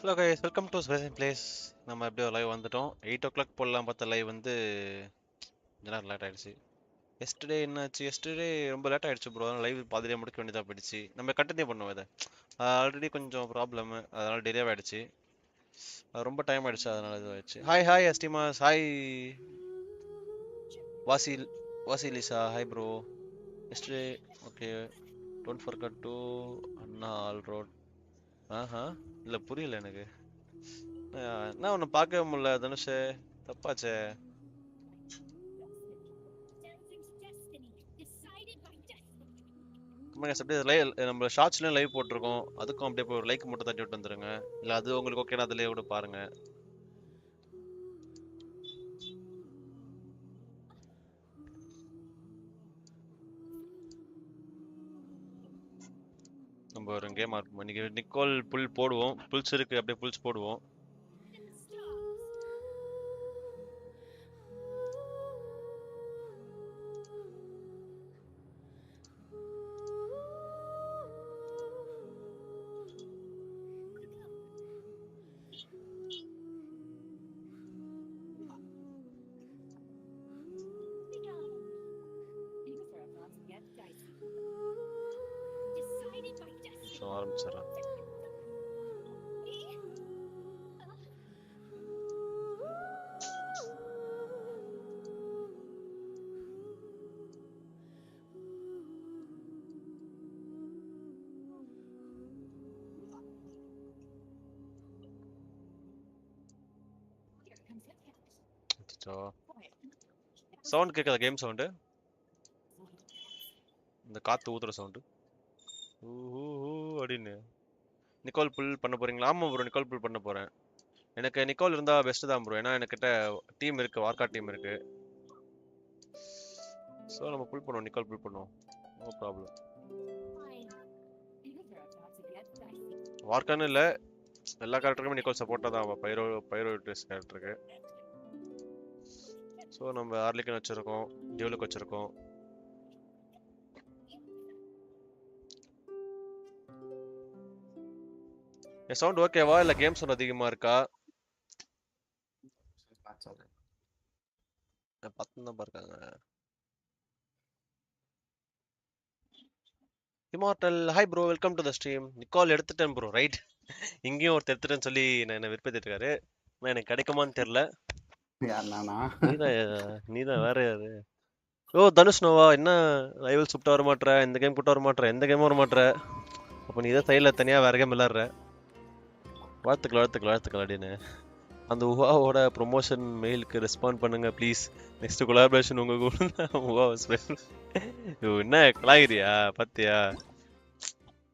Hello guys, welcome to Spryzen Playz. நம்ம எப்படியோ live வந்துட்டோம். 8 o'clock போடலாம் பார்த்த லைவ் வந்து கொஞ்ச நேரம் லேட் ஆயிடுச்சு. எஸ்டர்டே என்னாச்சு? எஸ்டர்டே ரொம்ப லேட் ஆயிடுச்சு ப்ரோ. அதனால லைவ் பாதியிலே முடிக்க வேண்டியதாக போயிடுச்சு. நம்ம கண்டினியூ பண்ணுவோம் இதை. ஆல்ரெடி கொஞ்சம் ப்ராப்ளம், அதனால டிலே ஆயிடுச்சு. ரொம்ப டைம் ஆயிடுச்சு, அதனால இது ஆயிடுச்சு. ஹாய் ஹாய் எஸ்டிமாஸ், hi Vasil Vasilisa, hi bro. Yesterday okay, don't forget to அண்ணா ஆல் ரோட். ஆஹா, இல்லை புரியல எனக்கு. என்ன ஒன்று பார்க்கவே முடியல தனுஷ், தப்பாச்சே. அப்படியே லைவ் நம்ம ஷார்ட்ஸ்லயும் லைவ் போட்டிருக்கோம், அதுக்கும் அப்படியே போய் ஒரு லைக் மட்டும் தட்டி விட்டு வந்துருங்க. இல்லை அது உங்களுக்கு ஓகேனா அதுலேயே கூட பாருங்க. நம்ம ஒரு கேம் ஆடுவோம் இன்னைக்கு. நிக்கோல் புல் போடுவோம், புல்ஸ் இருக்கு, அப்படியே புல்ஸ் போடுவோம். ஆரம்பிச்சிடறேன். சவுண்ட் கேட்காத? கேம் சவுண்டு, இந்த காத்து ஊத்துற சவுண்டு அப்படின்னு. நிக்கோல் புல் பண்ண போறீங்களா? ஆமா ப்ரோ, நிக்கோல் புல் பண்ண போறேன். எனக்கு நிக்கோல் இருந்தா பெஸ்ட் தான் ப்ரோ, ஏன்னா என்கிட்ட டீம் இருக்கு, வார்க்கா டீம் இருக்கு. ஸோ நம்ம புல் பண்ணுவோம், நிக்கோல் புல் பண்ணுவோம், நோ ப்ராப்ளம். வார்க்கான்னு இல்லை, எல்லா கேரக்டருக்குமே நிக்கோல் சப்போர்ட்டாக தான் ஆகும். பைரோ ட்ரெஸ் கேரக்டருக்கு. ஸோ நம்ம ஆர்லிக்கன் வச்சுருக்கோம், டியூலுக்கு வச்சுருக்கோம். என் சவுண்ட் ஓகேவா இல்லை கேம் சவுண்ட் அதிகமாக இருக்கா? பத்து தான் இருக்காங்க. Immortal, hi bro, welcome to the stream. நிக்கால் எடுத்துட்டேன் ப்ரோ, ரைட். இங்கேயும் ஒருத்தர் எடுத்துட்டேன்னு சொல்லி என்ன விருப்பத்திட்டு இருக்காரு. எனக்கு கிடைக்குமான்னு தெரியல. நீதான் வேற யாரு? ஓ தனுஷ் நோவா, என்ன ரைவல் சுப்பிட்டு வர மாட்டேற, இந்த கேம் கூட்ட வர மாட்டேற, எந்த கேமும் வர மாட்டேற. அப்போ நீ தான் சைடில் தனியாக வேற கேம் விளாட்ற. வாழ்த்துக்கள் வாழ்த்துக்கள் வாழ்த்துக்கள் அப்படின்னு. அந்த உவாவோட ப்ரொமோஷன் மெயிலுக்கு ரெஸ்பாண்ட் பண்ணுங்க ப்ளீஸ். நெக்ஸ்ட் கொலாபரேஷன் உங்க கூட உவா என்ன கலாகிரியா பாத்தியா?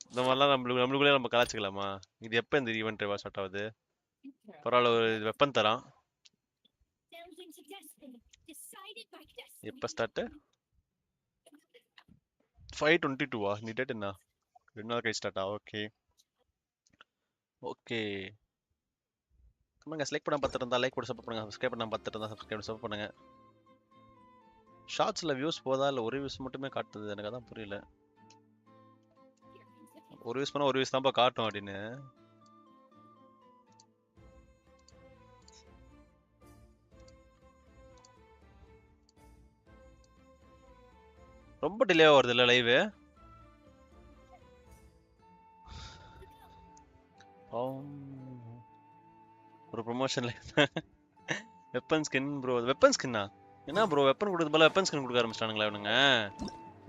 இந்த மாதிரிலாம் நம்மளுக்குள்ளே நம்ம கலாச்சிக்கலாமா? இது எப்போ இந்த ஈவெண்ட் ஸ்டார்ட் ஆகுது? பரவாயில்ல, ஒரு வெப்பன் தரான். எப்போ ஸ்டார்ட்? 5:22வா? நீ டேட் என்ன? 2 நாள் கழிச்சு ஸ்டார்ட்டா? Okay okay. செலக்ட் பண்ண பார்த்துட்டு இருந்தா லைக் கூட சப்போர்ட் பண்ணுங்க, சப்ஸ்கிரைப் பண்ண பார்த்துட்டு இருந்தா சப்ஸ்கிரைப் சப்போர்ட் பண்ணுங்க. ஷார்ட்ஸ்ல வியூஸ் போதா இல்லை ஒரு வியூஸ் மட்டுமே காட்டுது? எனக்கு அதான் புரியல. ஒரு வியூஸ் பண்ணா ஒரு வியூஸ் தான்ப்பா காட்டும் அப்படின்னு. ரொம்ப டிலே வருது இல்லை லைவ்? ஒரு ப்ரொமோஷன்ல வெப்பன் ஸ்கின் ப்ரோ. வெப்பன் ஸ்கின்னா என்ன ப்ரோ? வெப்பன் கொடுத்து போல வெப்பன் ஸ்கின் கொடுக்க ஆரம்பிச்சிட்டானுங்களா இவனுங்க?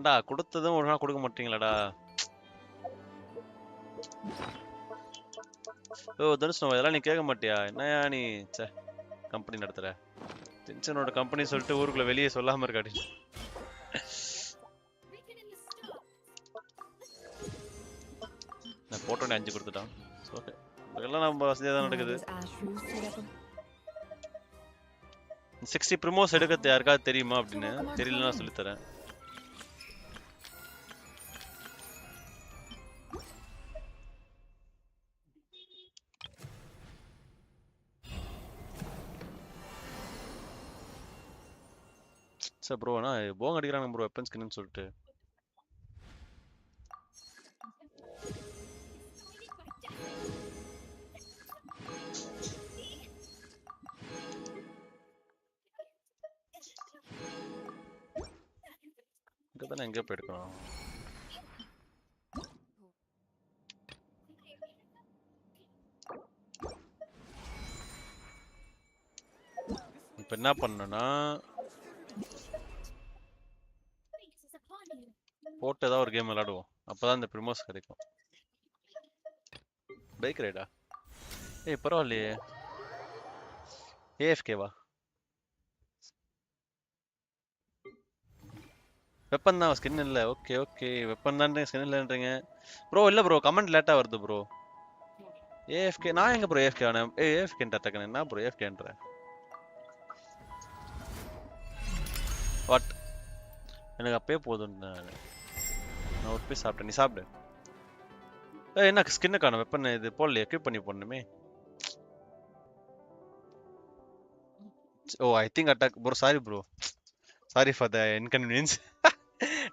டா கொடுத்ததும் ஒரு நாள் கொடுக்க மாட்டீங்களாடா? ஓ தனுஷ், இதெல்லாம் நீ கேட்க மாட்டியா? என்னையா நீ கம்பெனி நடத்துற? டென்ஷனோட கம்பெனி சொல்லிட்டு ஊருக்குள்ள வெளியே சொல்லாம இருக்காடி. நான் போட்டோன்னே 5 கொடுத்துட்டான். ஓகே, இதெல்லாம் நம்ம வசதியாக தான் நடக்குது. 60 ப்ரிமோஸ் எடுக்கிறது யாருக்காவது தெரியுமா அப்படின்னு? தெரியலன்னா சொல்லித்தரேன். சார் ப்ரோ, ஆனால் போங்க அடிக்கிறாங்க ப்ரோ வெப்பன் ஸ்கின்னு சொல்லிட்டு. தானே எங்கே போயிருக்கோம். இப்போ என்ன பண்ணணும்னா போட்டு ஏதாவது ஒரு கேம் விளையாடுவோம். அப்போதான் இந்த ப்ரிமோஸ் கிடைக்கும். பைக் ரைடா? ஏய் பரவாயில்லையே. ஏஎஃப்கேவா? வெப்பன் தான், ஸ்கின் இல்லை. ஓகே ஓகே, வெப்பன் தான் ஸ்கின் இல்லைன்றீங்க ப்ரோ. இல்லை ப்ரோ, கமெண்ட் லேட்டாக வருது ப்ரோ. ஏஎஃப்கே நான் எங்கே ப்ரோ ஏஎஃப்கே ஆனேன்? ஏஎஃப்கேன்ற டக்குன்னு என்ன ப்ரோ ஏஎஃப்கேன்ற? வாட்? எனக்கு அப்பயே போதும். நான் ஒரு பீஸ் சாப்பிட்டேன், நீ சாப்பிடு. என்ன ஸ்கின்னு காணும்? வெப்பன் இது போடலையே, எக்யூப் பண்ணி போடணுமே. Oh I think attack bro. Sorry bro, sorry for the inconvenience.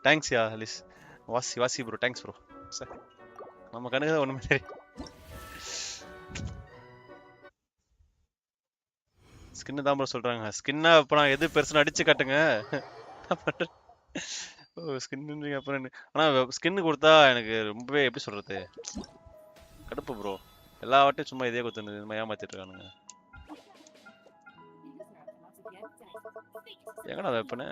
Thanks யா அலிஸ். வாசி வாசி ப்ரோ, தேங்க்ஸ் ப்ரோ. சார் நம்ம கணக்கு தான் ஒன்றுமே தெரியும். ஸ்கின்னு தான் ப்ரோ சொல்கிறாங்க. ஸ்கின்னா அப்புறம் எது பெருசுன்னு அடிச்சு காட்டுங்க. ஓ ஸ்கின்னுன்றீங்க அப்புறம். ஆனால் ஸ்கின்னு கொடுத்தா எனக்கு ரொம்பவே எப்படி சொல்கிறது, கடுப்பு ப்ரோ. எல்லா வாட்டையும் சும்மா இதே கொடுத்துருந்தது, இந்த மாதிரி ஏமாத்திட்டு இருக்கானுங்க. எங்கடா வெப்பனு?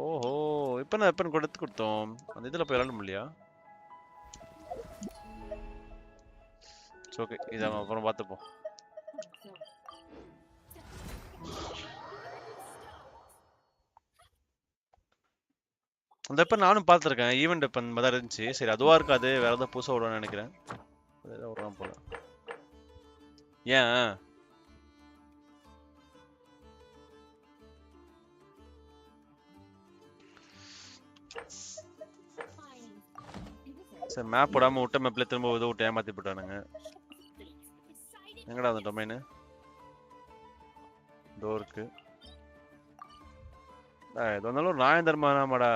ஓஹோ, இப்போ நான் வெப்பன் கொடுத்தோம். அந்த இதில் போய் விளாட முடியலையா? ஓகே, இதை நம்ம அப்புறம் பார்த்துப்போம். அந்த வெப்பன் நானும் பார்த்துருக்கேன், ஈவெண்ட் வெப்பன் மாதிரி இருந்துச்சு. சரி அதுவா இருக்காது, வேற ஏதாவது புதுசாக விடுவான்னு நினைக்கிறேன். ஏதாவது விடுறான் போல. ஏன் சரி மேப் போடாம விட்ட மேப்ல திரும்ப உதவி விட்டு ஏமாத்தி போட்டானுங்க. எங்கடா அந்த டொமைனு? டோருக்கு எது வந்தாலும் ஒரு நியாயம் தர்மாடா.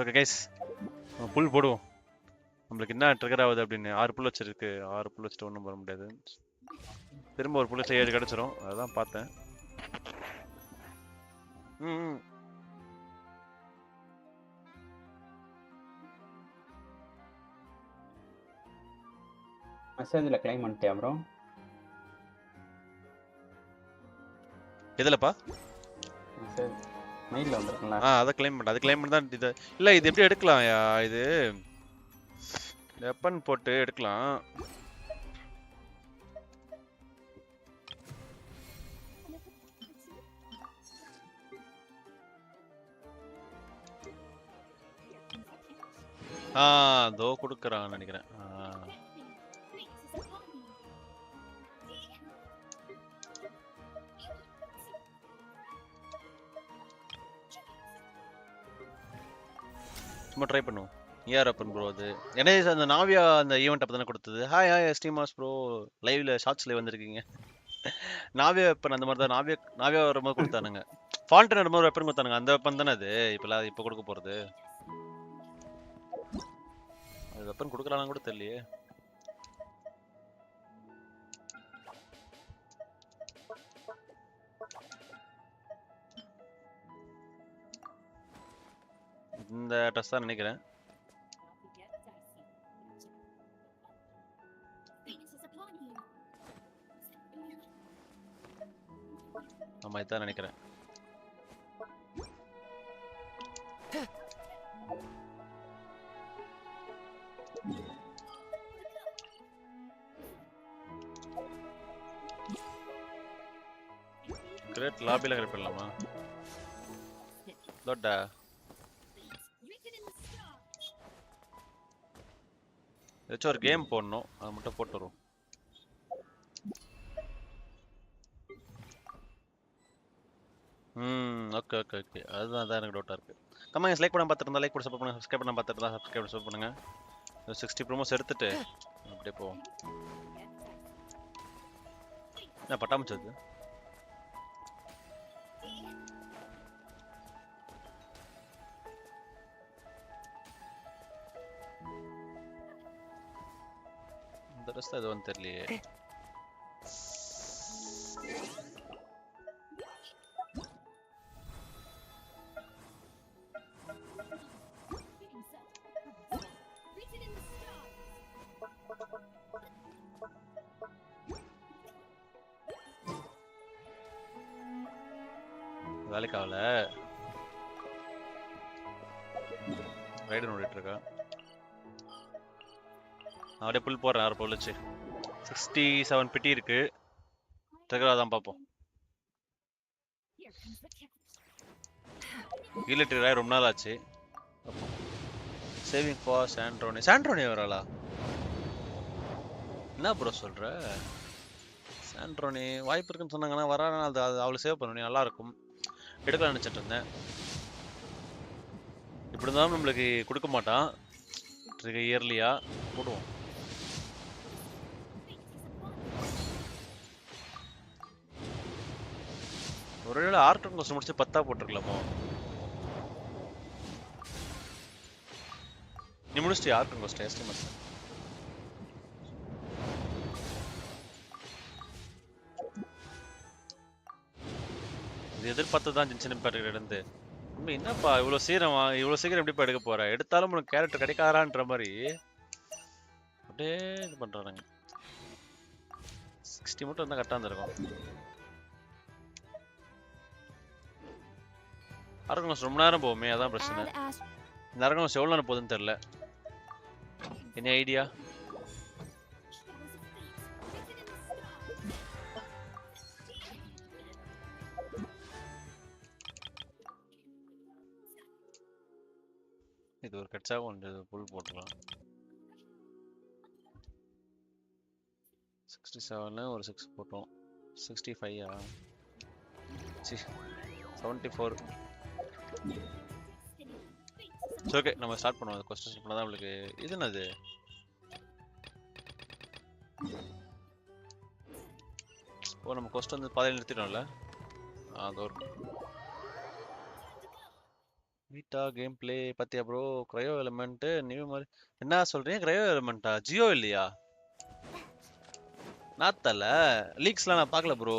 ஓகே கைஸ், புல் போடுவோம். நம்மளுக்கு என்ன ட்ரிகர் ஆகுது அப்படின்னு. 6 புல் வச்சிருக்கு. 6 புல் வச்சுட்டு ஒன்றும் பண்ண முடியாது. திரும்ப ஒரு புல் வச்சு 7 கிடச்சிரும். அதான் பார்த்தேன். ம் மெசேஜ்ல க்ளைம் பண்ணிட்டியா ப்ரோ? எதுலப்பா? மெசேஜ் மெயில்ல வந்திருக்குல்ல. அதை க்ளைம் பண்ண. அது க்ளைம் பண்ண தான் இது. இல்லை இது எப்படி எடுக்கலாம்? இது வெப்பன் போட்டு எடுக்கலாம். அதோ கொடுக்குறான்னு நினைக்கிறேன். சும்மா ட்ரை பண்ணுவோம். ஏஆர் அப்பன் ப்ரோ அது என்ன அந்த நாவியா அந்த ஈவெண்ட் அப்போ தானே கொடுத்தது. ஹாய் ஹாய் ஸ்டீமாஸ் ப்ரோ, லைவ்ல ஷார்ட்ஸ்ல வந்திருக்கீங்க. நாவியா வெப்பன் அந்த மாதிரி தான். நாவியா வரும்போது கொடுத்தானுங்க. ஃபாண்டன் வரும்போது வெப்பன் கொடுத்தானுங்க. அந்த வெப்பன் தானே அது இப்போ கொடுக்க போகிறது. அது வெப்பன் கொடுக்குறானு கூட தெரியலையே. இந்த ட்ரெஸ் தான் நினைக்கிறேன். ஆமா இதான் நினைக்கிறேன். கிரேட் லாபில கிரேட் பண்ணலாமா? லோட்டா ஏதாச்சும் ஒரு கேம் போடணும், அதை மட்டும் போட்டு வரும். ஓகே ஓகே ஓகே, அதுதான் எனக்கு டவுட்டாக இருக்குது. கம்மா லைக் பண்ண பார்த்துருந்தா லைக் போட்டு சப்போர்ட் பண்ணுங்க. சப்ஸ்கிரைப் பண்ண பார்த்துருந்தா சப்ஸ்கிரைப் சப்போர்ட் பண்ணுங்க. 60 ப்ரோமோஸ் எடுத்துட்டு அப்படியே போவோம். என்ன பட்டாமச்சது? அந்த ரெஸ்ட் அது வந்து தெரியலையே. வேலைக்கு ஆகல. ரைடர் ஓடிட்டு இருக்கா. அப்படியே புல் போடுறேன். 6 புல் வச்சு 67 பெட்டி இருக்கு. தான் பார்ப்போம். கீழே ரொம்ப நாள் ஆச்சு. Saving for Sandrone. சாண்ட்ரோனி வராளா? என்ன ப்ரோ சொல்ற? சாண்ட்ரோனி வாய்ப்பு இருக்குன்னு சொன்னாங்கன்னா வரானா? அது அவளை சேவ் பண்ணணும். நல்லா இருக்கும். எடுக்கலாம் நினைச்சிட்டு இருந்தேன். இப்படி இருந்தாலும் நம்மளுக்கு கொடுக்க மாட்டான். இயர்லியா போடுவோம். ஒருவேளை ஆர்டன் கோஸ்ட் முடிச்சு 10 போட்டிருக்கலாமோ? நீ முடிச்சிட்டியா ஆர்டன் கோஸ்ட் எஸ்டிமேட்? இது எதிர்பார்த்து தான் ஜென்ஷன் இம்பாக்ட் இருந்து. என்னப்பா இவ்வளவு சீக்கிரம் எப்படிப்பா எடுக்க போற? எடுத்தாலும் உனக்கு கேரக்டர் கிடைக்காதான்ற மாதிரி அப்படியே இது பண்றாங்க. 60 மட்டும் இருந்தா கரெக்டா இருந்திருக்கும். அரகனோஸ் ரொம்ப நேரம் போகுமே, அதான் பிரச்சனை. இந்த அரகனோஸ் எவ்வளவு நேரம் போகுதுன்னு தெரியல. என்ன ஐடியா? இது ஒரு கட்சா கொஞ்சம் புல் போட்டுக்கலாம். 67 ஒரு 6 போட்டோம். 65 74. ஓகே நம்ம ஸ்டார்ட் பண்ணுவோம். கொஸ்டின் பண்ணாதான் உங்களுக்கு இது என்னது? ஓ நம்ம கொஸ்டின் வந்து பாதையில் நிறுத்திட்டோம்ல. அது ஒரு வீட்டா கேம் பிளே பத்தியா ப்ரோ? கிரையோ எலிமெண்ட் நியூ மாதிரி என்ன சொல்றீங்க? கிரையோ எலிமெண்டா? ஜியோ இல்லையா? நாத்தல லீக்ஸ்லாம் நான் பார்க்கல ப்ரோ.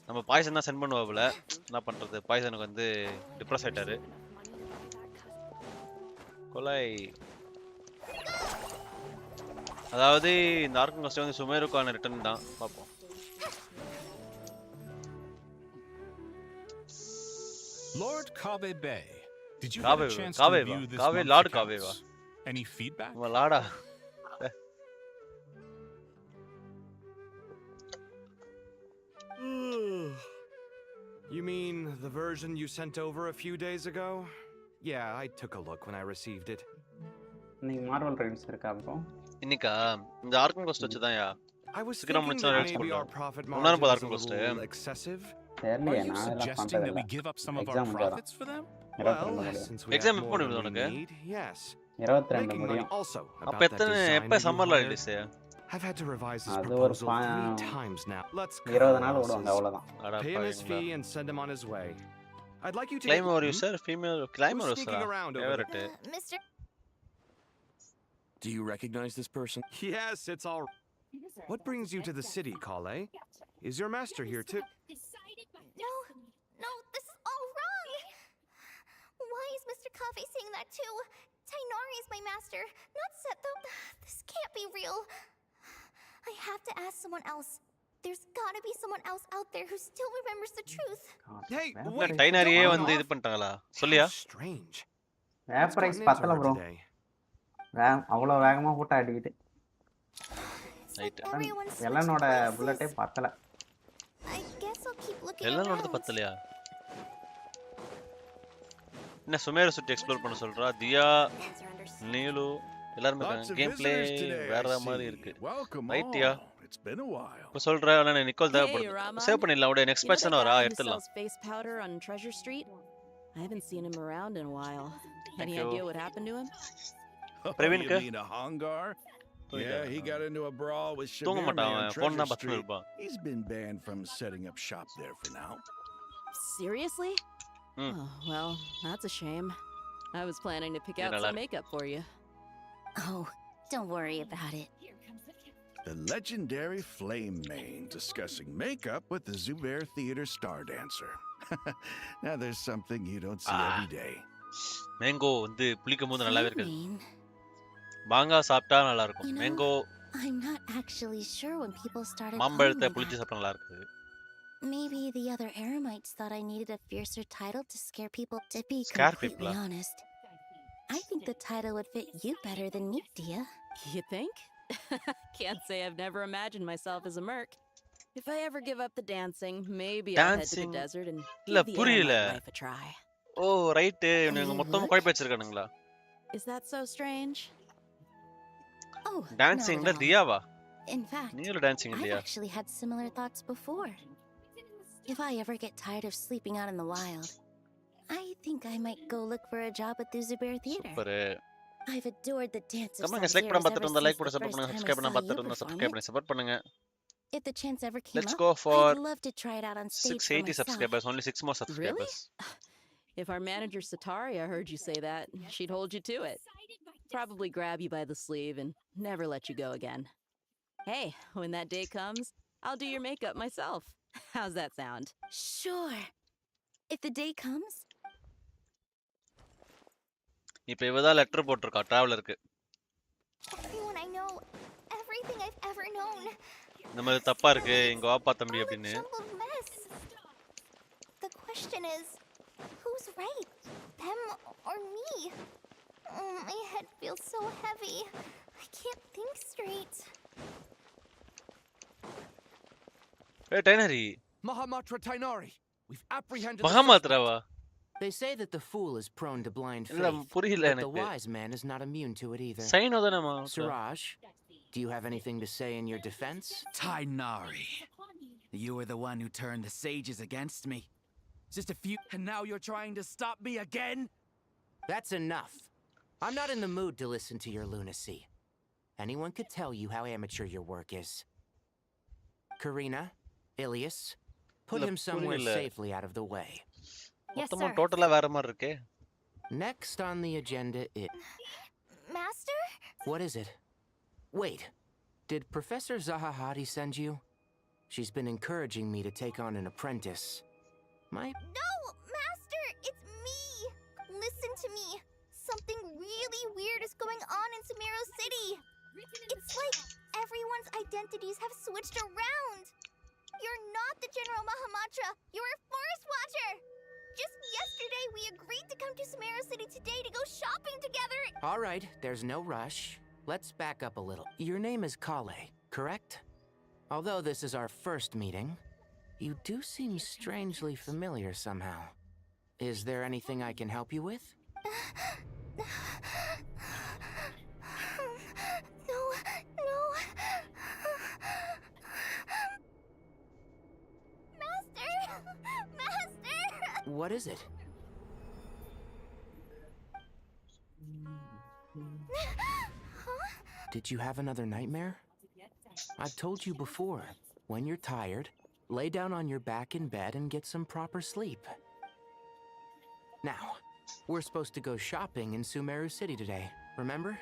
நம்ம பாய்சன் தான் சென்ட் பண்ணுவாப்புல. என்ன பண்றது? பாய்சனுக்கு வந்து டிப்ரெஸ் ஆயிட்டாரு. கொலை. அதாவது இந்த ஆர்கன் கோஸ்ட் வந்து சுமேருக்கான ரிட்டர்ன் தான். பார்ப்போம். Lord Kave Bay, did you Kave, have a chance Kave, to review this Kave, month's Lord accounts? Kave. Any feedback? Lada. You mean the version you sent over a few days ago? Yeah, I took a look when I received it. நீங்க Marvel rights இருக்கா bro? இன்னைக்கா இந்த Archon quest வச்சுதான்யா. I was சீக்கிரம் thinking முடிச்சா that rights maybe our போடலாம். profit ரொம்ப நேரம் போகுது margin is Archon a quest. little excessive. தெரியலையே, Are you நான் எல்லாம் suggesting that we பண்றதில்ல. give up some of our Exam முடிஞ்சாதான். profits for them? 22 Well, முடியும். since we Exam have எப்போ more than முடியுது we உனக்கு? need, yes. 22 Making money முடியும். also அப்ப about that எத்தனை designer எப்ப you சம்மர்ல hired. Release? I've had to revise this அது ஒரு proposal 3 times now. Let's 20 நாள் cut ஓடுவாங்க losses. அவ்வளவுதான். Pay him his fee and send him on his way. I'd like you to claim over user female claim Who's over sneaking around over favourite. Mr. Do you recognize this person? Yes, it's all. What brings you to the city, Kale? Is your master here too? No, this is all wrong. Why is Mr. Kave saying that too? Tainari is my master, not Setho. This can't be real. I have to ask someone else. There's gotta be someone else out there who still remembers the truth. Hey, vaporise wait. டைனரியே don't வந்து run இது off. பண்ணிட்டாங்களா? சொல்லியா? How strange. What's vaporise gotten into பத்தல her bro. today? அவ்வளோ வேகமா போட்டு அடிக்குது. It's like Right. everyone's எல்லனோட switched புல்லட்டே places. பத்தல. I guess I'll keep looking எல்லாம் நோடுது around. பத்தலையா? என்ன சுமேர சுத்தி எக்ஸ்ப்ளோர் பண்ண சொல்றா? தியா, நீலு எல்லாரும் Lots of game play visitors today, வேற I மாதிரி see. இருக்கு. Welcome ரைட்டியா? all. It's been a while. இப்ப சொல்ற ஆனா நிக்கோல் Hey, தேவைப்படுது. Rahman. சேவ் பண்ணிடலாம். உடைய next You know patch that தான வரா? guy who எடுத்துடலாம். sells face powder on Treasure Street? I haven't seen him around in a while. Any you. idea what happened to him? Praveen You ka? mean a Hangar? Praveen Yeah, ka. he got into a brawl with தூங்க Shabir மாட்டான் on அவன். Phone Treasure தான் பத்துன்னு Street. இருப்பான். He's been banned from setting up shop there for now. Seriously? Hmm. Oh, well, that's a shame. I was planning to pick out நல்லா some makeup for you. Oh, don't worry about it. The legendary Flame Mane discussing makeup with the Zubair Theater star dancer. Now there's something you don't see every day. Mango வந்து புளிக்கும் போது நல்லாவே இருக்காது. Mean. மாங்காய் சாப்பிட்டா நல்லா இருக்கும். You know, mango I'm not actually sure when people started calling மாம்பழத்தை me புளிச்சு that. சாப்பிட்டா நல்லா இருக்குது. Maybe the other eremites thought I needed a fiercer title to scare people. To be Scare completely people, huh? honest, I think the title would fit you better than me, Dia. You think? Can't say I've never imagined myself as a merc. If I ever give up the dancing, maybe I'll head to the Dancing? desert and இல்ல, give the புரியல. eremite life a try. Oh right, இவங்க You மொத்தமா look- குழப்பி வச்சிருக்கானுங்களா? Is that so strange? Oh, டான்சிங்ல not at all. தியாவா? In fact, நீங்களும் dancing I've இல்லையா? actually had similar thoughts before. If I ever get tired of sleeping out in the wild, I think I might go look for a job at the Zubair Theater. Super. I've adored the dance of comment like Sanzers பண்ண ever பார்த்துட்டு வந்தா like since போட்டு the support first பண்ணுங்க. time I subscribe பண்ண saw பார்த்துட்டு you வந்தா perform subscribe it. பண்ணி support பண்ணுங்க. If the chance ever came Let's up, go for I'd love to try it out on stage for 680 myself. subscribers. Only 6 more subscribers. If our manager Sataria heard you say that, she'd hold you to it. Probably grab you by the sleeve and never let you go again. Hey, when that day comes, I'll do your makeup myself. How's that sound? Sure. If the day comes, இப்போ இவதான் letter போட்டிருக்கா டிராவலருக்கு. everyone I know, everything I've ever known. இந்த மாதிரி தப்பா இருக்கு, இங்க வாப்பா தம்பி All a அப்படின்னு. jumbled mess. The question is, who's right? Them or me? My head feels so heavy. I can't think straight. ஏய் டைனரி, Mahamatra Tainari, we've apprehended the மகாமாத்ராவா? They say that the fool is prone to blind இல்ல faith, புரியல but the எனக்கு. wise man is not immune to it either. Cyno தானேமா? Siraj, do you have anything to say in your defense? Tainari, you were the one who turned the sages against me. Just a few, and now you're trying to stop me again? That's enough. I'm not in the mood to listen to your lunacy. Anyone could tell you how amateur your work is. Karina, Ilias, put இல்ல him somewhere புரியல. safely out of the way. மொத்தமா டோட்டலா வேற மாதிரி இருக்கே. Next on the agenda is... Master? What is it? Wait, did Professor Zahahati send you? She's been encouraging me to take on an apprentice. No, Master, it's me. Listen to me. Something really weird is going on in Sumeru City. It's like everyone's identities have switched around. You're not the General Mahamatra. You're a forest watcher. Just yesterday, we agreed to come to Sumeru City today to go shopping together. All right, there's no rush. Let's back up a little. Your name is Kale, correct? Although this is our first meeting, you do seem strangely familiar somehow. Is there anything I can help you with? No. Master! What is it? Did you have another nightmare? I've told you before, when you're tired, lay down on your back in bed and get some proper sleep. Now, we're supposed to go shopping in Sumeru City today, remember?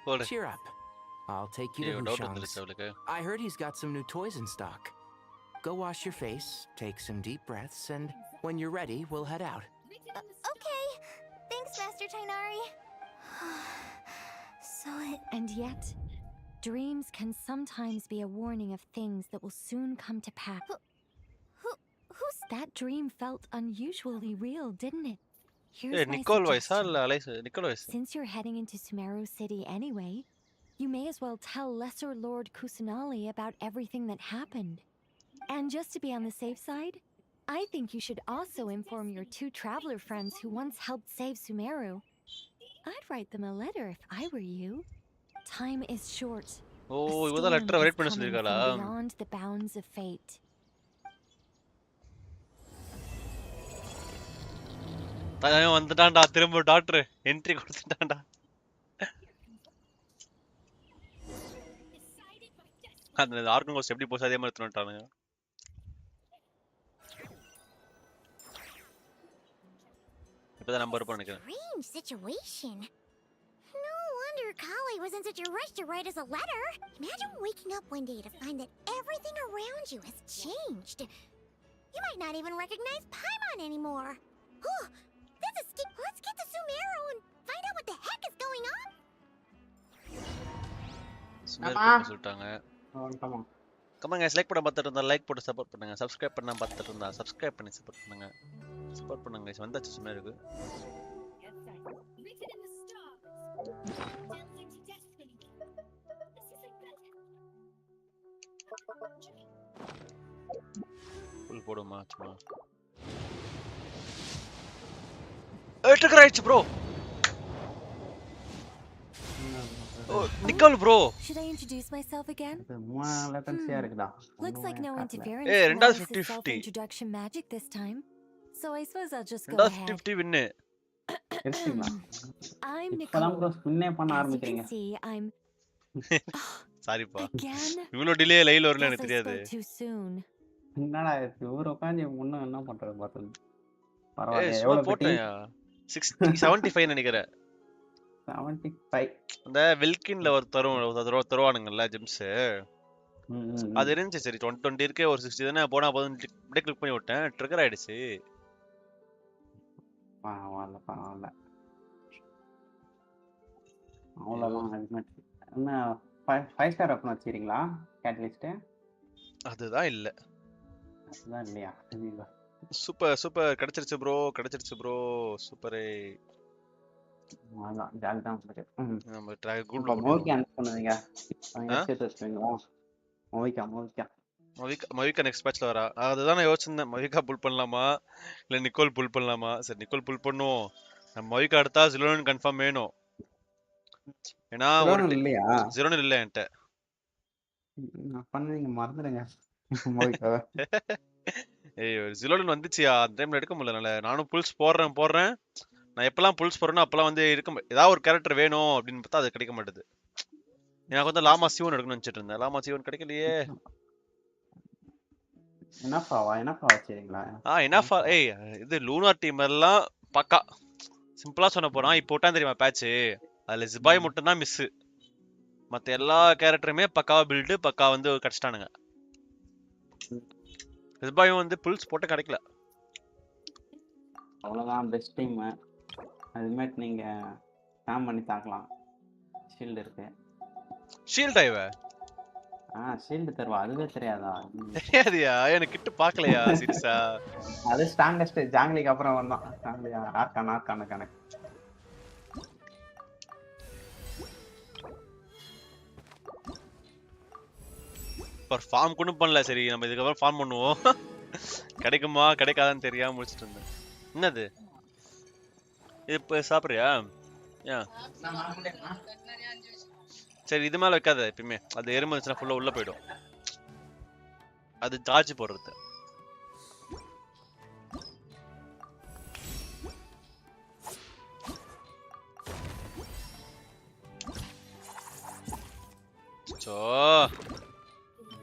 போடு. Cheer up. I'll take you ஐயோ to doubt Hushang's. வந்துருச்சு அவளுக்கு. I heard he's got some new toys in stock. Go wash your face, take some deep breaths, and when you're ready, we'll head out. Okay. Thanks, Master Tainari. So it... And yet, dreams can sometimes be a warning of things that will soon come to pass. Who's... That dream felt unusually real, didn't it? ஏய் Here's my Nicole வாய்ஸா suggestion. இல்ல Alice? Nicole voice. Since you're heading into Sumeru City anyway, you may as well tell Lesser Lord Kusanali about everything that happened. And just to be on the safe side, I think you should also inform your 2 traveler friends who once helped save Sumeru. I'd write them a letter if I were you. Time is short. ஓ A இவதான் storm letter is write பண்ண coming சொல்லிருக்காளா? from beyond the bounds of fate. அவன் வந்துட்டான்டா, திரும்ப doctor entry கொடுத்துட்டான்டா. அந்த organ cost எப்படி போச்சு அதே மாதிரி எடுத்துட்டானுங்க. இப்பதான் நம்பர் நினைக்கிறேன். Strange situation. No wonder Kale was in such a rush to write us a letter. Imagine waking up one day to find that everything around you has changed. You might not even recognize Paimon anymore. Oh, that's a let's get to Sumeru and find out what the heck is going on. சொல்லிட்டாங்க. come on. Comment guys like பண்ண பார்த்துட்டு இருந்தா like போட்டு support பண்ணுங்க. Subscribe பண்ண பார்த்துட்டு இருந்தா subscribe பண்ணி சப்போர்ட் பண்ணுங்க. சப்போர்ட் பண்ணுங்க गाइस. வந்தாச்சு சும்மா இருக்கு. புல் போடுமா சும்மா. ட்ரிகர் ஆயிடுச்சு bro. Oh, Nicole bro. Should I introduce myself again? லேட்டன்சியா இருக்குடா. Looks like no interference. Hey, from Renda's Alice's 50-50. self-introduction magic this time. So I suppose I'll just go ரெண்டாவது ahead. 50 வின்னு. எடுத்தீங்களா? I'm இப்பதான் Nicole. ப்ரோ ஸ்பின்னே பண்ண As you ஆரம்பிக்கிறீங்க. can see, I'm சாரிப்பா. again. இவ்வளவு delay லைவ்ல வரல Guess எனக்கு I தெரியாது. spoke too soon. என்னடா இது ஊர் உட்காந்து முன்ன என்ன பண்றது பார்த்தது. ஏய் பரவாயில்லை. சும்மா எவ்வளவு பெட்டி? போட்டேன்யா. 75 நினைக்கிறேன். 75. அந்த வில்கின்ல ஒரு தருவானுங்கல்ல ஜெம்ஸ். அது இருந்துச்சு சரி 20 இருக்கே ஒரு 60 தானே போனா போதும் அப்படியே கிளிக் பண்ணி விட்டேன். ட்ரிகர் ஆயிடுச்சு. பரவாயில்ல. அவ்வளோதான் அல்டிமேட். என்ன 5 ஸ்டார் வெப்பன் வச்சிருக்கீங்களா கேட்டலிஸ்ட்? அதுதான் இல்ல. அதுதான் இல்லையா? சூப்பர் கிடைச்சிருச்சு ப்ரோ சூப்பரே. அதான் ஜாக் தான் இருக்கு. நம்ம ட்ராக் இப்போ கூகுள்ல மூவிக்கு அனுப்பி பண்ணுவீங்க. சேர்த்து வச்சுருவீங்களா? மவிகா நெக்ஸ்ட் பேட்ச்ல வரா. அதுதான் நான் யோசிச்சிருந்தேன். மவிகா புல் பண்ணலாமா இல்ல நிக்கோல் புல் பண்ணலாமா. சரி நிக்கோல் புல் பண்ணுவோம். நம்ம மவிகா அடுத்தா ஜிலோன் கன்ஃபார்ம் வேணும். ஏன்னா ஒரு இல்லையா? ஜிரோன் இல்ல என்கிட்ட. நான் பண்ணுவீங்க மறந்துடுங்க மூவிக்காக. ஏய் ஜிலோன் வந்துச்சியா அந்த டைம்ல எடுக்க முடியல. நானும் புல்ஸ் போடுறேன். நான் எப்பெல்லாம் புல்ஸ் போறேனோ அப்பெல்லாம் வந்து ஏதாவது ஒரு கேரக்டர் வேணும் அப்படின்னு பார்த்தா அது கிடைக்க மாட்டேது. எனக்கு வந்து லாமா சிவன் எடுக்கணும்னு நினைச்சிட்டு இருந்தேன். லாமா சிவன் கிடைக்கலையே. என்னப்பா வச்சிருக்கீங்களா? என்னப்பா ஏய் இது லூனார் டீம் எல்லாம் பக்கா சிம்பிளா சொன்ன போறான். இப்போ விட்டான் தெரியுமா பேட்ச். அதுல ஜிபாய் மட்டும் தான் மிஸ். மத்த எல்லா கேரக்டருமே பக்காவா பில்டு பக்கா வந்து கிடைச்சிட்டானுங்க. ஜிபாயும் வந்து புல்ஸ் போட்டு கிடைக்கல. அவ்வளோதான் பெஸ்ட் டீம். அதுமேட் நீங்க ஸ்பேம் பண்ணி தாக்கலாம். ஷீல்டு இருக்கு. ஷீல்ட் ஐவ ஷீல்டு தருவா. அதுவே தெரியாதா? தெரியாதியா? எனக்கு கிட்ட பார்க்கலையா சீரியஸா? அது ஸ்ட்ராங்கஸ்ட் ஜாங்லிக்கு அப்புறம் வந்தான். ஜாங்லி ஆர்கான கணக்கு. ஒரு ஃபார்ம் கூட பண்ணல. சரி நம்ம இதுக்கப்புறம் ஃபார்ம் பண்ணுவோம். கிடைக்குமா கிடைக்காதான்னு தெரியாம முடிச்சிட்டு இருந்தேன். என்னது இப்ப சாப்பிடுறியா? சரி இது மேல வைக்காத எப்பயுமே. அது எறும்பு இருந்துச்சுன்னா ஃபுல்லா உள்ள போயிடும். அது சார்ஜ் போடுறது.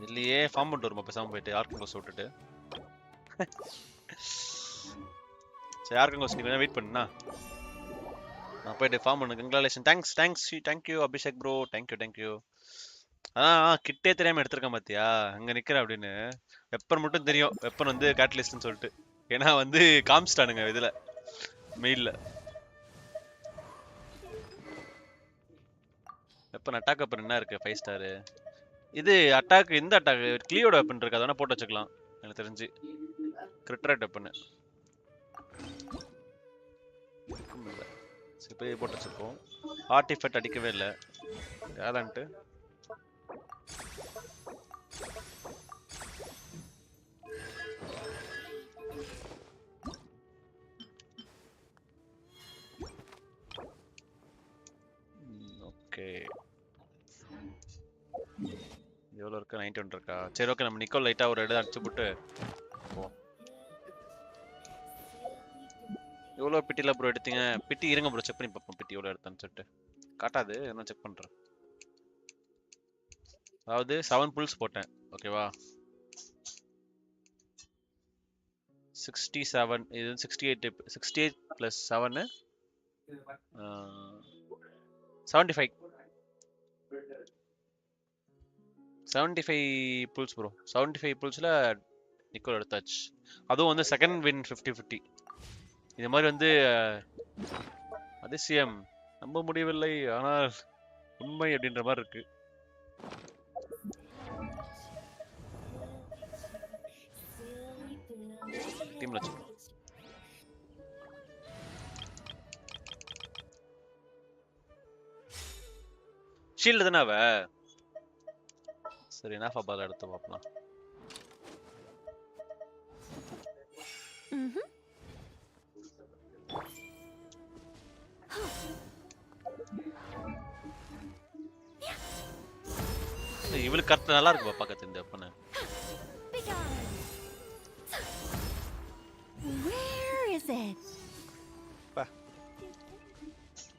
இல்லையே ஃபார்ம் பண்ணிட்டு வருமா பேசாம போயிட்டு ஆர்கங்கோஸ் விட்டுட்டு. சரி ஆர்கங்கோஸ் நீ வெயிட் பண்ணுண்ணா. நான் போயிட்டு ஃபார்ம் பண்ணு. Congratulation. Thank you Abhishek bro. Thank you. அதான் கிட்டே தெரியாம எடுத்திருக்கேன் பாத்தியா. அங்க நிக்கிற அப்படின்னு. வெப்பன் மட்டும் தெரியும். வெப்பன் வந்து கேட்டலிஸ்ட்னு சொல்லிட்டு. ஏன்னா வந்து காமிச்சிட்டானுங்க இதுல மெயில்ல. வெப்பன் அட்டாக் வெப்பன் என்ன இருக்கு 5 ஸ்டார். இது அட்டாக் இந்த அட்டாக் கிளியோட வெப்பன் இருக்கு. அதனால போட்டு வச்சுக்கலாம் எனக்கு தெரிஞ்சு. கிரிட்ரேட் வெப்பன் போய் போட்டு வச்சிருக்கோம். ஆர்டிஃபெக்ட் அடிக்கவே இல்லை. யாரான்ட்டு ஓகே. எவ்வளோ இருக்கா? 91 இருக்கா? சரி ஓகே. நம்ம நிக்கோல் லைட்டா ஒரு இடம் அடிச்சு போட்டு எவ்வளோ பிட்டில ப்ரோ எடுத்தீங்க? பிட்டி இருங்க ப்ரோ செக் பண்ணி பார்ப்போம். பிட்டி எவ்வளோ எடுத்தான்னு சொல்லிட்டு காட்டாது. என்ன செக் பண்றேன். அதாவது 7 புல்ஸ் போட்டேன். ஓகேவா? 67 இது 68 + 7 75 75 புல்ஸ் ப்ரோ. 75 புல்ஸ்ல நிக்கோல் எடுத்தாச்சு. அதுவும் வந்து செகண்ட் வின் 50-50. இந்த மாதிரி வந்து அதிசயம் நம்ப முடியவில்லை, ஆனால் உண்மை அப்படின்ற மாதிரி இருக்கு. டீம்ல ஷீல்டு தானே அவ. சரி, என்ன பால் எடுத்து பார்க்கலாம். இவளுக்கு கரெக்ட் நல்லா இருக்கு பார்க்கறது இந்த பொண்ணு. Where is it?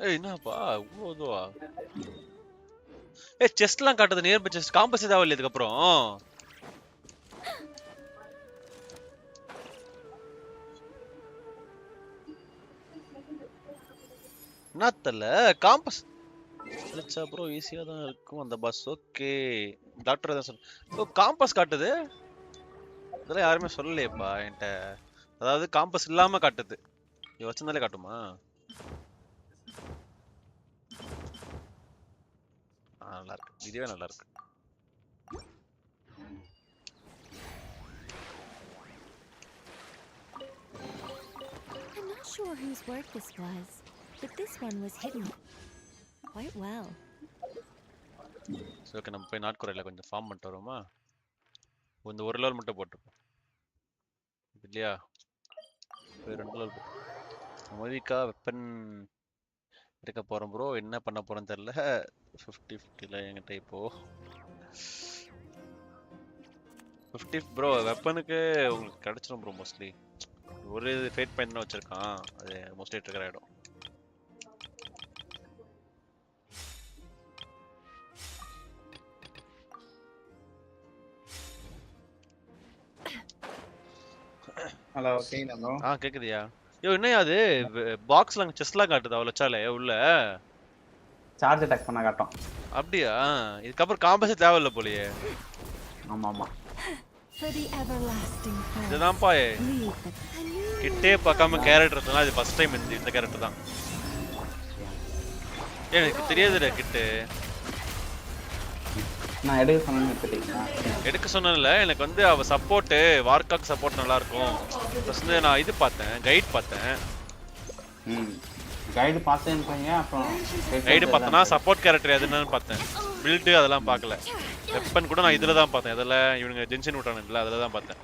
ஏய் என்னப்பா இவ்வளோ இதுவா? ஏய் செஸ்ட்லாம் காட்டுது, நியர் பை செஸ்ட். காம்பஸ் ஏதாவது இல்லை இதுக்கப்புறம்? என்ன தெரியல, காம்பஸ் அடிச்சா ப்ரோ ஈஸியா தான் இருக்கும் அந்த பாஸ். ஓகே டாக்டர் தான் சொல்ல. காம்பஸ் காட்டுது, இதெல்லாம் யாருமே சொல்லலையேப்பா என்கிட்ட. அதாவது காம்பஸ் இல்லாம காட்டுது, இது வச்சிருந்தாலே காட்டுமா? நல்லா இருக்கு, இதுவே நல்லா இருக்கு. I'm not sure whose work this was, but this one was hidden quite well. சரி, ஓகே நம்ம போய் நாட்குறையில கொஞ்சம் ஃபார்ம் பண்ணிட்டு வரோமா? இந்த ஒரு லெவல் மட்டும் போட்டுருப்போம் இல்லையா? போய் 2 லெவல் மொழிக்கா வெப்பன் எடுக்க போறோம் ப்ரோ. என்ன பண்ண போறோம்னு தெரியல. 50-50ல என்கிட்ட இப்போ 50 ப்ரோ. வெப்பனுக்கு உங்களுக்கு கிடைச்சிடும் ப்ரோ மோஸ்ட்லி. ஒரு ஃபேட் பாயிண்ட் தான் வச்சிருக்கான், அது மோஸ்ட்லி ட்ரிகர் ஆயிடும். ஹலோ கேக்குதா ப்ரோ? கேக்குதியா? யோ என்னையா அது பாக்ஸ்ல செஸ்ட்லாம் காட்டுது அவள வச்சாலே உள்ள? சார்ஜ் அட்டாக் பண்ண காட்டும். அப்படியா? இதுக்கப்புறம் காம்பஸ் தேவையில்ல போலயே. ஆமா ஆமா. இதுதான்ப்பா கிட்டே பார்க்காம கேரக்டர் தான். இது ஃபர்ஸ்ட் டைம் இந்த கேரக்டர் தான் எனக்கு தெரியாதுடா. கிட்ட நான் எடுக்க சொன்னேன். எடுக்க சொன்னேன்ல, எனக்கு வந்து அவ சப்போர்ட் வார்காக் சப்போர்ட் நல்லா இருக்கும். ஃபர்ஸ்ட் நான் இது பார்த்தேன், கைட் பார்த்தேன். கைடு பார்த்தேன்னு போங்க. அப்புறம் கைடு பார்த்தனா சப்போர்ட் கேரக்டர் எதுன்னு பார்த்தேன். பில்ட் அதெல்லாம் பார்க்கல. வெப்பன் கூட நான் இதுல தான் பார்த்தேன். இதுல இவனுங்க ஜென்ஷன் விட்டானுங்கல, அதுல தான் பார்த்தேன்.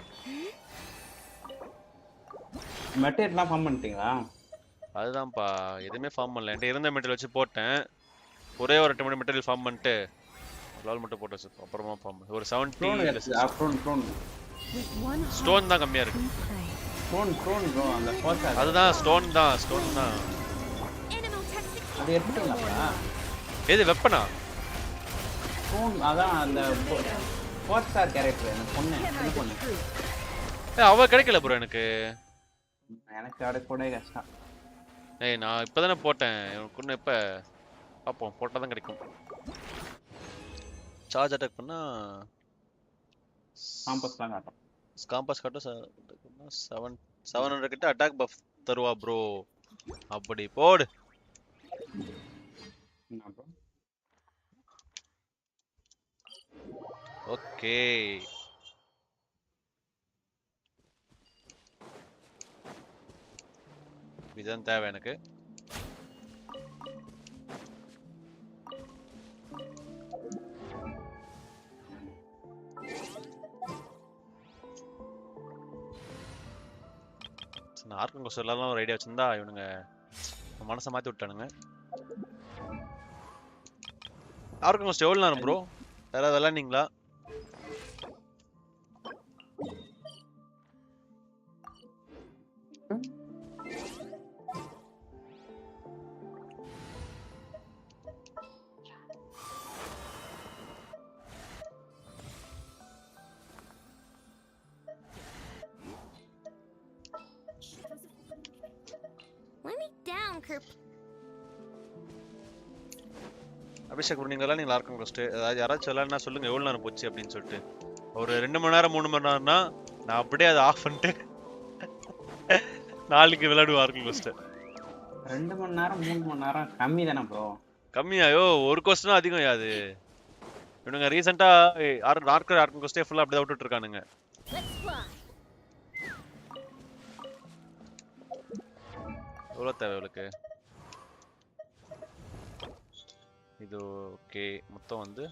மெட்டீரியல்லாம் ஃபார்ம் பண்ணிட்டீங்களா? அதுதான்ப்பா, எதுவுமே ஃபார்ம் பண்ணல. என்கிட்ட இருந்த மெட்டீரியல் வச்சு போட்டேன். ஒரே ஒரு 2 மெட்டீரியல் ஃபார்ம் பண்ணிட்டு லெவல் மட்டும் போட்டு வச்சிருக்கோம். அப்புறமா ஃபார்ம் ஒரு 70 ஸ்டோன் தான் கம்மியா இருக்கு. அதுதான் ஸ்டோன் தான். அது எடுத்துட்டீங்களா? எது வெப்பனா? அதான் அந்த 4 ஸ்டார் கேரக்டர் அந்த பொண்ணு. அவ கிடைக்கல ப்ரோ எனக்கு. அட கூட கஷ்டம். நான் இப்பதானே போட்டேன். எனக்கு இப்ப பாப்போம், போட்டா தான் கிடைக்கும். சார்ஜ் அட்டாக் பண்ணா காம்பஸ்லாம் காட்டும். காம்பஸ் காட்டும். 700 கிட்ட அட்டாக் பஃப் தருவா ப்ரோ. அப்படி போடு. ஓகே இதுதான் தேவை எனக்கு. ஆர்கன் சொல்லலாம் ஒரு ஐடியா வச்சிருந்தா இவனுங்க மனசை மாத்தி விட்டானுங்க. ஆர்கன் கோஸ்ட் எவ்வளவு நேரம் ப்ரோ? யாராவது விளையாண்டீங்களா? Let me down, Kerp. Abhishek bro நீங்க எல்லாம் லார்க்கம் கோஸ்ட் அதாவது யாராச்சும் சொல்லலாம் சொல்லுங்க எவ்வளவு நேரம் போச்சு அப்படின்னு சொல்லிட்டு ஒரு 2 மணி நேரம் 3 மணி நேரம்னா நான் அப்படியே அதை ஆஃப் பண்ணிட்டு நாளைக்கு விளையாடுவோம் ஆர்க்கம் கோஸ்ட் 2 மணி நேரம் 3 மணி நேரம் கம்மி தானே ப்ரோ. கம்மியாயோ ஒரு கோஸ்ட்னா அதிகம் யாது இவனுங்க ரீசெண்டா ஆர்க்கம் கோஸ்டே ஃபுல்லா அப்படியே விட்டுட்டு இருக்கானுங்க. எவ்வளவு தேவை இவளுக்கு இது ஓகே மொத்தம் வந்து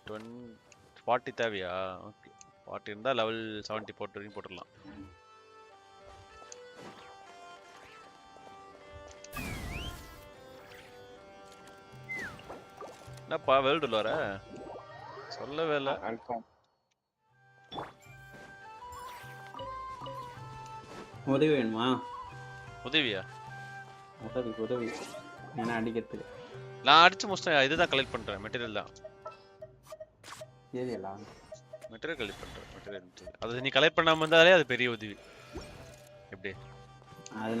40 தேவையா ஓகே 40 இருந்தா லெவல் 70 போட்டு வரைக்கும் போட்டுடலாம். என்னப்பா வேர்ல்டு வர சொல்லவே இல்லை. உதவி வேணுமா? உதவியா? உதவி என்ன அடிக்கிறதுக்கு? நான் அடிச்சு முடிச்சிட்டேன். இதுதான் கலெக்ட் பண்றேன் மெட்டீரியல் தான். ஏரியலா மெட்டீரியல் கலெக்ட் பண்றேன் மெட்டீரியல். அது நீ கலெக்ட் பண்ணாம இருந்தாலே அது பெரிய உதவி. எப்படி? அது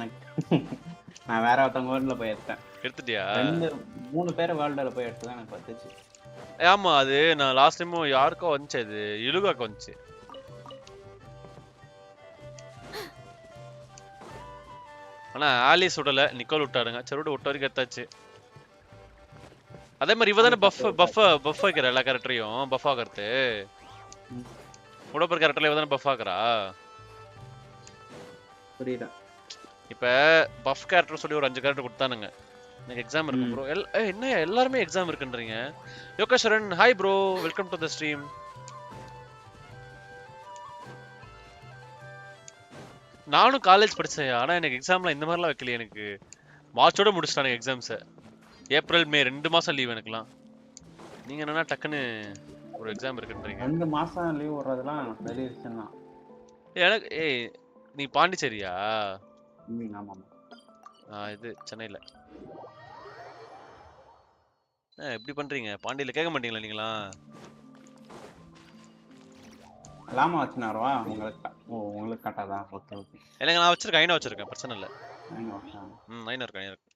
நான் வேற ஒருத்தவங்க வேர்ல்ட்ல போய் எடுத்தேன். எடுத்துட்டியா? 2-3 பேர் வேர்ல்ட்ல போய் எடுத்து தான் எனக்கு வந்துச்சு. ஆமா அது நான் லாஸ்ட் டைம் யாருக்கோ வந்துச்சு அது இலுகாக்கு வந்துச்சு. ஆனா ஆலிஸ் விடல நிக்கோல் விட்டாருங்க. சரி விட்ட வரைக்கும் எடுத்தாச்சு. அதே மாதிரி இவ தானே பஃப் வைக்கிற எல்லா கேரக்டரையும் பஃப் ஆகிறது. உடப்பர் கேரக்டர்ல இவ தானே பஃப் ஆக்குறா. புரியல. இப்ப பஃப் கேரக்டர் சொல்லி ஒரு 5 கேரக்டர் கொடுத்தானுங்க. எனக்கு எக்ஸாம் இருக்கு ப்ரோ. என்ன எல்லாருமே எக்ஸாம் இருக்குன்றீங்க. Yogeswaran hi bro welcome to the stream. நானும் காலேஜ் படிச்சேன். ஆனா எனக்கு எக்ஸாம்லாம் இந்த மாதிரிலாம் வைக்கல. எனக்கு மார்ச்சோட முடிச்சிட்டானுங்க எக்ஸாம்ஸை. ஏப்ரல் மே 2 மாசம் லீவ் எனக்குலாம். நீங்க என்னன்னா டக்குன்னு ஒரு எக்ஸாம் இருக்குன்றீங்க. 2 மாசம் லீவ் விடுறதுலாம் பெரிய விஷயம் தான். எனக்கு நீ பாண்டிச்சேரியா? ஆமா இது சென்னையில. எப்படி பண்றீங்க? பாண்டியில கேட்க மாட்டீங்களா நீங்களா? லாமா வச்சுனாரவா உங்களுக்கு? உங்களுக்கு கட்டாதா? Okay okay. இல்லங்க நான் வச்சிருக்கேன். ஐனா வச்சிருக்கேன். பிரச்சனை இல்ல. ஐனா இருக்கு.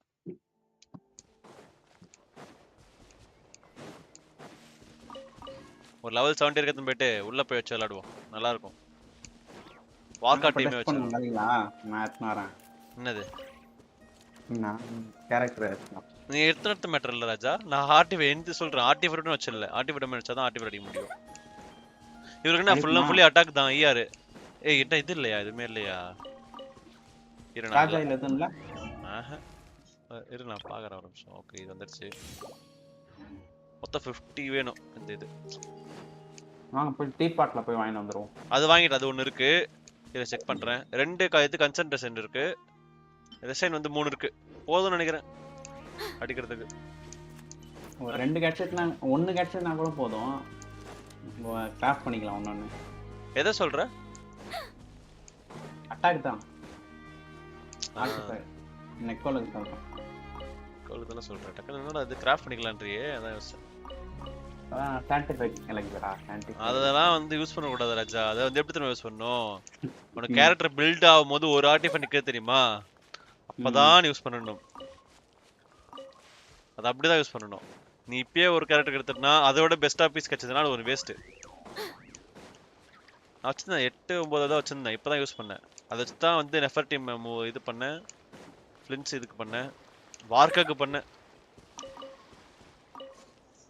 ஒரு லெவல் 70 இருக்கதுன்னு போயிட்டு உள்ள போய் வச்சு விளையாடுவோம். நல்லா இருக்கும். வார்கா டீமே வச்சு நல்லீங்களா? நான் எடுத்து வரேன். என்னது? நான் கேரக்டர் எடுத்துறேன். நீ எடுத்து மேட்டர் இல்ல ராஜா. நான் ஆர்டிஃபை எந்த சொல்றேன். ஆர்டிஃபைட்னு வச்சிரல. ஆர்டிஃபைட் மேட்சா தான் ஆர்டிஃபைட் அடிக்க முடியும். இவருக்கு என்ன ஃபுல்லி அட்டாக் தான் ER. என்ன இது இல்லையா? எதுமே இல்லையா? ராஜா இல்ல எதுல? இரு நான் பாக்குறேன் ஒரு நிமிஷம். ஓகே இது வந்துருச்சு. மொத்தம் 50 வேணும் இந்த இது. வாங்க போய் டீ பாட்ல போய் வாங்கி வந்துருவோம். அது வாங்கிட்டு அது ஒன்னு இருக்கு. இத செக் பண்றேன். 2 இது கன்சென்ட்ரேஷன் இருக்கு. ரெசைன் வந்து 3 இருக்கு. போதும்னு நினைக்கிறேன் அடிக்கிறதுக்கு. ஒரு 2 கேட்செட்னா 1 கேட்செட்னா கூட போதும். கிராஃப்ட் பண்ணிக்கலாம் ஒண்ணு. எதை சொல்ற? அட்டாக் தான். நெக்கோலுக்கு சொல்றேன். நெக்கோலுக்கு தான சொல்றேன். டக்குனு என்னடா இது கிராஃப்ட் பண்ணிக்கலாம்ன்றியே. அதான் யோசிச்சேன். அதெல்லாம் வந்து யூஸ் பண்ண கூடாது ராஜா. அதை வந்து எப்படி தெரியுமா யூஸ் பண்ணணும்? உனக்கு கேரக்டர் பில்ட் ஆகும் போது ஒரு ஆர்டிஃபை நிக்க தெரியுமா? அப்பதான் யூஸ் பண்ணணும். அது அப்படிதான் யூஸ் பண்ணணும். நீ இப்பயே ஒரு கேரக்டர் எடுத்துட்டா அதோட பெஸ்டா பீஸ் கிடைச்சதுனால ஒரு வேஸ்ட். நான் வச்சிருந்தேன் 8-9 தான் வச்சிருந்தேன். இப்பதான் யூஸ் பண்ணேன். அதை வச்சு தான் வந்து நெஃபர் டீம் இது பண்ணேன். ஃப்ளின்ஸ் இதுக்கு பண்ணேன். வார்க்காக்கு பண்ணேன்.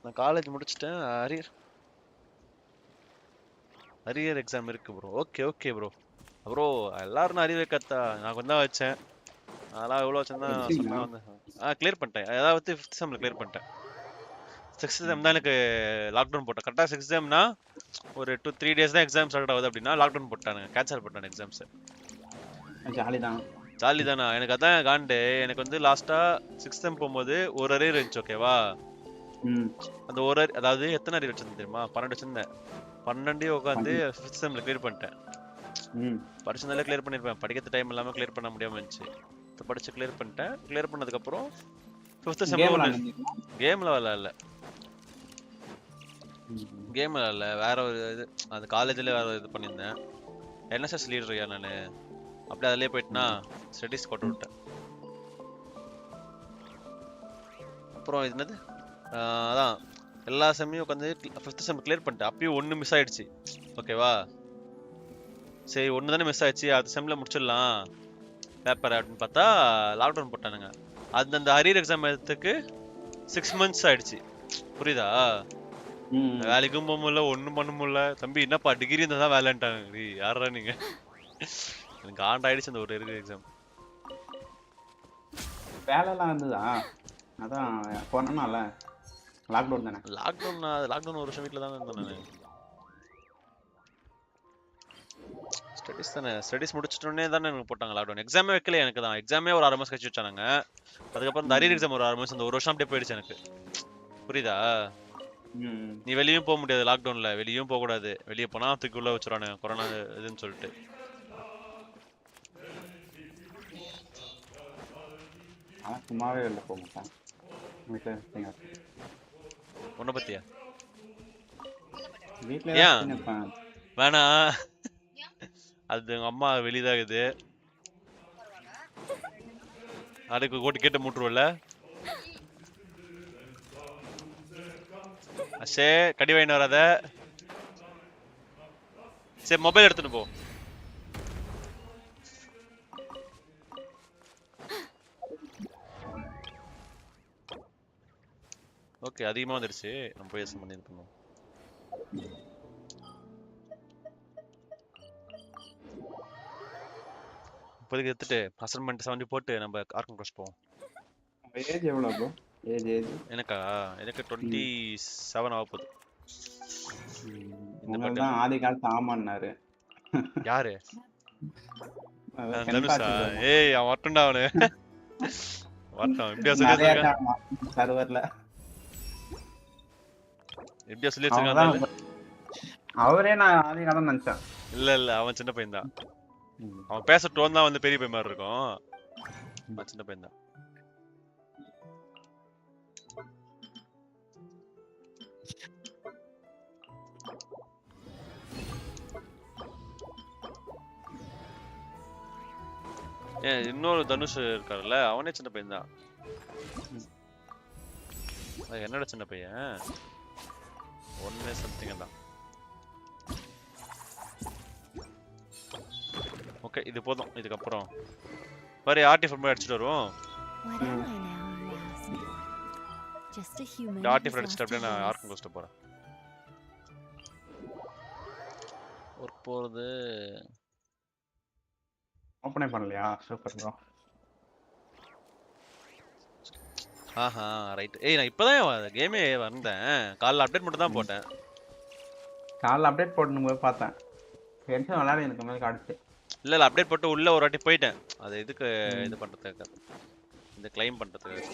நான் காலேஜ் முடிச்சிட்டேன். அரியர் எக்ஸாம் இருக்கு ப்ரோ. Okay bro. ப்ரோ எல்லாரும் அரியர் வைக்கத்தா. நான் கொஞ்சம் தான் வச்சேன். அதெல்லாம் எவ்வளோ வச்சேன்னா சொன்னா வந்து கிளியர் பண்ணிட்டேன். அதாவது 5th செம்ல கிளியர் பண்ணிட்டேன். 6th செம் தான் எனக்கு லாக்டவுன் போட்டேன். கரெக்டாக 6th செம்னா ஒரு 2-3 டேஸ் தான் எக்ஸாம் ஸ்டார்ட் ஆகுது அப்படின்னா லாக்டவுன் போட்டானுங்க. கேன்சல் பண்ணிட்டானு எக்ஸாம்ஸ். ஜாலி தானா? எனக்கு அதான் காண்டு. எனக்கு வந்து லாஸ்டா 6th செம் போகும்போது ஒரு அரியர் இருந்துச்சு. ஓகேவா? அந்த ஒரு அதாவது எத்தனை அரியர் வச்சிருந்தேன் தெரியுமா? 12 வச்சிருந்தேன். 12 உட்காந்து 5th செம்ல கிளியர் பண்ணிட்டேன். படிச்சிருந்தாலே கிளியர் பண்ணிருப்பேன். படிக்கிறது டைம் இல்லாம கிளியர் பண்ண முடியாம இருந்துச்சு. படிச்சு கிளியர் பண்ணிட்டேன். கிளியர் பண்ணதுக்கு அப்புறம் 5th செம்ல கேம்ல விளையாடல. கேம்ல இல்ல வேற ஒரு இது. அந்த காலேஜ்ல வேற இது பண்ணியிருந்தேன். NSS லீடர்யா நானு. அப்படியே அதுலயே போயிட்டுனா ஸ்டடீஸ் போட்டு விட்டேன். அப்புறம் இது என்னது அதான் எல்லா செம்மையும் உட்காந்து 5th செம் கிளியர் பண்ணிட்டேன். அப்பயும் ஒன்று மிஸ் ஆயிடுச்சு. ஓகேவா, சரி ஒன்று தானே மிஸ் ஆயிடுச்சு, அது செம்மில் முடிச்சிடலாம் பேப்பர் அப்படின்னு பார்த்தா லாக்டவுன் போட்டானுங்க. அந்த அரியர் எக்ஸாம் எழுதுறதுக்கு 6 months ஆயிடுச்சு. புரியுதா? வேலைக்கும் போக முடியல, ஒன்றும் பண்ண முடியல. தம்பி என்னப்பா டிகிரி இருந்தால் தான் வேலைன்ட்டாங்க. யாரா நீங்க? எனக்கு ஆண்டாயிடுச்சு அந்த ஒரு இருக்கிற எக்ஸாம். வேலைலாம் இருந்ததா? அதான் கொரோனால லாக்டவுன் தானே. லாக்டவுன் ஒரு வருஷம் வீட்டில் தானே இருந்தேன் நான். ஸ்டடீஸ் தானே, ஸ்டடீஸ் முடிச்சிட்டோன்னே தானே எனக்கு போட்டாங்க லாக்டவுன். எக்ஸாமே வைக்கல எனக்கு தான். எக்ஸாமே ஒரு 6 மாதம் கழிச்சு வச்சானுங்க. அதுக்கப்புறம் இந்த அரியர் எக்ஸாம் ஒரு 6 மாதம், அந்த ஒரு வருஷம் அப்படியே போயிடுச்சு எனக்கு. புரியுதா? நீ வெளியும் போக முடியாது லாக்டவுன்ல, வெளியும் போக கூடாது. வெளியே போனா தூக்கி உள்ள வச்சிருவானுங்க கொரோனா இதுன்னு சொல்லிட்டு. சும்மாவே வெளில போக மாட்டேன். உன்னை பத்தியா? வீட்டுல ஏன் வேணா, அது எங்க அம்மா வெளியதாகுது. அதுக்கு கோட்டு கேட்டு மூட்டுருவல்ல. அஷே கடி வாங்கிட்டு வராத. சரி மொபைல் எடுத்துட்டு போ. ஓகே அதிகமா வந்துடுச்சு, நம்ம போய் எஸ்எம் பண்ணி பண்ணுவோம். இப்போதைக்கு எடுத்துட்டு அசைன்மெண்ட் 70 போட்டு நம்ம ஆர்க்கம் கிராஸ் போவோம். ஏஜ் எவ்வளோ ப்ரோ? ஏஜ் எனக்கு 27 ஆக போகுது. இந்த தான் ஆதி காலத்து ஆமான்னாரு. யாரு? தனுஷா? ஏய் அவன் வரட்டும்டா, அவனு வரட்டும். எப்படியா சொல்லி சர்வர்ல எப்படியா சொல்லி வச்சிருக்காங்க. அவரே நான் ஆதி காலம் நினைச்சேன். இல்ல அவன் சின்ன பையன் தான். அவன் பேச டோன் தான் வந்து பெரிய பையன் மாதிரி இருக்கும். அவன் சின்ன பையன் தான். ஏன் இன்னொரு தனுஷ் இருக்காருல்ல, அவனே சின்ன பையன் தான். என்னோட சின்ன பையன் 1 something தான். ஓகே இது போதும். இதுக்கப்புறம் பாரு ஆர்டிஃபைட் அடிச்சுட்டு வருவோம். ஆர்டிஃபைட் அடிச்சுட்டு அப்படியே நான் ஆர்க்கம் கோஸ்ட் போறேன். ஒர்க் போறது ஓபனே பண்ணலையா? Super bro. ஆஹா ரைட். ஏய் நான் இப்பதான் கேமே வந்தேன். காலைல அப்டேட் மட்டும் தான் போட்டேன். காலைல அப்டேட் போடணும் பார்த்தேன். கென்ஷன் விளையாட எனக்கு மேல காடுச்சு. இல்ல அப்டேட் போட்டு உள்ள ஒரு வாட்டி போயிட்டேன். அது எதுக்கு இது பண்றதுக்கு, இந்த கிளைம் பண்றதுக்கு.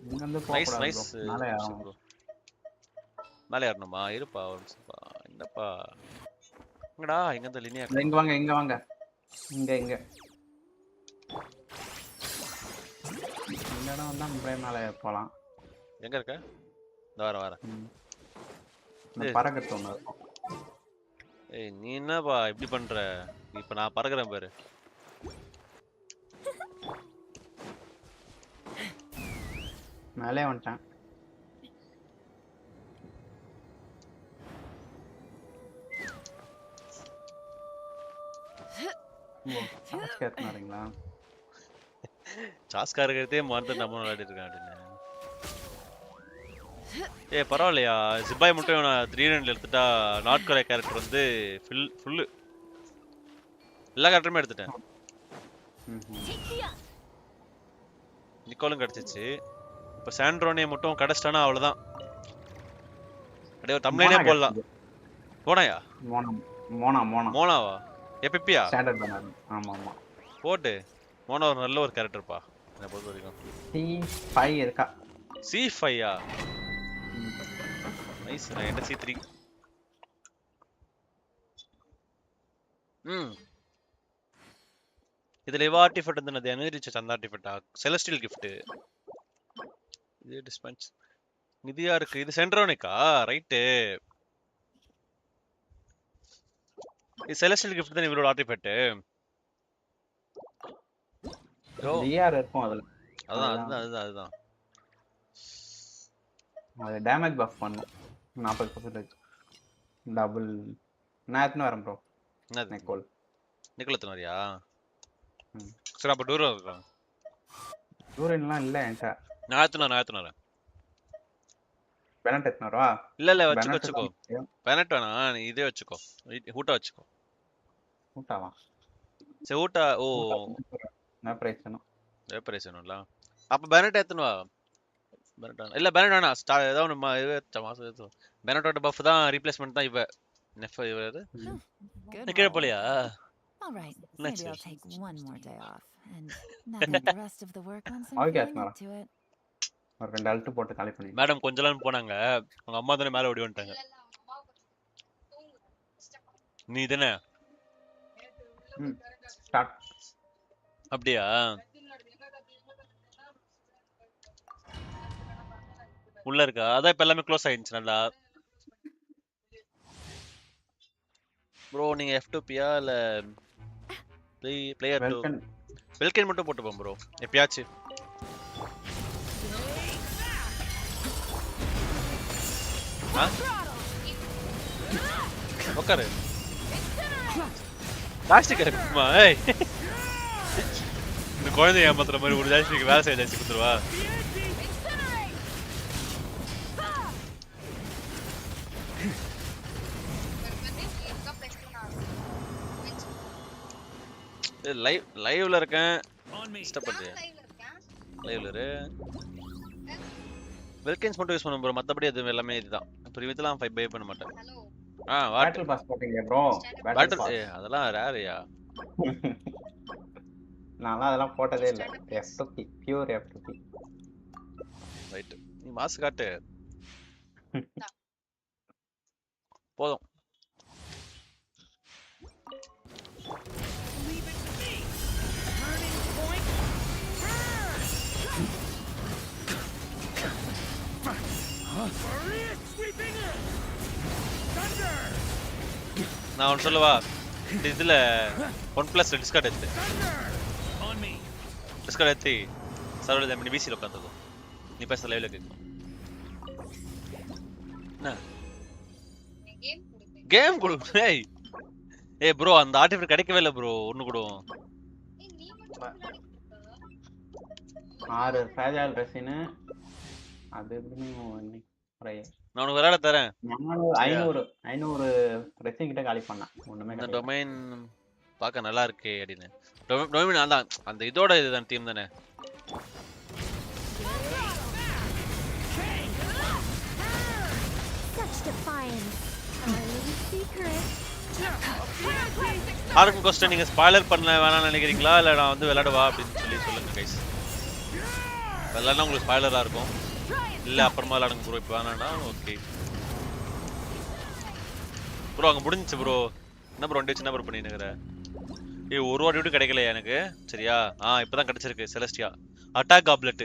இங்க வந்து நைஸ் நைஸ். மேலே ஏறணுமா? இருப்பா ஒரு நிமிஷம்ப்பா. என்னப்பா எங்கடா இங்க இந்த லினியா? இங்க வாங்க இங்க வாங்க. இங்க இந்த இடம் வந்தா முறை மேலே போலாம். எங்க இருக்க? இந்த வர பறக்கட்டு ஒன்று இருக்கும். ஏய் நீ என்னப்பா இப்படி பண்ற? இப்ப நான் பறக்குறேன் பாரு. மேலே வந்துட்டேன். சாஸ்கா இருக்கிறதே மறந்து நம்ம விளையாடிட்டு இருக்கேன் அப்படின்னு. ஏ பரவாயில்லையா, சிப்பாய் மட்டும் நான் 300 எடுத்துட்டா நாட் கொரியா கேரக்டர் வந்து ஃபுல்லு எல்லா கேரக்டருமே எடுத்துட்டேன். நிக்கோலும் கிடைச்சிச்சு. இப்போ சாண்ட்ரோனே மட்டும் கிடைச்சிட்டானா அவ்வளோதான். அப்படியே ஒரு தம்ப்லைனே போடலாம். போனாயா? மோனாவா? எப்பிப்பியா? ஆமா போட்டு மோனா ஒரு நல்ல ஒரு கேரக்டர்ப்பா என்னை பொறுத்த வரைக்கும். C5 இருக்கா? C5யா? நைஸ். நான் என்ன C3. இதுல எவ ஆர்டிஃபெக்ட் வந்து எனர்ஜி ரிச்சர்ஸ் அந்த ஆர்டிஃபெக்ட்டா? Celestial gift. இது டிஸ்பென்ஸ் நிதியா இருக்கு. இது சென்ட்ரோனிக்கா? ரைட்டு. இது செலஸ்டியல் கிஃப்ட் தான் இவரோட ஆர்டிஃபெக்ட். டிஆர் இருக்கும் அதுல. அதுதான். அது டேமேஜ் பஃப் பண்ணும் 40%. டபுள் நான் எத்தனை வரேன் ப்ரோ என்னது நிக்கோல். நிக்கோல் எத்தனை வரியா ம். சரி அப்போ டூரோ இருக்கான் டூரன்லாம் இல்லை என்கிட்ட. நான் எத்தனை பெனட் எத்தனை ரூபா? இல்ல பெனட் வச்சுக்கோ பெனட் வேணாம் நீ இதே வச்சுக்கோ ஹூட்டா வச்சுக்கோ ஊட்டாவா? சரி ஹூட்டா ஓ என்ன பிரைஸ் வேணும்? பிரைஸ் வேணும்ல அப்ப பெனட் எத்தனை வா பெனட் இல்ல பெனட் வேணாம் ஏதாவது ஒன்று இது மாசம் பெனட்டோட பஃப் தான் ரீப்ளேஸ்மெண்ட் தான் நெஃப் இது Good கீழே roll. போலியா All right, Next maybe I'll year. take one more day off and knock out the rest of the work once I'm Okay, feeling up to it. ஒரு 2 அல்ட் போட்டு காலி பண்ணி. Madam கொஞ்ச நாள் போனாங்க அவங்க அம்மா தானே மேல ஓடி வந்துட்டாங்க நீ தானே ஸ்டார்ட். அப்படியா உள்ள இருக்கா அதான் இப்ப எல்லாமே க்ளோஸ் ஆயிடுச்சு நல்லா ப்ரோ நீங்க F2P-யா இல்ல பிளேயர் 2 வெல்கன் மட்டும் போட்டு போம் ப்ரோ எப்பயாச்சு உட்காரு ஜாஸ்டிக் இருக்குமா ஏய் இந்த குழந்தை ஏமாத்துற மாதிரி ஒரு ஜாஸ்டிக்கு வேலை செய்ய ஜாஸ்தி கொடுத்துருவா லைவ்ல இருக்கேன் டிஸ்டர்ப் பண்றியா லைவ்ல இரு வெல்கன்ஸ் மட்டும் யூஸ் பண்ணும் ப்ரோ மத்தபடி அது எல்லாமே இதுதான் ப்ரீவியஸ்லாம் 5 பை பண்ண மாட்டேன் பேட்டில் பாஸ் போட்டீங்க ப்ரோ பேட்டில் அதெல்லாம் ரேர்யா நான் அதெல்லாம் போட்டதே இல்ல F2P பியூர் F2P ரைட் நீ மாஸ் காட்டு போதும் நான் ஒன்று சொல்லவா இதுல 1+ டிஸ்கார்ட் எடுத்து டிஸ்கார்ட் எடுத்து சர்வர் பண்ணி பிசியில் உட்காந்துக்கும் நீ பேச லைவ்ல கேட்கும் என்ன கேம் கொடு ஏய் ப்ரோ அந்த ஆர்டிஃபேக்ட் கிடைக்கவே இல்லை ப்ரோ ஒன்று கூட 6 ஃப்ராஜைல் ரெசின் அது எப்படின்னு நான் உனக்கு விளையாட தரேன் 500 ரெசின் கிட்ட காலி பண்ணேன் ஒண்ணுமே இந்த டொமைன் பார்க்க நல்லா இருக்கே அப்படின்னு டொமைன் அதான் அந்த இதோட இதுதான் டீம் தானே யாருக்கும் கொஸ்டின் நீங்க ஸ்பாய்லர் பண்ண வேணாம்னு நினைக்கிறீங்களா இல்ல நான் வந்து விளையாடுவா அப்படின்னு சொல்லி சொல்லுங்க கைஸ் விளையாடுனா உங்களுக்கு ஸ்பாய்லரா இருக்கும் இல்ல அப்புறமா விளையாடுங்க ப்ரோ இப்போ வேணாம்னா ஓகே ப்ரோ அங்க முடிஞ்சிச்சு ப்ரோ என்ன ப்ரோ ரெண்டு சின்ன ப்ரோ பண்ணினுக்கிற ஏய் ஒரு வாட்டி விட்டு கிடைக்கலையா எனக்கு சரியா இப்பதான் கிடைச்சிருக்கு செலஸ்டியா அட்டாக் காப்லெட்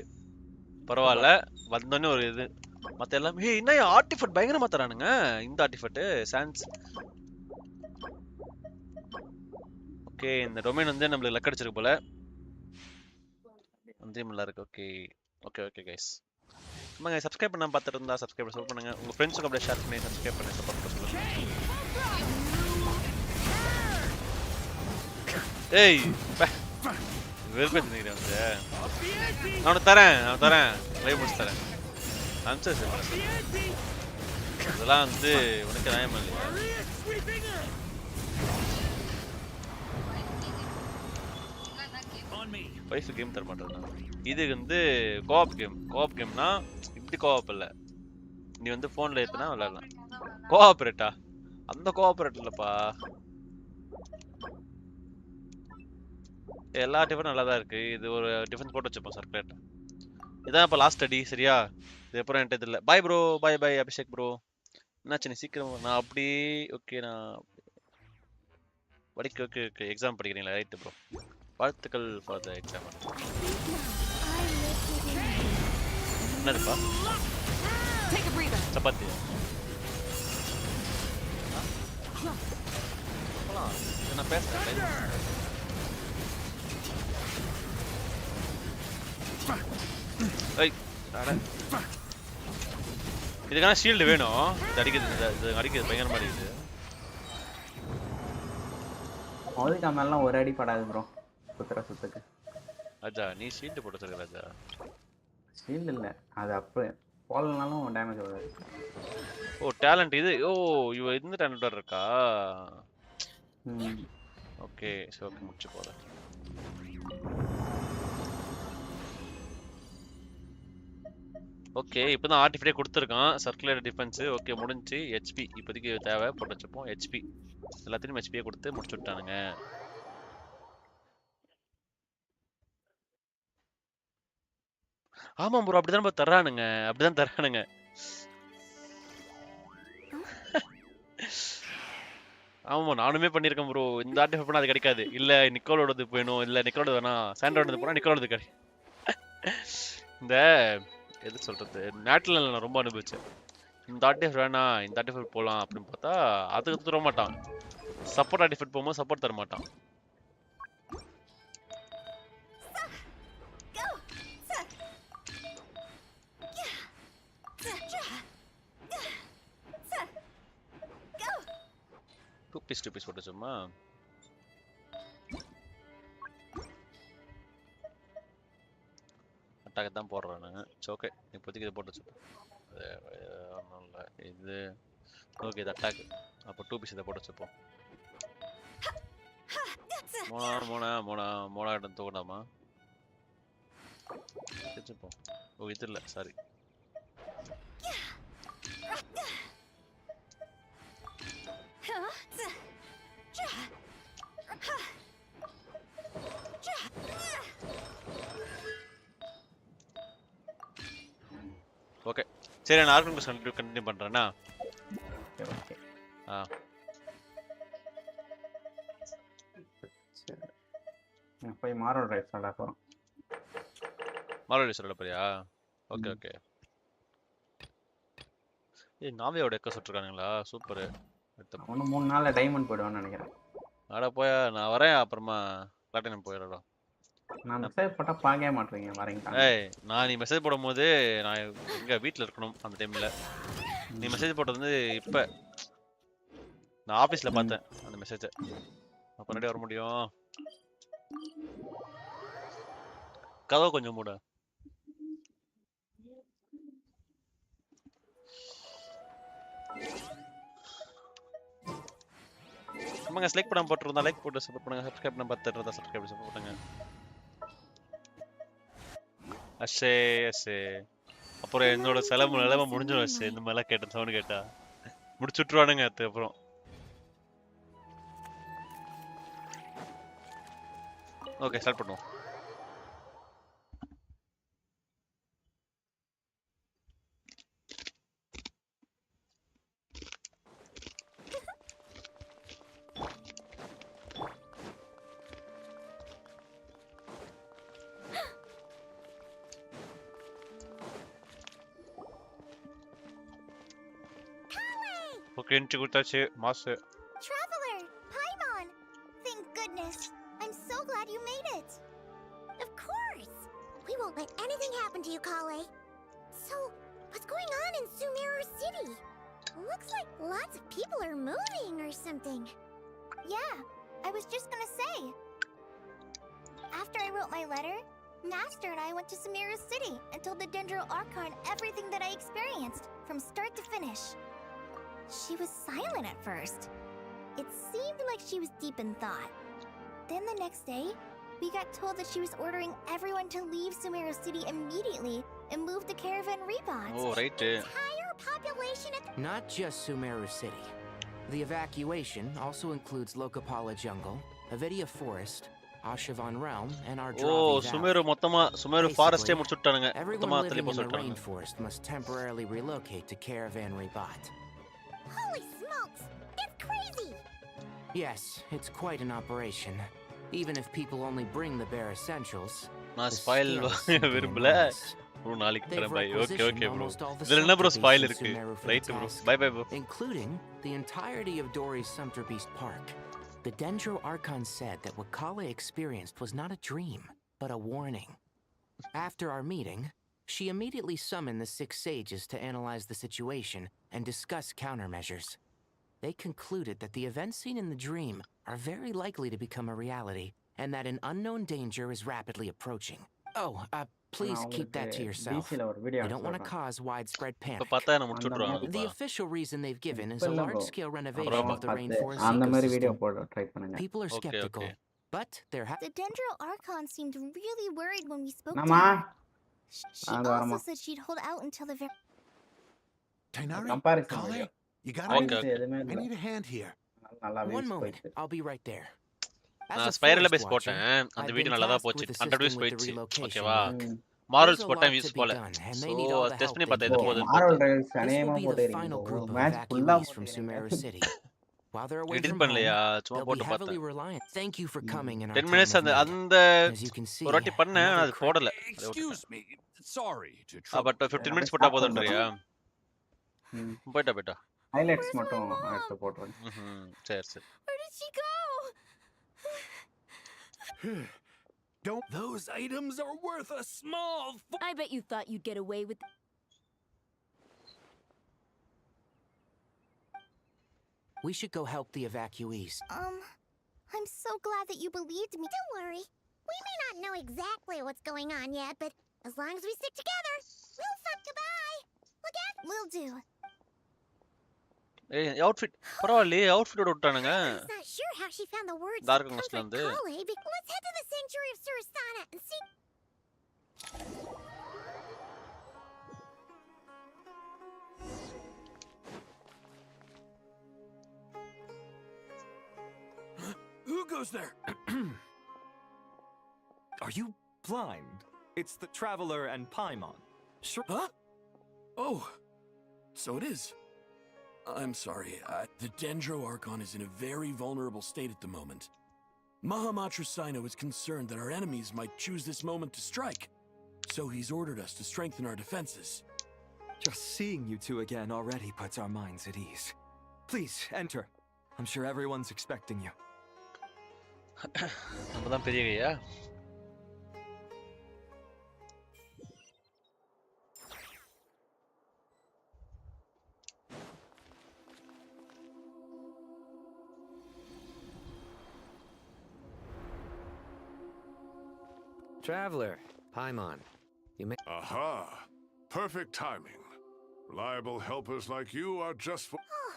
பரவாயில்ல வந்தோடனே ஒரு இது மத்த எல்லாமே என்ன ஆர்டிஃபெக்ட் பயங்கரமா தரானுங்க இந்த ஆர்டிஃபெக்ட் சான்ஸ் ஓகே இந்த டொமைன் வந்து நம்மளுக்கு லக் அடிச்சிருக்கு போல வந்து நல்லா இருக்கு ஓகே ஓகே ஓகே கைஸ் ஆமாங்க சப்ஸ்கிரைப் பண்ணாம பார்த்துட்டு இருந்தா சப்ஸ்கிரைப் சப்போர்ட் பண்ணுங்க உங்க ஃப்ரெண்ட்ஸுக்கு அப்படியே ஷேர் பண்ணி சப்ஸ்கிரைப் பண்ணி சப்போர்ட் பண்ண சொல்லுங்க ஏய் வெறுப்பு நினைக்கிறேன் வந்து நான் தரேன் லைவ் முடிச்சு தரேன் ஆன்சர் இதெல்லாம் வந்து உனக்கு நியாயமா இல்லையா வைஃப் கேம் தர மாட்டேன் இது வந்து கோஆப் கேம்னா இப்படி கோஆப் இல்ல நீ வந்து போன்ல ஏத்துனா விளையாடலாம் கோஆபரேட்டா அந்த கோஆபரேட் இல்லப்பா எல்லா டிஃபன் நல்லா தான் இருக்கு இது ஒரு டிஃபன் போட்டு வச்சுப்போம் சர்க்குலேட் இதான் இப்போ லாஸ்ட் அடி சரியா இது அப்புறம் என்கிட்ட இது இல்லை bye bro bye Abhishek bro என்னாச்சு நீ சீக்கிரம் நான் அப்படி ஓகே நான் படிக்க ஓகே எக்ஸாம் படிக்கிறீங்களா ரைட்டு ப்ரோ வாழ்த்துக்கள் ஃபார் த எக்ஸாம் என்னதுப்பா சப்பாத்தி நான் பேசுறேன் ஏய் இதுக்கான ஷீல்டு வேணும். இது அடிக்குது பயங்கரமா அடிக்குது. மௌலிகா மேலாம் ஒரு அடி படாது ப்ரோ சுத்துக்கு. ராஜா நீ ஷீல்டு போட்டு வச்சிருக்க ராஜா. ஷீல்டு இல்ல அது அப்ப போலனாலும் டேமேஜ் வராது. ஓ டேலண்ட் இது. ஓ இவ இந்த டேலண்ட் இருக்கா? ஓகே சோ ஓகே முடிச்சு போறேன். ஓகே இப்போதான் ஆர்டிஃபைட் கொடுத்துருக்கான். சர்க்குலர் டிஃபென்ஸ் ஓகே முடிஞ்சு. ஹெச்பி இப்போதைக்கு தேவை போட்டு வச்சுப்போம். ஹெச்பி எல்லாத்தையும் ஹெச்பியை கொடுத்து முடிச்சு விட்டானுங்க. ஆமா ப்ரோ அப்படிதான் தர்றானுங்க. ஆமா நானுமே பண்ணிருக்கேன் ப்ரோ. இந்த ஆர்டிஃபைட் பண்ணா அது கிடைக்காது. இல்ல நிக்கோலோடது வேணும். இல்ல நிக்கோலோடது வேணா சாண்டோடது போனா நிக்கோலோடது கிடை. இந்த எது சொல்றது நேட்டில் நான் ரொம்ப அனுபவிச்சேன். இந்த ஆர்டிஃபைட் வேணாம் இந்த ஆர்டிஃபைட் போகலாம் அப்படின்னு பார்த்தா அதுக்கு தர மாட்டான். சப்போர்ட் ஆர்டிஃபைட் போகும்போது சப்போர்ட் தர மாட்டான். டூ பீஸ் போட்டு சும்மா அட்டாக் தான் போடுறானுங்க. ஓகே இப்போதைக்கு இதை போட்டு வச்சுப்போம். ஒன்றும் இல்லை இது ஓகே இது அட்டாக். அப்போ 2 பீஸ் இதை போட்டு வச்சுப்போம். மோனா இடம் தூக்கலாமா வச்சுப்போம். ஓ இது இல்லை சாரி. ஓகே சரி நான் ஆர்கனைஸ் கண்டினியூ பண்றேன்னா. ஓகே போய் மாரோல் ரைஸ் சொல்ல போறோம். மாரோல் ரைஸ் சொல்ல போறியா? Okay okay. ஏய் நாவையோட எக்க சுட்டுருக்கானுங்களா? சூப்பர். இன்னும் 3 நாள்ல டைமண்ட் போய்டுவான்னு நினைக்கிறேன். அட போயா நான் வரேன். அப்புறமா பிளாட்டினம் போயிடுறோம். நான் மெசேஜ் போட்டா பார்க்கவே மாட்டீங்க வரீங்க. ஏய் நான் நீ மெசேஜ் போடும்போது நான் எங்க வீட்ல இருக்கணும் அந்த டைம்ல. நீ மெசேஜ் போட்டது வந்து இப்ப நான் ஆபீஸ்ல பார்த்தேன் அந்த மெசேஜை. அப்ப ரெடி வர முடியும். கதவு கொஞ்சம் மூட. ஆமாங்க லைக் பண்ணாம போட்டுருந்தா லைக் போட்டு சப்போர்ட் பண்ணுங்க. சப்ஸ்கிரைப் பண்ண பார்த்துட்டு இருந்தா சப்ஸ்கிரைப் சப்போர்ட் பண்ணுங்க. அஷே அப்புறம் என்னோட நிலைமை முடிஞ்சிடும். அஷே இந்த மாதிரிலாம் கேட்ட சவுண்ட் கேட்டா முடிச்சு விட்டுருவானுங்க. அப்புறம் ஓகே ஸ்டார்ட் பண்ணுவோம். Okay, entry கொடுத்தாச்சு mass. Traveler, Paimon. Thank goodness. I'm so glad you made it. Of course. We won't let anything happen to you, Kale. So, what's going on in Sumeru City? Looks like lots of people are moving or something. Yeah, I was just gonna say. After I wrote my letter, Master and I went to Sumeru City and told the Dendro Archon everything that I experienced, from start to finish. She was silent at first. It seemed like she was deep in thought. Then the next day, we got told that she was ordering everyone to leave Sumeru City immediately and move to Caravan Rebond. Oh, right. The entire population at the... Not just Sumeru City. The evacuation also includes Lokapala Jungle, Avidia Forest, Ashavan Realm, and our Dravi Valley. Sumeru மொத்தமா Sumeru forest ஏ முடிச்சுட்டானுங்க. Everyone living in the rainforest must temporarily relocate to Caravan Rebond. Holy smokes! It's crazy! Yes, it's quite an operation. Even if people only bring the bare essentials. நான் spoil விரும்பல. Bro நாளைக்கு தரேன் by. Okay bro. இதுல என்ன bro spoil இருக்கு? Right bro. Bye bro. Including the entirety of Dory's Sumter Beast Park. The Dendro Archon said that what Kale experienced was not a dream, but a warning. After our meeting, She immediately summoned the 6 sages to analyze the situation and discuss countermeasures. They concluded that the events seen in the dream are very likely to become a reality, and that an unknown danger is rapidly approaching. Oh, please keep that to yourself. I don't want to cause widespread இப்ப panic. பார்த்தா என்ன முடிச்சு விட்டுருவாங்க The அதுப்பா. official reason they've given is இப்ப a இல்ல bro. large-scale renovation அப்புறம் of the பார்த்து rainforest அந்த மாதிரி வீடியோ ecosystem. போட ட்ரை பண்ணுங்க. People are Okay, skeptical, okay. but they're The Dendro Archon seemed really worried when we spoke to Nama. her. She அது also வரமா. said she'd hold out until the very... Tainari, Comparison Kale, video. you got Okay, Audience okay. எதுவுமே I இல்ல. need a hand here. நல்லா One views moment, போயிட்டு. I'll be right there. As நான் a ஸ்பைரல்ல forest base watcher, போட்டேன். அந்த I've video been நல்லா தான் tasked போச்சு. with 100 views assisting with the போயிடுச்சு. relocation ஓகேவா? work. மாரல்ஸ் There's a போட்டேன் lot வியூஸ் to be போல. done, and so they need all the test help பண்ணி they பார்த்தேன் can எது ஓ get. போகுதுன்னு மாரல் பார்த்தேன். ரைல்ஸ் This will அநேகமா be the போட்டுறீங்க final bro. group of match ஃபுல்லா evacuees from Sumeru போட்டுறீங்க. City. While they're away edit from home, பண்ணலையா? சும்மா they'll be போட்டு heavily பார்த்தேன். reliant. Thank you for coming in our 10 time minutes of அந்த need. அந்த As you can see, ஒரு வாட்டி பண்ணேன் another அது crack. போடல. அதை Excuse விட்டுட்டேன். me. Sorry to trouble but you. 15 minutes அப்படியே போட்டா ஸ்டாப் போதுன்றியா? பண்ணுங்க. போயிட்டா. ஹைலைட்ஸ் Where's my மட்டும் mom? எடுத்து போட்டுறேன். சரி சரி. Where did she go? Don't. Those items are worth a small. I bet you thought you'd get away with. We should go help the evacuees. I'm so glad that you believed me. Don't worry. We may not know exactly what's going on yet, but as long as we stick together, we'll fuck goodbye. Look out! Will do. ஏய் outfit பரவாயில்லையே அவுட்ஃபிட்டோட விட்டானுங்க. I'm not sure how she found the words Dark to Knight comfort வந்து. Kale, but let's head to the sanctuary of Surasana and see. Who goes there? Are you blind? It's the Traveler and Paimon. Sure. Huh? Oh, so it is. I'm sorry. The Dendro Archon is in a very vulnerable state at the moment. Mahamatra Sino is concerned that our enemies might choose this moment to strike. So he's ordered us to strengthen our defenses. Just seeing you two again already puts our minds at ease. Please, enter. I'm sure everyone's expecting you. நம்ம தான் பெரிய கையா? Traveler, Paimon, you may. Aha! Perfect timing. Reliable helpers like you are just for. Oh,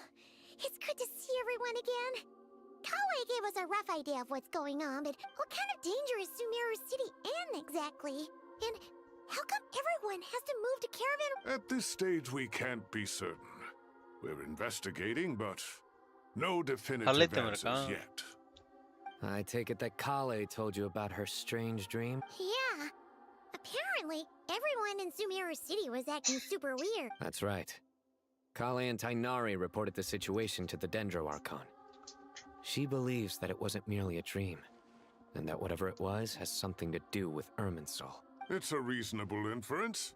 it's good to see everyone again. Kale gave us a rough idea of what's going on, but what kind of danger is Sumeru City in exactly? And how come everyone has to move to Caravan? At this stage, we can't be certain. We're investigating, but no definitive answers yet. I take it that Kale told you about her strange dream? Yeah. Apparently, everyone in Sumeru City was acting super weird. That's right. Kale and Tainari reported the situation to the Dendro Archon. She believes that it wasn't merely a dream, and that whatever it was has something to do with Irminsul. It's a reasonable inference.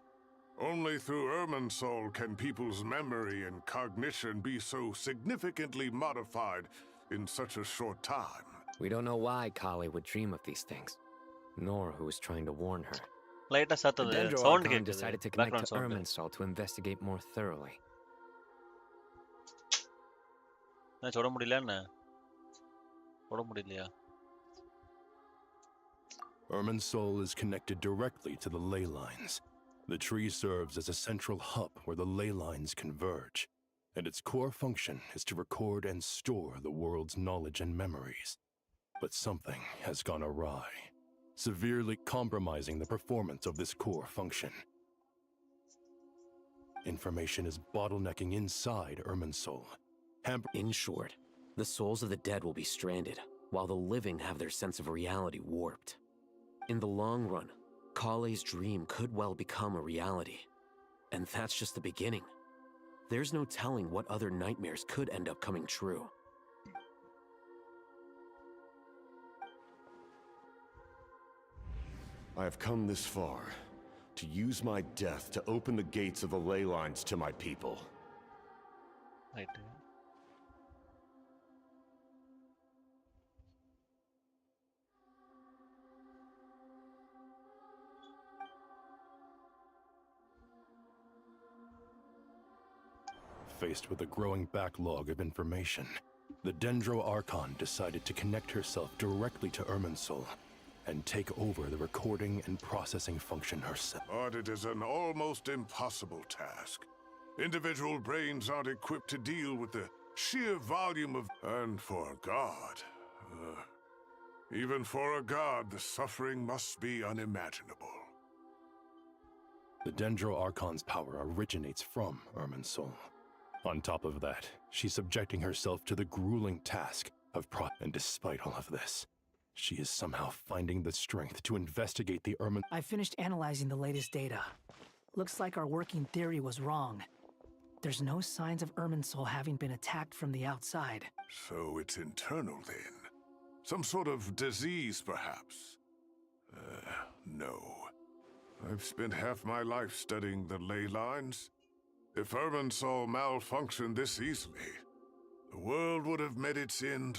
Only through Irminsul can people's memory and cognition be so significantly modified in such a short time. We don't know why Kale would dream of these things, nor who was trying to warn her. லைட்டா The சாத்தது Dendro sound Archon கேக்குது. decided to connect background to sound. Irminsul to investigate more thoroughly. நான் சொல்ல முடியல என்ன? சொல்ல முடியலையா? Irminsul is connected directly to the ley lines. The tree serves as a central hub where the ley lines converge, and its core function is to record and store the world's knowledge and memories. But something has gone awry, severely compromising the performance of this core function. Information is bottlenecking inside Irminsul. In short, the souls of the dead will be stranded, while the living have their sense of reality warped. In the long run, Kale's dream could well become a reality. And that's just the beginning. There's no telling what other nightmares could end up coming true. I have come this far to use my death to open the gates of the ley lines to my people. Right. Faced with a growing backlog of information, the Dendro Archon decided to connect herself directly to Irminsul and take over the recording and processing function herself. But it is an almost impossible task. Individual brains aren't equipped to deal with the sheer volume of... And for God, even for a god, the suffering must be unimaginable. The Dendro Archon's power originates from Irminsul. On top of that, she's subjecting herself to the grueling task of and despite all of this, she is somehow finding the strength to investigate the I finished analyzing the latest data. Looks like our working theory was wrong. There's no signs of Irminsul having been attacked from the outside. So it's internal then? Some sort of disease, perhaps? No. I've spent half my life studying the ley lines. If Irminsul malfunctioned this easily, the world would have met its end.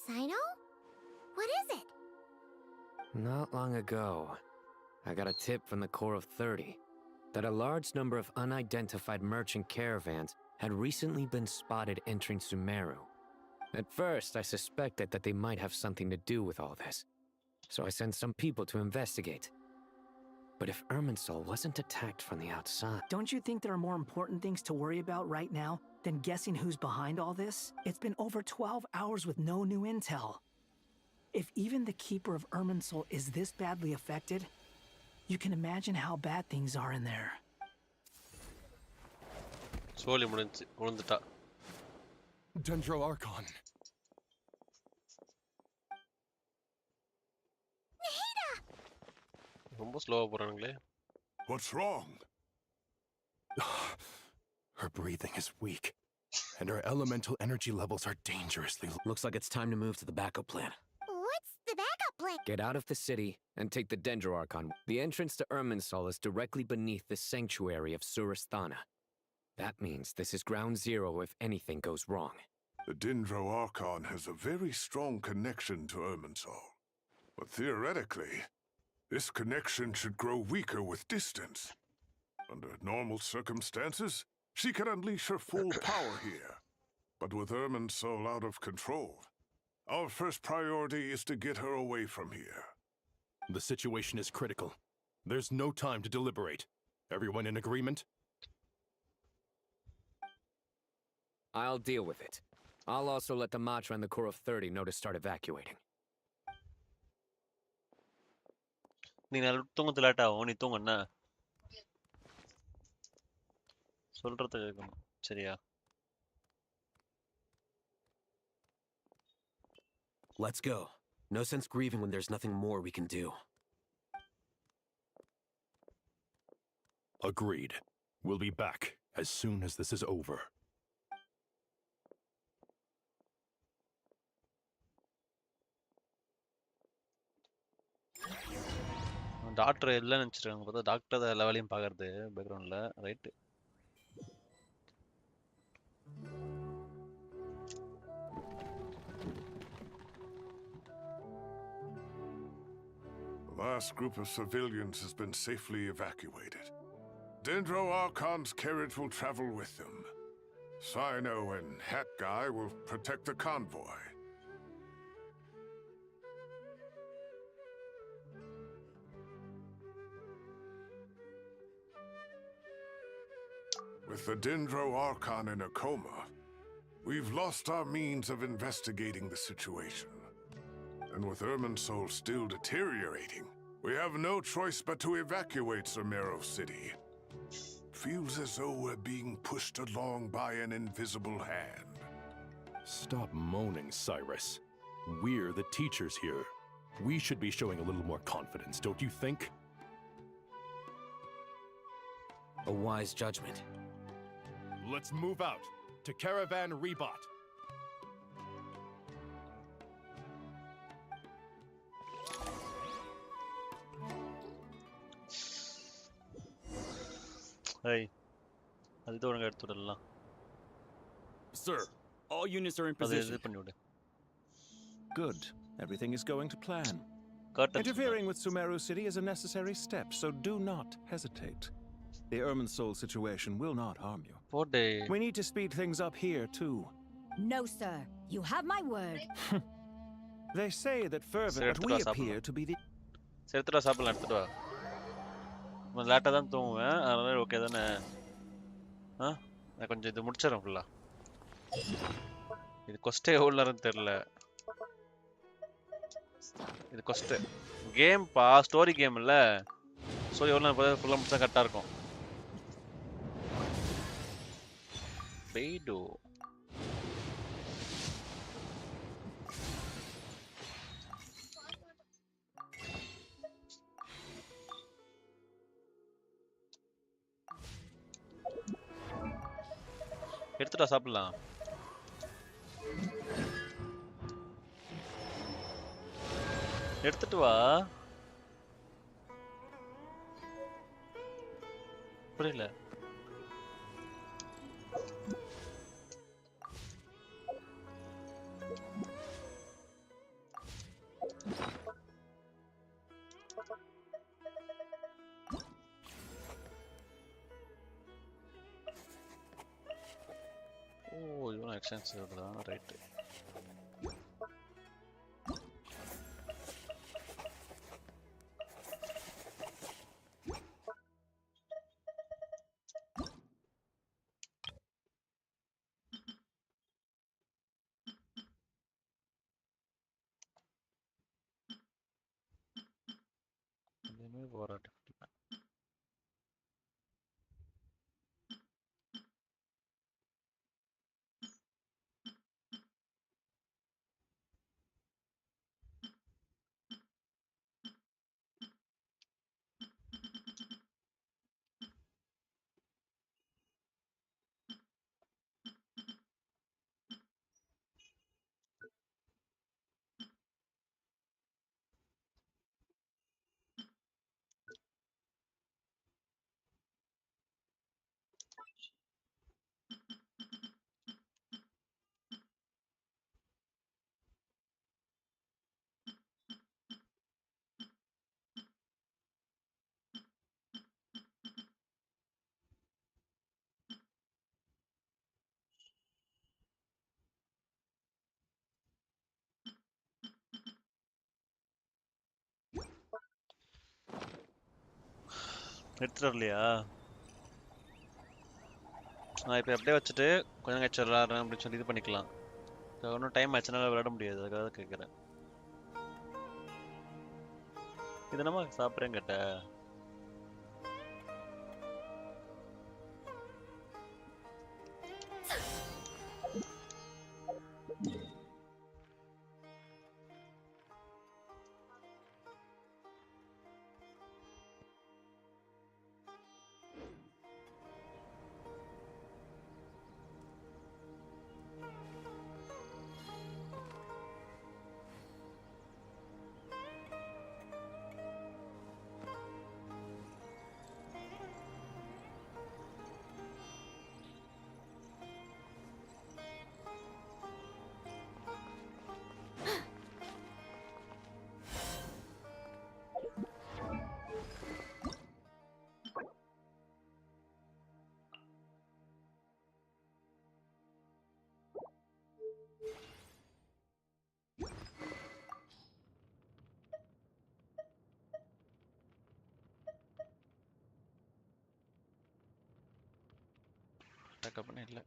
Sino? What is it? Not long ago, I got a tip from the Core of 30 that a large number of unidentified merchant caravans had recently been spotted entering Sumeru. At first, I suspected that they might have something to do with all this, so I sent some people to investigate. But if Irminsul wasn't attacked from the outside... Don't you think there are more important things to worry about right now than guessing who's behind all this? It's been over 12 hours with no new intel. If even the Keeper of Irminsul is this badly affected, you can imagine how bad things are in there. Dendro Archon. What's wrong? Her breathing is weak, and her elemental energy levels are dangerously low. Looks like it's time to move to the backup plan. What's the backup plan? Get out of the city and take the Dendro Archon. The entrance to Irminsul is directly beneath the sanctuary of Surasthana. That means this is ground zero if anything goes wrong. The Dendro Archon has a very strong connection to Irminsul. But theoretically, this connection should grow weaker with distance. Under normal circumstances, she can unleash her full power here. But with Irminsul out of control, our first priority is to get her away from here. The situation is critical. There's no time to deliberate. Everyone in agreement? I'll deal with it. I'll also let the Matra and the Core of 30 know to start evacuating. நீ நல்லா தூங்கத்து late ஆகும் நீ தூங்குன்னா சொல்றத கேட்கணும் சரியா Let's go. No sense grieving when there's nothing more we can do. Agreed. We'll be back as soon as this is over. Doctor இல்லைன்னு நினச்சிருக்காங்க பார்த்தா doctor தான் எல்லா வேலையும் பார்க்கறது பேக்ரவுண்டில் right The last group of civilians has been safely evacuated. Dendro Archon's carriage will travel with them. Sino and Hat Guy will protect the convoy. With the Dendro Archon in a coma, we've lost our means of investigating the situation. And with Irminsul still deteriorating, we have no choice but to evacuate Sumeru City. Feels as though we're being pushed along by an invisible hand. Stop moaning, Cyrus. We're the teachers here. We should be showing a little more confidence, don't you think? A wise judgment. Let's move out to Caravan Rebot. Hey, அது ஒழுங்கா எடுத்துடலாம். Sir, all units are in அது position. இது பண்ணி விடு. Good. Everything is going to plan. Interfering with Sumeru City is a necessary step, so do not hesitate. The Irminsul situation will not harm you. We need to speed things up here, too. No, sir. You have my word. They say that fervent, but we appear to be the... எடுத்துட்டு வா சாப்பிடலாம் எடுத்துட்டு வா கொஞ்சம் லேட்டாக தான் தூங்குவேன் அதனால ஓகே தானே நான் கொஞ்சம் இது முடிச்சிடறேன் ஃபுல்லா இது கொஸ்டே எவ்வளோ நேரம் தெரில இது கொஸ்ட்டு கேம்ப்பா ஸ்டோரி கேம் இல்லை ஸ்டோரி எவ்வளோ நேரம் ஃபுல்லாக முடிச்சா கரெக்டாக இருக்கும் பெய்டோ எடுத்துட்டா சாப்பிடலாம் எடுத்துட்டு வா புரியல ஓ இவன் எக்ஸ்டென்சிவ் தான் ரைட் இதுமே போராட்டம் எடுத்துட்டு வரலையா நான் இப்போ அப்படியே வச்சுட்டு கொஞ்சம் கழிச்சு விளாட்றேன் அப்படின்னு சொல்லி இது பண்ணிக்கலாம் ஒன்றும் டைம் ஆச்சுனால விளையாட முடியாது அதுக்காக கேட்குறேன் இது என்னமா சாப்பிட்றேன் கேட்ட டேக்கப் பண்ண இல்லை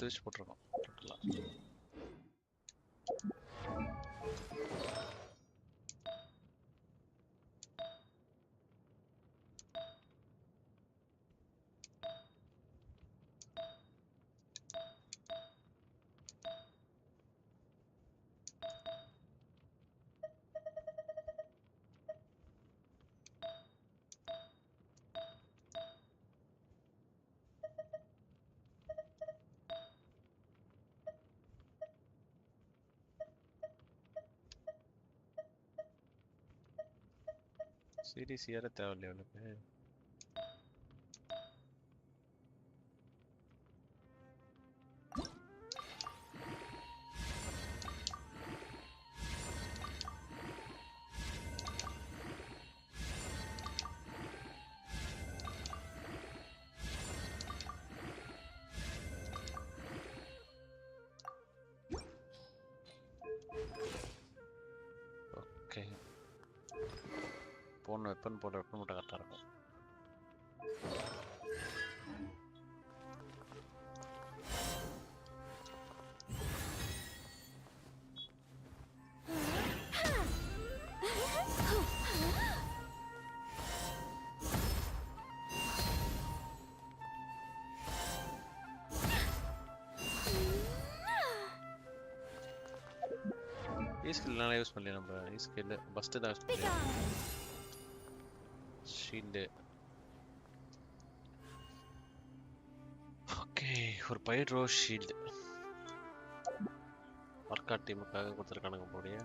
வச்சு போட்டிருக்கோம் சீரிஸ் ஏற தேவையில்லையா உனக்கு? ஓகே, போன வெப்பன் போட வெப்பன் மட்டும் கரெக்டாக இருக்கும். ஸ்கில்லாம் யூஸ் பண்ணல, நம்ம ஸ்கில் பஸ்ட் தான் யூஸ் பண்ணலாம். ஷீல்டு. ஓகே, ஒரு பைட்ரோ ஷீல்டு ஒர்க் டீமுக்காக கொடுத்துருக்கானுங்க போடியே.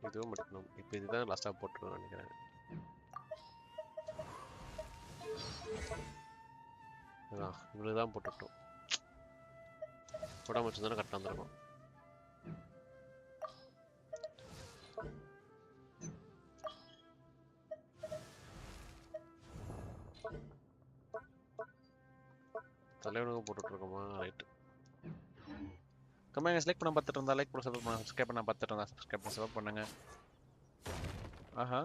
இதுவும் முடிக்கணும். இப்போ இதுதான் லாஸ்ட்டாக போட்டுருவேன் நினைக்கிறேன். இவ்வளோ தான் போட்டுட்டோம். போடாம வச்சுருந்தா கரெக்டாக வந்துருக்கும். தலைவனுக்கு போட்டுட்ருக்கோமா? ரைட்டு. கம்மியாக செலக்ட் பண்ண பார்த்துட்டு இருந்தா லைக் பண்ண சப்ஸ்கிரைப் பண்ண பார்த்துட்டு இருந்தா சப்ஸ்கிரைப் பண்ண சப்ஸ்கிரைப் பண்ணுங்க. ஆஹா,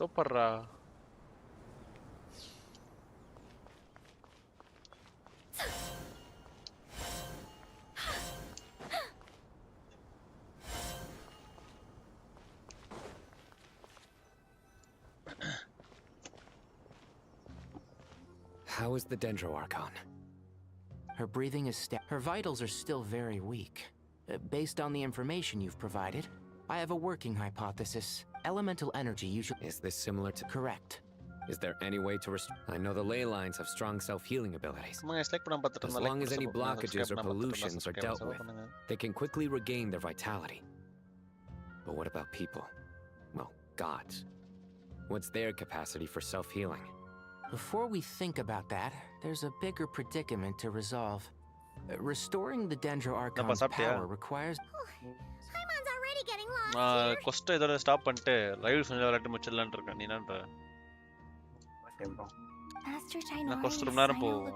தோப்பர்றா. How is the Dendro Archon? Her breathing is her vitals are still very weak. Based on the information you've provided, I have a working hypothesis. Elemental energy usually... Is this similar to... Correct. Is there any way to restore... I know the ley lines have strong self-healing abilities. As long as any blockages or pollutions are dealt with, they can quickly regain their vitality. But what about people? Well, gods. What's their capacity for self-healing? Before we think about that, there's a bigger predicament to resolve. Restoring the Dendro Archon's power requires... Paimon's already getting lost here. கொஸ்ட் இதோட stop பண்ணிட்டு rival கொஞ்சம் விளையாட்டு முடிச்சிடலான்னு இருக்கேன். நீ என்னன்ற? நான் கொஸ்ட் ரொம்ப நேரம் போகும்.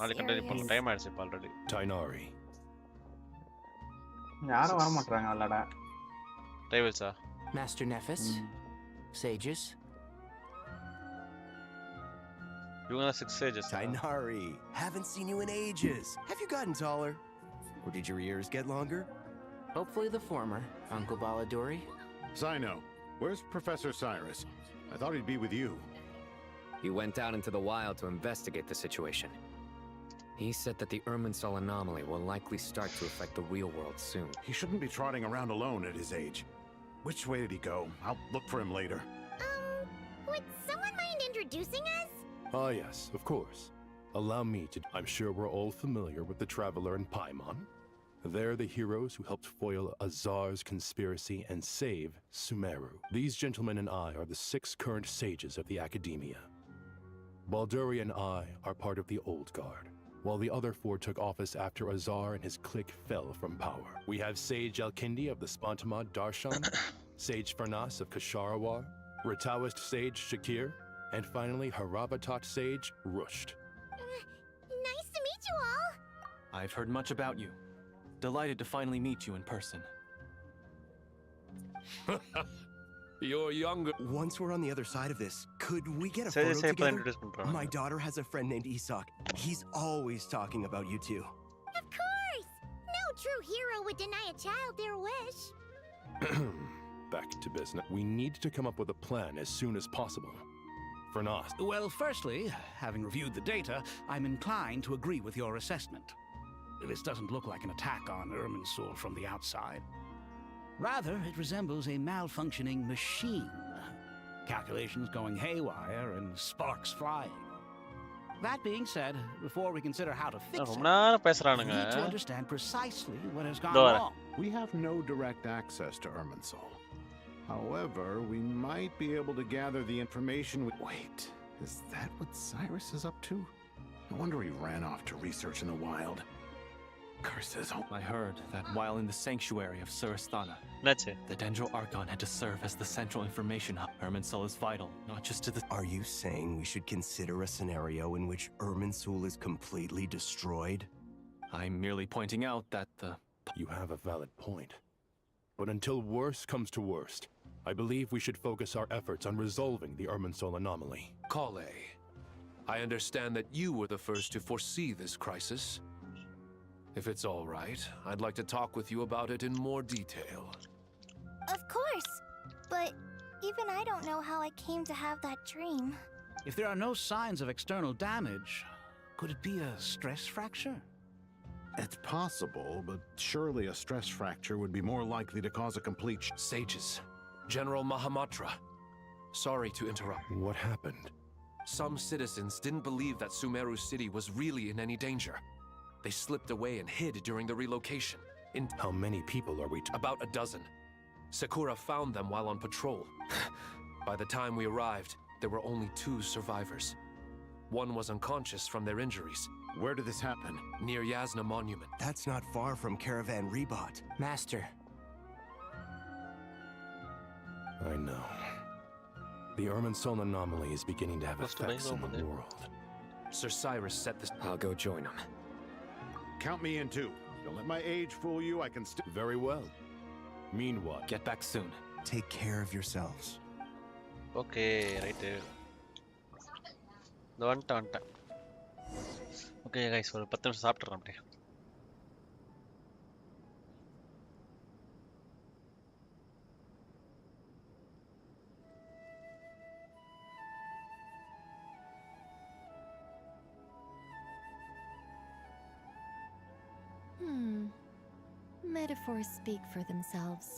நாளைக்கு கண்டினியூ பண்ணலாம். டைம் ஆயிடுச்சு இப்போ ஆல்ரெடி. Tighnari. யாரும் வர மாட்டாங்க விளையாட. ரைவல்ஸா? Master Nephis, Sages. You got 6 sages. Tighnari, haven't seen you in ages. Have you gotten taller? Or did your ears get longer? Hopefully the former, Uncle Baladuri. Sino, where's Professor Cyrus? I thought he'd be with you. He went out into the wild to investigate the situation. He said that the Irminsul anomaly will likely start to affect the real world soon. He shouldn't be trotting around alone at his age. Which way did he go? I'll look for him later. Would someone mind introducing us? Ah, yes, of course. Allow me to... I'm sure we're all familiar with the Traveler and Paimon. They're the heroes who helped foil Azar's conspiracy and save Sumeru. These gentlemen and I are the 6 current sages of the Academia. Balduri and I are part of the Old Guard, while the other 4 took office after Azar and his clique fell from power. We have Sage Alkindi of the Spontamad Darshan, Sage Farnas of Kasharawar, Rataoist Sage Shakir, and finally Harabatot Sage Rusht. Nice to meet you all. I've heard much about you. Delighted to finally meet you in person. You're younger. Once we're on the other side of this, could we get a photo together? My daughter has a friend named Isak. He's always talking about you two. Of course! No true hero would deny a child their wish. Back to business. We need to come up with a plan as soon as possible. Farnas. Well, firstly, having reviewed the data, I'm inclined to agree with your assessment. This doesn't look like an attack on Irminsul from the outside. Rather, it resembles a malfunctioning machine. calculations going haywire and sparks flying. That being said, before we consider how to fix it, we need to understand precisely what has gone wrong. We have no direct access to Irminsul. However, we might be able to gather the information. Wait, is that what Cyrus is up to? No wonder he ran off to research in the wild. Curses. I heard that while in the sanctuary of Surasthana, the Dendro Archon had to serve as the central information hub. Irminsul is vital, not just to the... Are you saying we should consider a scenario in which Irminsul is completely destroyed? I'm merely pointing out that the... You have a valid point. But until worst comes to worst, I believe we should focus our efforts on resolving the Irminsul anomaly. Kale, I understand that you were the first to foresee this crisis. If it's all right, I'd like to talk with you about it in more detail. Of course, but even I don't know how I came to have that dream. If there are no signs of external damage, could it be a stress fracture? It's possible, but surely a stress fracture would be more likely to cause a complete... Sages, General Mahamatra, sorry to interrupt. What happened? Some citizens didn't believe that Sumeru City was really in any danger. They slipped away and hid during the relocation. How many people are we About a dozen. Sakura found them while on patrol. By the time we arrived, there were only 2 survivors. One was unconscious from their injuries. Where did this happen? Near Yasna Monument. That's not far from Caravan Rebot. Master. I know. The Irminsul anomaly is beginning to have effects in the world. Sir Cyrus set this... I'll go join him. Count me in too. Don't let my age fool you, I can still... Very well. Meanwhile... Get back soon. Take care of yourselves. Okay, right there. வந்துட்டேன். Okay guys, ஒரு 10 நிமிஷம் சாப்பிட்டுறேன் அப்படியே. Metaphors speak for themselves.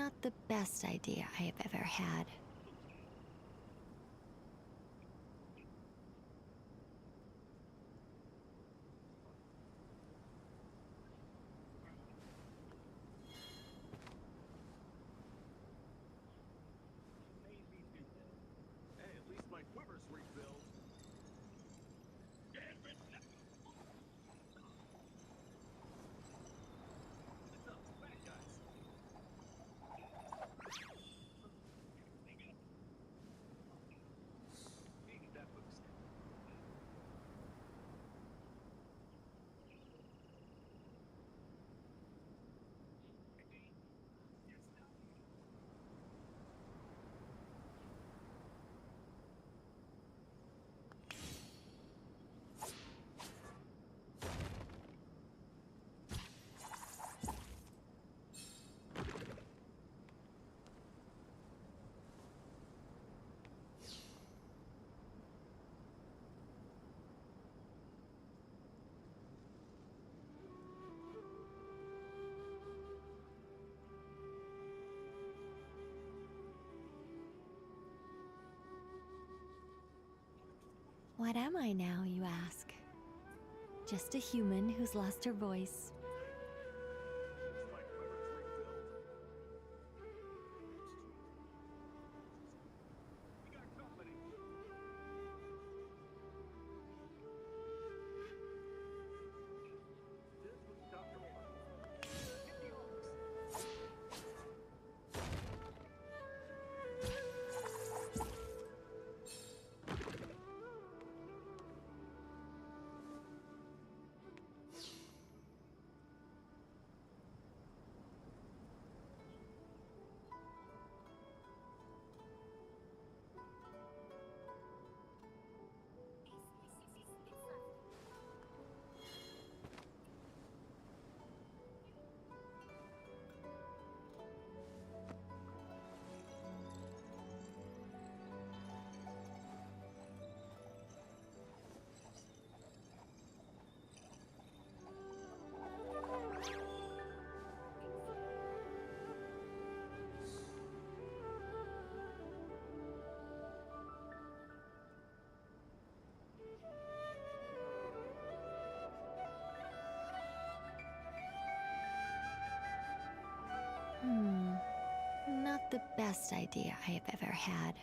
Not the best idea I have ever had. What am I now, you ask? Just a human who's lost her voice. Not the best idea I have ever had.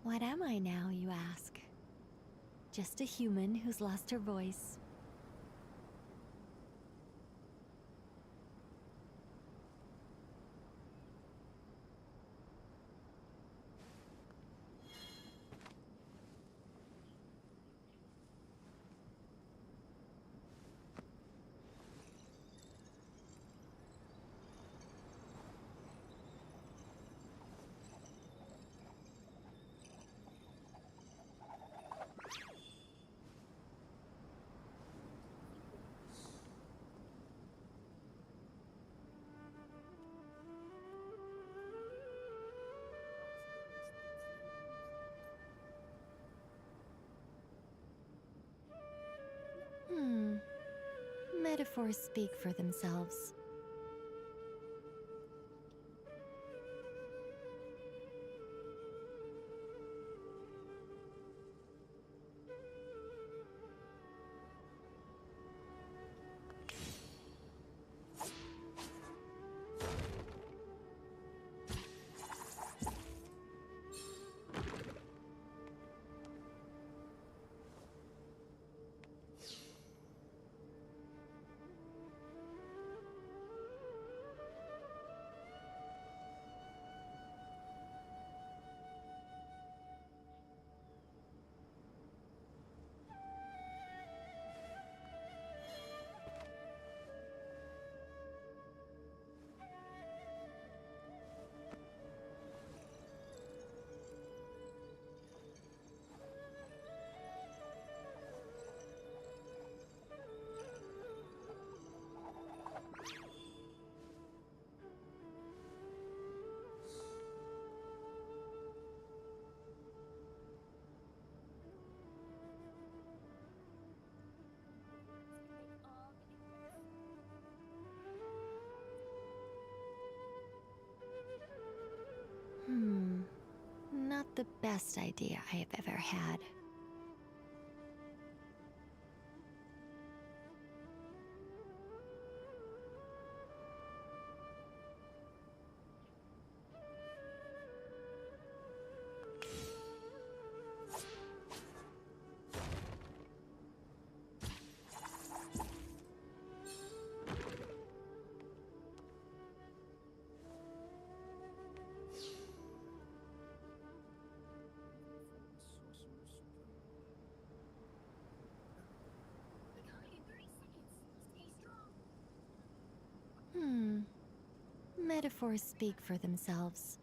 What am I now, you ask? Just a human who's lost her voice. Metaphors speak for themselves. Not the best idea I have ever had. Metaphors speak for themselves.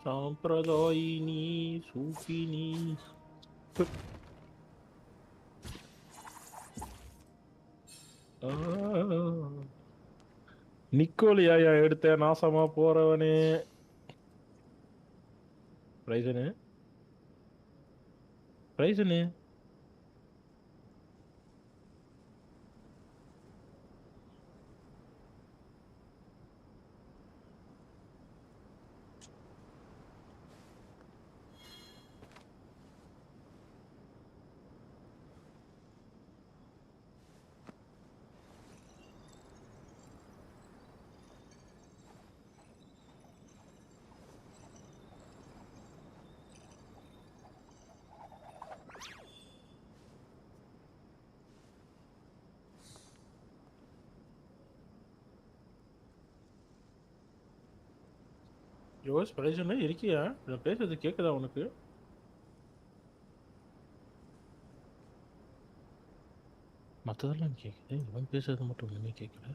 சாம்பிரதாயினி சூப்பினி நிக்கோல் யாயா எடுத்த நாசமா போறவனே பிரைசனு பிரைசனு யோஸ் பிரைசனு இருக்கியா நான் பேசுறது கேக்குதா உனக்கு மற்றதெல்லாம் கேட்குது இவன் பேசுறது மட்டும் ஒன்றுமே கேட்கல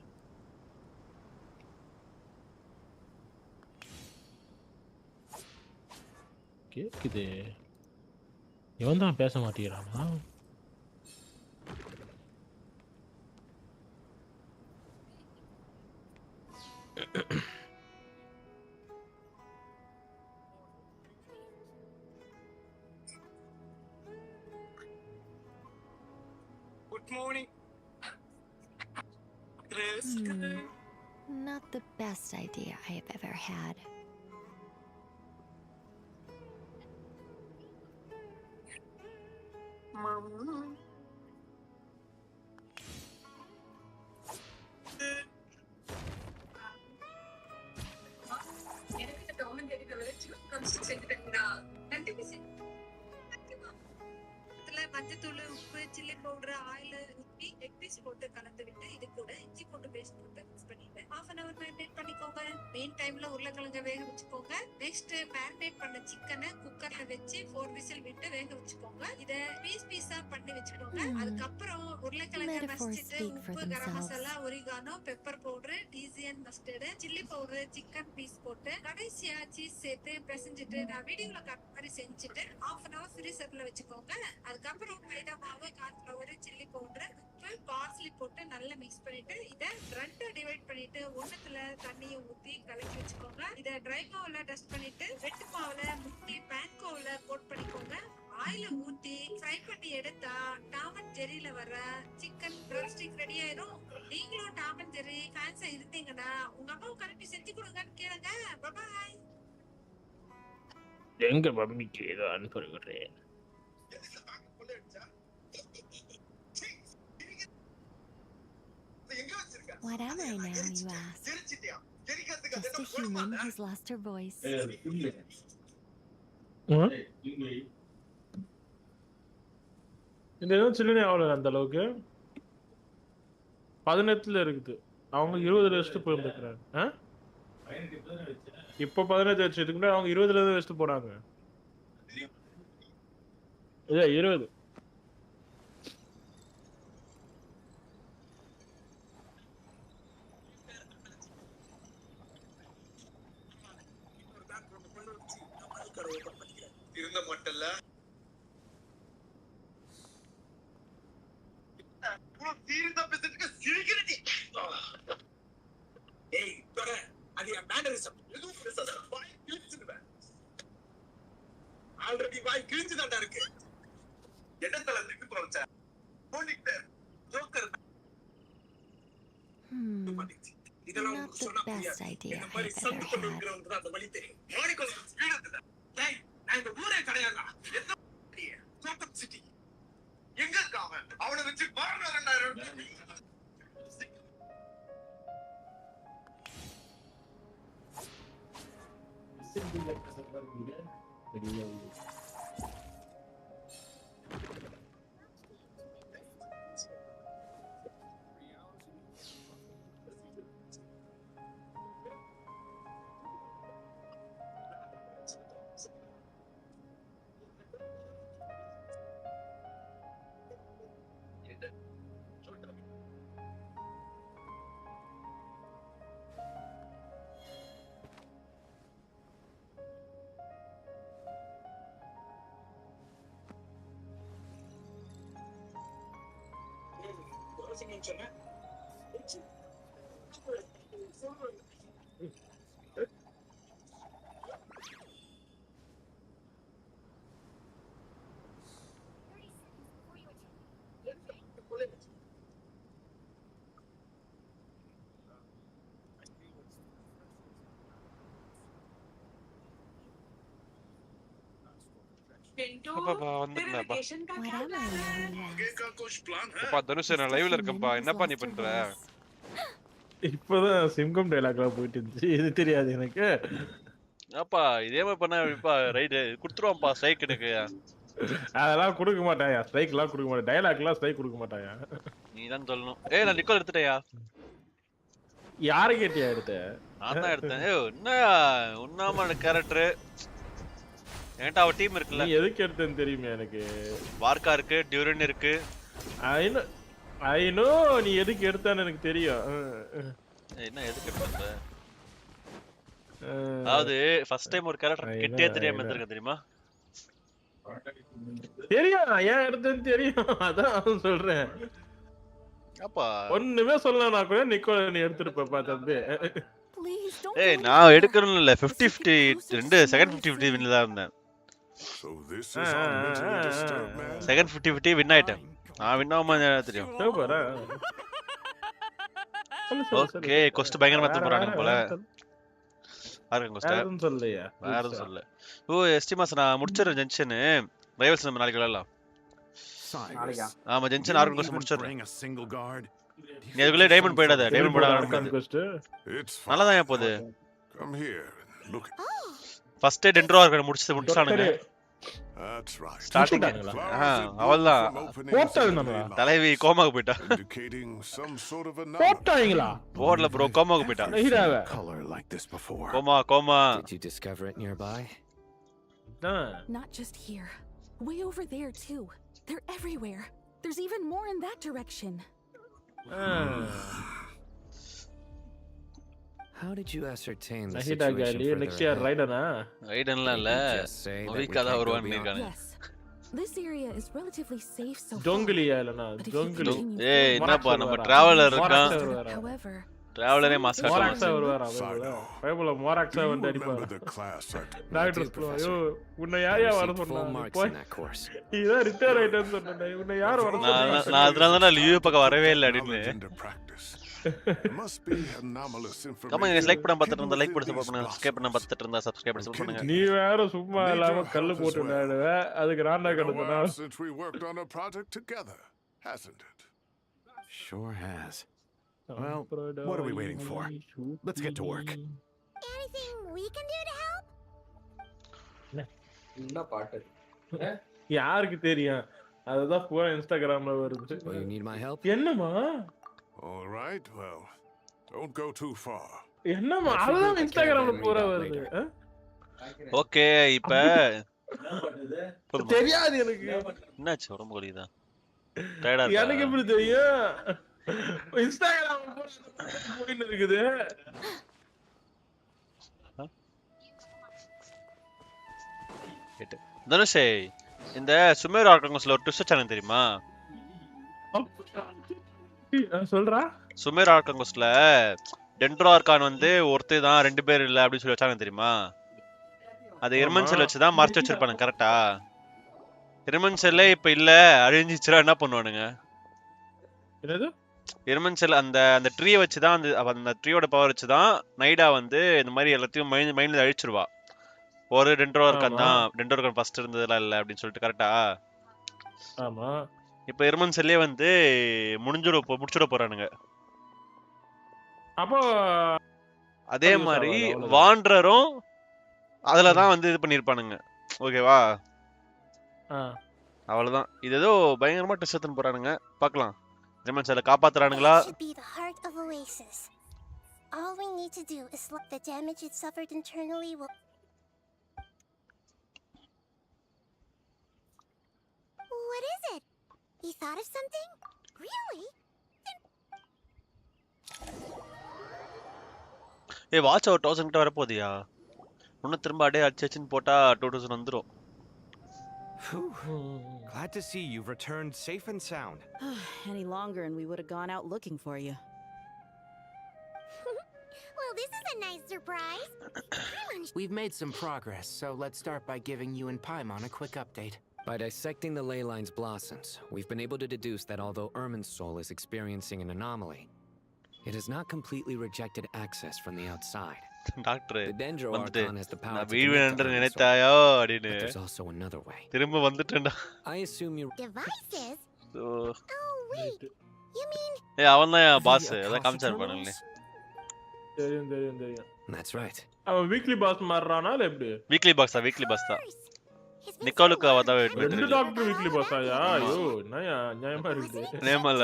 கேட்குது இவன் தான் பேச மாட்டேங்கிறானா Good morning. Not the best idea I have ever had. Mama. எனக்கு இந்த கவர்மெண்ட் எடிட்டர் வச்சு கன்ஸ்ட்ரக்ட் செஞ்சுட்டீங்களா 90% மஞ்சத்தூள் உப்பு சில்லி பவுடர் ஆயில் ஊற்றி எக் பீஸ் போட்டு கலந்து விட்டு இது கூட இஞ்சி போட்டு பேஸ்ட் போட்டு மிக்ஸ் பண்ணிட்டு half an hour மேரினேட் பண்ணிக்கோங்க மெயின் டைம்ல உருளைக்கிழங்க வேக வச்சுக்கோங்க நெக்ஸ்ட் மேரினேட் பண்ண சிக்கனை குக்கர்ல வச்சு 4 விசில் விட்டு வேக வச்சுக்கோங்க இத பீஸா பண்ணி வச்சுக்கோங்க அதுக்கப்புறம் உருளைக்கிழங்க மசிச்சுட்டு உப்பு garam masala oregano pepper powder டீசியன் mustard chilli powder chicken piece போட்டு கடைசியா சீஸ் சேர்த்து பிசைஞ்சிட்டு நான் வீடியோல காட்டுற மாதிரி செஞ்சுட்டு half an hour ஃப்ரீசர்ல வச்சுக்கோங்க அதுக்கப்புறம் மைதா மாவு கார்ன்ஃபிளவர் சில்லி பவுடர் உப்பு பார்ஸ்லி போட்டு நல்லா மிக்ஸ் பண்ணிட்டு இத ரெண்டா டிவைட் பண்ணிட்டு ஒண்ணுத்துல தண்ணியை ஊத்தி கலக்கி வச்சுக்கோங்க இத ட்ரை மாவுல டஸ்ட் பண்ணிட்டு வெட்டு மாவுல முக்கி பேன்கோவ்ல கோட் பண்ணிக்கோங்க ஆயில ஊத்தி ஃப்ரை பண்ணி எடுத்தா டாம் அண்ட் ஜெர்ரில வர சிக்கன் ரோஸ்டிங் ரெடி ஆயிரும் நீங்களும் டாம் அண்ட் ஜெர்ரி ஃபேன்ஸா இருந்தீங்கன்னா உங்க அம்மாவுக்கு அனுப்பி செஞ்சு கொடுங்கன்னு கேளுங்க பாய் எங்க மம்மிக்கு ஏதோ அனுப்புகிறேன் What am I now, you ask? Just a human who's lost her voice. இந்த ஏதோ சில்லனே ஆகல அந்த அளவுக்கு 18 இருக்குது அவங்க 20 வச்சுட்டு போயிருந்துக்கிறாங்க இப்போ 15 வச்சு இதுக்கு முன்னாடி அவங்க 20 வச்சுட்டு போனாங்க இல்ல 20 இருந்த மட்டும் தீர்ந்த பேசுறதுக்கு சிரிக்கிறடி ஏய் தோர அது என் மேனரிசம் எதுவும் பேசாத வாய் கிழிச்சிடுவேன் ஆல்ரெடி வாய் கிழிஞ்சுதான்டா இருக்கு இடத்துல திட்டு போறச்ச போனிக்கிட்ட ஜோக்கர் இதெல்லாம் Not the best idea இந்த மாதிரி சந்து கொண்டு இருக்கிறவங்க தான் அந்த வழி தெரியும் மாணிக்கம் ஸ்பீடா இருக்குதா டேய் நான் இந்த ஊரே கிடையாதா என்ன கோட்டம் சிட்டி எங்க இருக்கா அவனை வச்சு மரணம் 2000 தனுஷ் நான் லைவ்ல இருக்கேன்பா. என்னப்பா நீ பண்ற? இப்பதான் சிம்கம் டைலாக்லாம் போயிட்டு இருந்துச்சு. இது தெரியாது எனக்கு. அப்பா இதே மாதிரி பண்ணா இப்ப ரைட் குடுத்துருவான்ப்பா ஸ்ட்ரைக் எனக்கு. அதெல்லாம் கொடுக்க மாட்டாயா, ஸ்ட்ரைக்லாம் கொடுக்க மாட்டேன், டைலாக்லாம் ஸ்ட்ரைக் கொடுக்க மாட்டாயா. நீ தான் சொல்லணும். நான் நிக்கோல் எடுத்துட்டேயா. யாரை கேட்டியா எடுத்த? நான் தான் எடுத்தேன். என்ன உன்னாம கேரக்டர் என்கிட்ட அவ டீம் இருக்குல்ல. நீ எதுக்கு எடுத்தேன்னு தெரியுமே எனக்கு. வார்க்கா இருக்கு, டியூரன் இருக்கு. ஐ நோ நீ எதுக்கு எடுத்தான்னு எனக்கு தெரியும். என்ன எதுக்கு எடுத்த? அதாவது ஃபர்ஸ்ட் டைம் ஒரு கேரக்டர் கிட்டே தெரியாம இருந்திருக்க தெரியுமா? தெரியும், ஏன் எடுத்தேன்னு தெரியும், அதான் சொல்றேன். அப்பா ஒண்ணுமே சொல்லலனா கூட நிக்கோல நீ எடுத்துருப்பா தம்பி. நான் எடுக்கணும் இல்ல 50-50 ரெண்டு செகண்ட் 50-50 வின்ல தான் இருந்தேன். செகண்ட் 50-50 வின் ஆயிட்டேன். நான் வின் ஆகாம தெரியும். ஓகே கொஸ்ட் பயங்கரமா தூக்குறாங்க போல. பாருங்க கொஸ்ட் வேறதும் சொல்லலையா? வேறதும் சொல்லல. எஸ்டிமாஸ் நான் முடிச்சிரேன் ஜென்ஷன். ரைவல்ஸ் நம்ம நாளைக்கு விளையாடலாம். ஆமா ஜென்ஷன் ஆர்கன் கொஸ்ட் முடிச்சிரேன். நீ அதுக்குள்ளே டைமண்ட் போயிடாத. டைமண்ட் போட நல்லா தான் போகுது. ஃபர்ஸ்ட் டென்ட்ரோ ஆர்கன் முடிச்சானுங்க. ஸ்டார்டிங் அவள்தான் தலைவி கோமாக்கு போயிட்டா. போட்டாங்களா? போர்ல ப்ரோ கோமாக்கு போயிட்டா. Coma. Did you discover it nearby? Not just here. Way over there too. They're everywhere. There's even more in that direction. How did you ascertain the Nahida situation gali next year Raidana? Raidanla illa. Avika da varuvan nirukanga. Yes. This area is relatively safe so far. Jongli இல்லனா ஜோங்கிலி. என்ன பா நம்ம traveller இருக்கான். However, டிராவலரே mass காட்டுவாங்க. வருவாரா பைபிள்ல மோராக்ஸா வந்து அடிப்பாரு. டாக்டர் ஐயோ உன்னை யாரையா வர சொன்னாங்க? இத ரிட்டயர் ஆயிட்டேன்னு சொன்னேன். உன்னை யார் வர சொன்னாங்க? நான் அதனால தான் லியூ பக்கம் வரவே இல்ல அப்படினு. கமெண்ட் गाइस லைக் பண்ண பார்த்துட்டு இருந்தா லைக் பண்ணி சப்போர்ட் பண்ணுங்க. சப்ஸ்கிரைப் பண்ண பார்த்துட்டு இருந்தா சப்ஸ்கிரைப் பண்ணி சப்போர்ட் பண்ணுங்க. நீ வேற சும்மா இல்லாம கல்லு போட்டு விளையாடுவ. அதுக்கு நான் தான் கடுதுனா. Since we worked on a project together, hasn't it? Sure has. Well, what are we waiting for? Let's get to work. Anything we can do to help? என்ன பாட்டு? யாருக்கு தெரியும்? அதுதான் பூரா இன்ஸ்டாகிராம்ல வருது. You need my help? என்னமா? All right, well, don't go too far. என்னமா அதுதான் இன்ஸ்டாகிராம்ல பூரா வருது. ஓகே இப்ப தெரியாது எனக்கு. என்னாச்சு உடம்பு வலிக்குதா? டயர்டா இருக்கா? எனக்கு எப்படி தெரியும்? இன்ஸ்டாகிராம் போயிட்டு இருக்குது. தனுஷ் இந்த சுமேர் ஆர்கன்ஸ்ல ஒரு ட்விஸ்ட் சேனல் தெரியுமா? சொல்றா? சுமேர் ஆர்கன்ஸ்ல டென்ட்ரோ ஆர்கான் வந்து ஒருத்தே தான் ரெண்டு பேர் இல்ல அப்படி சொல்லி வச்சாங்க தெரியுமா? அது எர்மன்செல் வச்சு தான் மறைச்சு வச்சிருப்பாங்க கரெக்ட்டா? எர்மன்செல்லே இப்ப இல்ல அழிஞ்சிச்சுனா என்ன பண்ணுவானுங்க? என்னது? எர்மன்செல் அந்த ட்ரீயை வச்சு தான் அந்த ட்ரீயோட பவர் வச்சு தான் நைடா வந்து இந்த மாதிரி எல்லாத்தையும் மைண்ட்ல அழிச்சிருவா. ஒரு டென்ட்ரோ ஆர்கான் தான், டென்ட்ரோ ஆர்கான் ஃபர்ஸ்ட் இருந்ததெல்லாம் இல்ல அப்படின்னு சொல்லிட்டு கரெக்ட்டா? ஆமா. இப்ப எர்மன்செல்லே வந்து முடிச்சுட போறானுங்க. அப்போ அதே மாதிரி வாண்டரரும் அதுல தான் வந்து இது பண்ணிருப்பானுங்க. ஓகேவா? அவ்வளவுதான். இது ஏதோ பயங்கரமா ட்விஸ்ட் எடுத்து போறானுங்க. பார்க்கலாம். எர்மன்செல்ல காப்பாத்துறானுங்களா? All we need to do is let the damage it suffered internally will... What is it? You thought of something? Really? Watch ஒரு 1000 கிட்ட வர போதியா? இன்னும் திரும்ப அடே அடிச்சுன்னு போட்டா 2000 வந்துரும். Glad to see you've returned safe and sound. Any longer and we would have gone out looking for you. Well, this is a nice surprise. We've made some progress, so let's start by giving you and Paimon a quick update. By dissecting the ley line's blossoms, we've been able to deduce that although Irminsul is experiencing an anomaly, it has not completely rejected access from the outside. Doctor, the Dendro Archon has the power to connect to Irminsul, but there's also another way. I assume you... Devices? So... Oh, wait. You mean... Hey, அவன் தான் boss. அத காமிச்சார் பாருங்க. தெரியும். That's right. அவன் weekly pass மாறறானா இல்ல எப்படி? Weekly pass தான். நிக்கோலுக்கு அவ தான் வெயிட் பண்ணிட்டு. டாக்டர் வீக்லி பாஸ் ஆயா? ஐயோ, என்னயா நியாயமா இருக்கு. நேமல.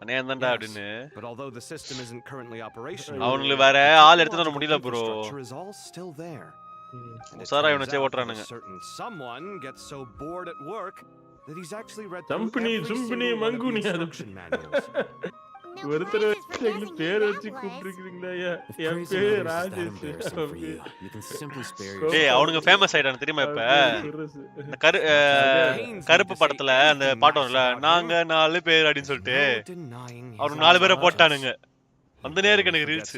அனேந்தண்டா அப்படினு. But although the system isn't currently operational, அவனுக்கு வேற ஆள் எடுத்து வர முடியல bro. உசாரா இவனை சே ஓட்றானுங்க. Someone gets so bored at work that he's actually read Zumpini Manguni manuals. ஒருத்தர் பேர் வச்சு கூப்பிட்டுருக்கீங்களா? என் பேர் ராஜேஷ். ஏய் அவனுங்க ஃபேமஸ் ஆயிட்டானு தெரியுமா இப்ப? கருப்பு படத்துல அந்த பாட்டு வரல, நாங்க 4 பேர் அப்படின்னு சொல்லிட்டு அவனுக்கு 4 பேரை போட்டானுங்க. அந்த நேருக்கு எனக்கு ரீல்ஸ்.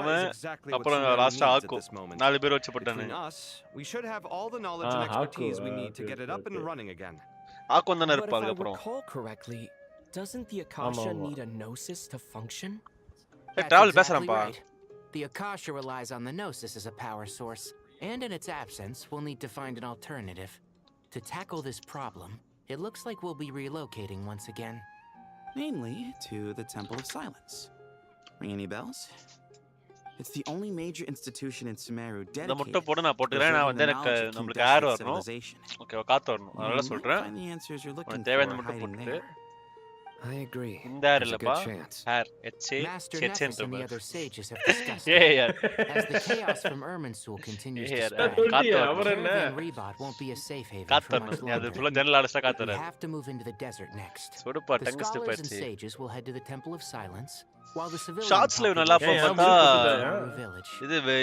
அவன் அப்புறம் லாஸ்டா ஆக்கு 4 பேர் வச்சு போட்டானுங்க. ஆக்கு வந்தானே இருப்பாங்க அப்புறம். Doesn't the Akasha need a gnosis to function? Travel பேசறேன்ப்பா. The Akasha relies on the gnosis as a power source, and in its absence, we'll need to find an alternative. To tackle this problem, it looks like we'll be relocating once again. Namely, to the Temple of Silence. Ring any bells? It's the only major institution in Sumeru dedicated. இந்த முட்டை போடு நான் போட்டுறேன். நான் வந்து எனக்கு நமக்கு ஏர் வரணும். ஓகே காத்து வரணும். அதனால சொல்றேன். தேவையான முட்டை போட்டுட்டு I agree. There's a good chance. Master Nefis and the other sages have discussed it. As the chaos from Irminsul continues to spread, Rebot won't be a safe haven for much longer. We have to move into the desert next. The scholars and sages will head to the Temple of Silence, while the civilians shots live நல்லா போகுதா?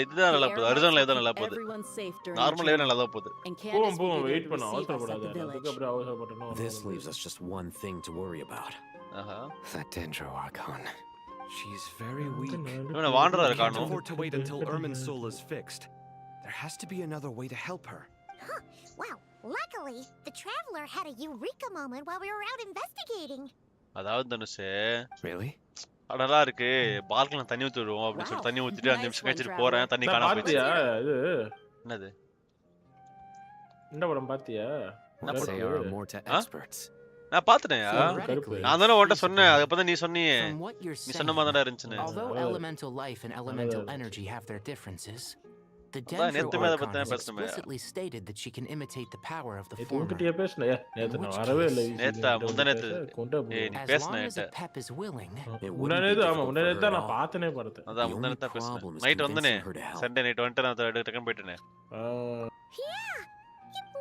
இதுதான் நல்லா போகுது. அரிஜோனா live தான் நல்லா போகுது. Normal live நல்லா போகுது. போவோம் வெயிட் பண்ணு அவசரப்படாத. அதுக்கு அப்புறம் அவசரப்படணும். This leaves us just one thing to worry about. That Dendro Archon. She's very weak. இவன வாண்டரா இருக்கானோ. Afford to wait until Irminsul is fixed. There has to be another way to help her. Wow, luckily the traveler had a eureka moment while we were out investigating. அதாவது தனுஷே. Really? Addala இருக்கு. பால்கனில தண்ணி ஊத்திடுவோம் அப்படி சொல்லி தண்ணி ஊத்திட்டு 5 நிமிஷம் கழிச்சிட்டு போறேன். தண்ணி காணாம போயிடுச்சு. இது என்னது? இந்த படம் பாத்தியா? நான் பாத்துட்டேன்யா. நான் தான உன்கிட்ட சொன்னேன். அதுக்கு அப்புறம் நீ சொன்னியே. நீ சொன்ன மாதிரி தான் இருந்துச்சு. Although elemental life and elemental energy have their differences, the Dendro Archon has explicitly stated that she can imitate the power of the former. As long as a pep is willing, நான் பார்த்தனே பாருது. அதான் முந்தனேதா பேசுனேன். Night வந்தனே. Sunday night வந்துட்டு நான் டக்குன்னு போயிட்டேனே.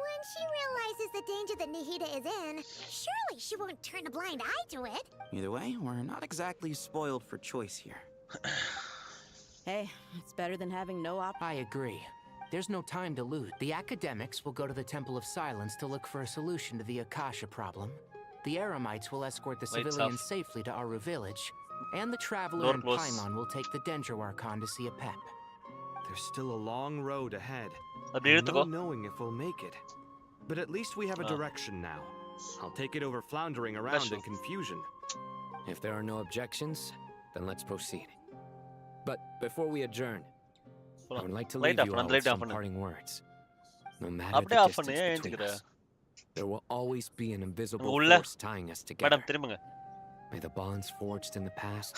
When she realizes the danger that Nahida is in, surely she won't turn a blind eye to it. Either way, we're not exactly spoiled for choice here. Hey, it's better than having no I agree. There's no time to lose. The academics will go to the Temple of Silence to look for a solution to the Akasha problem. The Eremites will escort the civilians safely to Aru village, and the traveler and Paimon will take the Dendro Archon to see a pep. There's still a long road ahead. No knowing if we'll make it. But at least we have a direction now. I'll take it over floundering around in confusion. If there are no objections, then let's proceed. But before we adjourn, I would like to leave you all with some parting words. No matter the distance between us, there will always be an invisible force tying us together. May the bonds forged in the past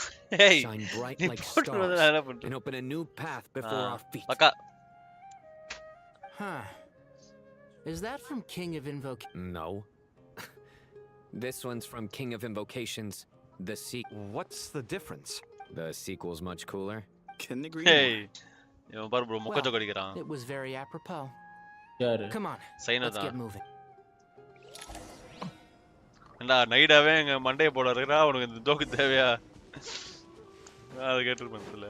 shine bright like stars and open a new path before our feet. Huh. Is that from King of No. This one's from King of Invocations, the sequel. What's the difference? The sequel's much cooler. Couldn't agree more. It was very apropos. Come on, let's get moving. நைடாவே எங்க மண்டைய போட இருக்கா உனக்கு இந்த தோக்கு தேவையா? அது கேட்டிருப்பேன்ல.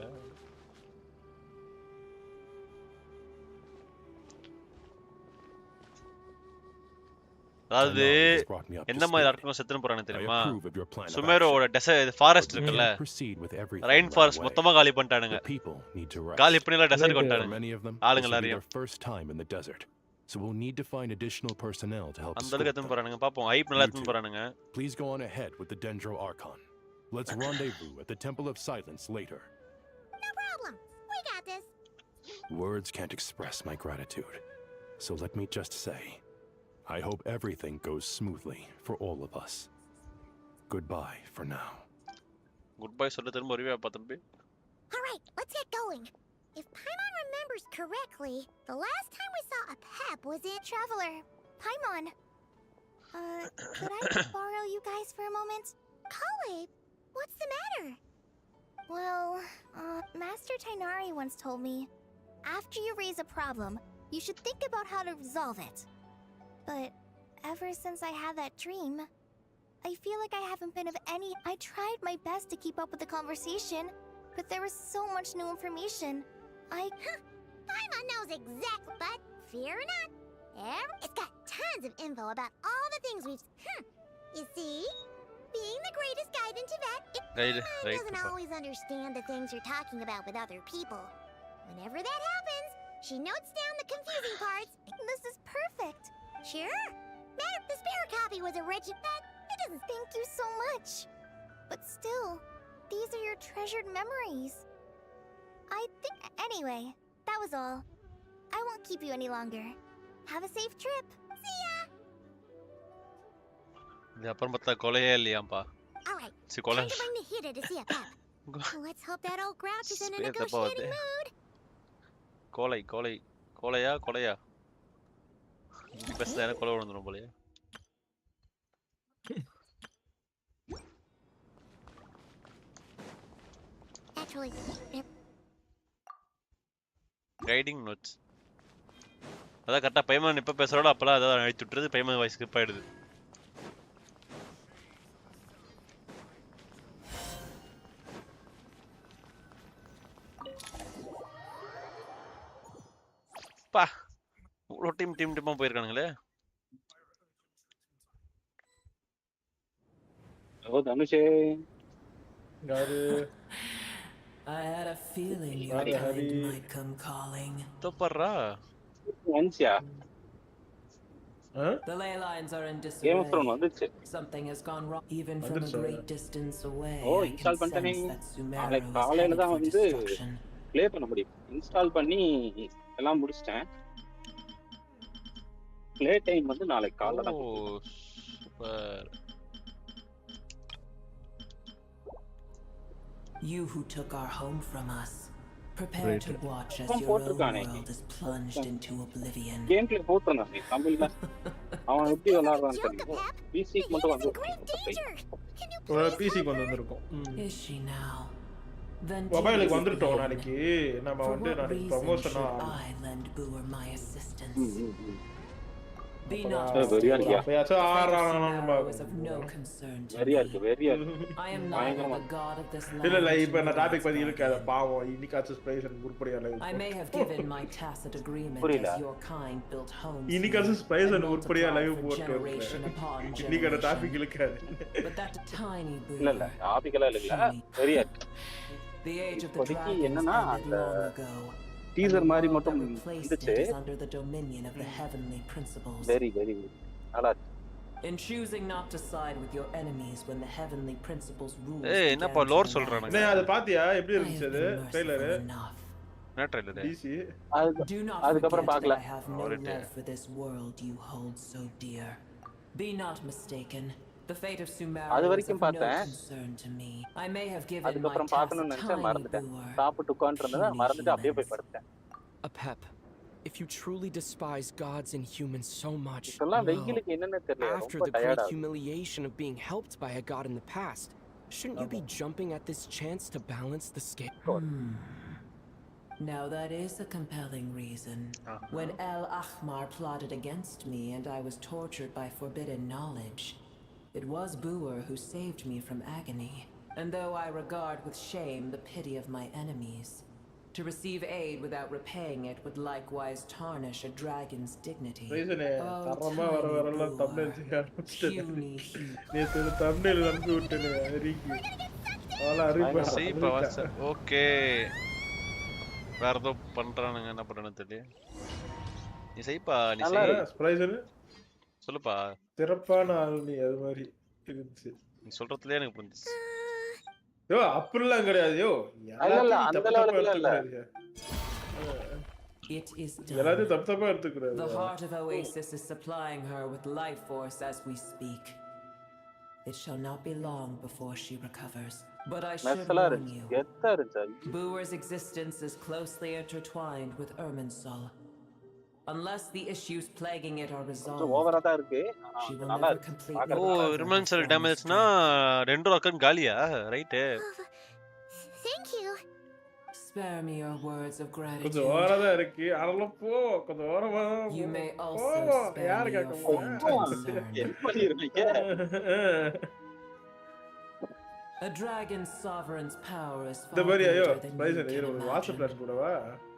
அதாவது எந்த மாதிரி ஆர்க்கம் செத்துன்னு போறானு தெரியுமா? சுமேரோட ஃபாரஸ்ட் இருக்குல்ல, ரெயின் ஃபாரஸ்ட் மொத்தமா காலி பண்ணிட்டானுங்க. காலி பண்ணிலாம் டெசர்ட் கொண்டானுங்க ஆளுங்க எல்லாரையும். So we'll need to find additional personnel to help. அந்த அளவுக்கு எத்தனை போறானுங்க பாப்போம். ஹைப் நல்லா எத்தனை போறானுங்க. Please go on ahead with the Dendro Archon. Let's rendezvous at the Temple of Silence later. No problem. We got this. Words can't express my gratitude. So let me just say, I hope everything goes smoothly for all of us. Goodbye for now. Goodbye சொல்ல திரும்ப வருவியா தம்பி? All right, let's get going. If Paimon remembers correctly, the last time we saw a Pep was in... Traveler, Paimon. Could I borrow you guys for a moment? Kale, what's the matter? Well, Master Tighnari once told me, after you raise a problem, you should think about how to resolve it. But ever since I had that dream, I feel like I haven't been of any... I tried my best to keep up with the conversation, but there was so much new information. Paimon knows exactly, but fear not. It's got tons of info about all the things we've... You see? Being the greatest guide in Tibet, Paimon doesn't always understand the things you're talking about with other people. Whenever that happens, she notes down the confusing parts. This is perfect. Sure. Madam, the spare copy was original, but it doesn't... Thank you so much. But still, these are your treasured memories. I think... Anyway, that was all. I won't keep you any longer. Have a safe trip. See ya! இது அப்புறம் பார்த்தா கொலையே இல்லையாம்பா. All right, time to bring the hitter to see a Pep. Let's hope that old grouch is in a negotiating mood. கொலையா பேசுனா கொலை விழுந்துரும் போலயே. Actually, guiding notes. அதான் கரெக்டா பைமன் எப்ப பேசுறாளோ அப்பலாம் அதான் அழிச்சு விட்டுறது. பைமன் வாய்ஸ் ஸ்கிப் ஆயிடுது. பா ஒரு டீமா போயிருக்கானுங்களே. ஓ தனுஷே யாரு? I had a feeling your kind might come calling. தோப்பறா வன்சியா? The ley lines are in disarray. Game of Thrones வந்துச்சு. Something has gone wrong even from a great distance away. ஓ இன்ஸ்டால் பண்ணிட்டேனே. நாளைக்கு காலையில தான் வந்து ப்ளே பண்ண முடியும். இன்ஸ்டால் பண்ணி எல்லாம் முடிச்சிட்டேன். ப்ளே டைம் வந்து நாளைக்கு காலையில தான். ஓ super. You who took our home from us, prepare to watch as your own world is plunged into oblivion. Gameplay போட்றேன் தமிழ்ல. அவன் எப்படி விளையாடுறான்னு தெரியல. PC க்கு மட்டும் வந்து ஒரு PC க்கு வந்திருக்கும். Is she now? Then மொபைலுக்கு வந்துட்டோம் நாளைக்கு. நாம வந்து நாளைக்கு ப்ரமோஷனா I lend Booer my assistance. Be not வெரியா இருக்கியா? வெரியா இருக்கு. I am not the god of this land. இல்ல இப்ப நான் டாபிக் பத்தி இருக்காத பாவம் இன்னிகாச்சு ஸ்பைசன் உருப்படியா live. I may have given my tacit agreement as your kind built homes. இன்னிகாச்சு Spigen உருப்படியா லைவ் போட்டு இன்னிகாட டாபிக் இருக்காது. But that tiny boo. இல்ல டாபிக் எல்லாம் இல்ல. வெரியா இருக்கு. The age of the dragon என்னன்னா அந்த டீசர் மாதிரி மட்டும் இருந்துச்சு. Very நல்லா இருக்கு. In choosing not to side with your enemies when the heavenly principles rule. ஏய் என்னப்பா லோர் சொல்றானே. நீ அத பாத்தியா எப்படி இருந்துச்சு அது ட்ரைலர்? என்ன ட்ரைலர்? DC. அதுக்கு அப்புறம் பார்க்கல. For this world you hold so dear. Be not mistaken. The fate of Sumeru அது வரைக்கும் பார்த்தேன். I may have given அதுக்கு அப்புறம் பார்க்கணும்னு நினைச்சேன் மறந்துட்டேன். சாப்பிட்டு உட்கார்ந்திருந்தேன் மறந்துட்டு அப்படியே போய் படுத்தேன். A Pep, if you truly despise gods and humans so much, after the great humiliation of being helped by a god in the past, shouldn't you be jumping at this chance to balance the scale? Now that is a compelling reason. When El Ahmar plotted against me and I was tortured by forbidden knowledge, it was Booer who saved me from agony. And though I regard with shame the pity of my enemies, To receive aid without repaying it would likewise tarnish a dragon's dignity. தரமா வரலாம் thumbnail செய்ய ஆரம்பிச்சிட்டேன். நேத்து ஒரு thumbnail அனுப்பி விட்டேனே ரீக்கு. அவளா அறிப்பா. Okay. வேற ஏதோ பண்றானுங்க என்ன பண்றானு தெரியல. நீ செய்ப்பா நீ செய். ஸ்ப்ரைசன் சொல்லுப்பா. திறப்பான ஆள் நீ அது மாதிரி இருந்துச்சு. நீ சொல்றதுலயே எனக்கு புரிஞ்சுச்சு. யோ அப்படிலாம் கிடையாது யோ. இல்ல அந்த லெவலுக்கு இல்ல. It is எல்லாரும் தப்பா எடுத்துக்கறாரு. The heart of Oasis is supplying her with life force as we speak. It shall not be long before she recovers. But I should warn you. Booer's existence is closely intertwined with Irminsul. Unless the issues plaguing it are resolved. ஓவரா தான் இருக்கு. She will never completely. Irminsul டேமேஜ்னா ரெண்டு ரக்கன் காலியா right? Thank you. Spare me your words of gratitude. கொஞ்சம் ஓவரா தான் இருக்கு. அதெல்லாம் போ கொஞ்சம் ஓவரா. You may also spare me your faint concern. எப்படி இருக்கீங்க? A dragon's sovereign's power is far greater than you can imagine.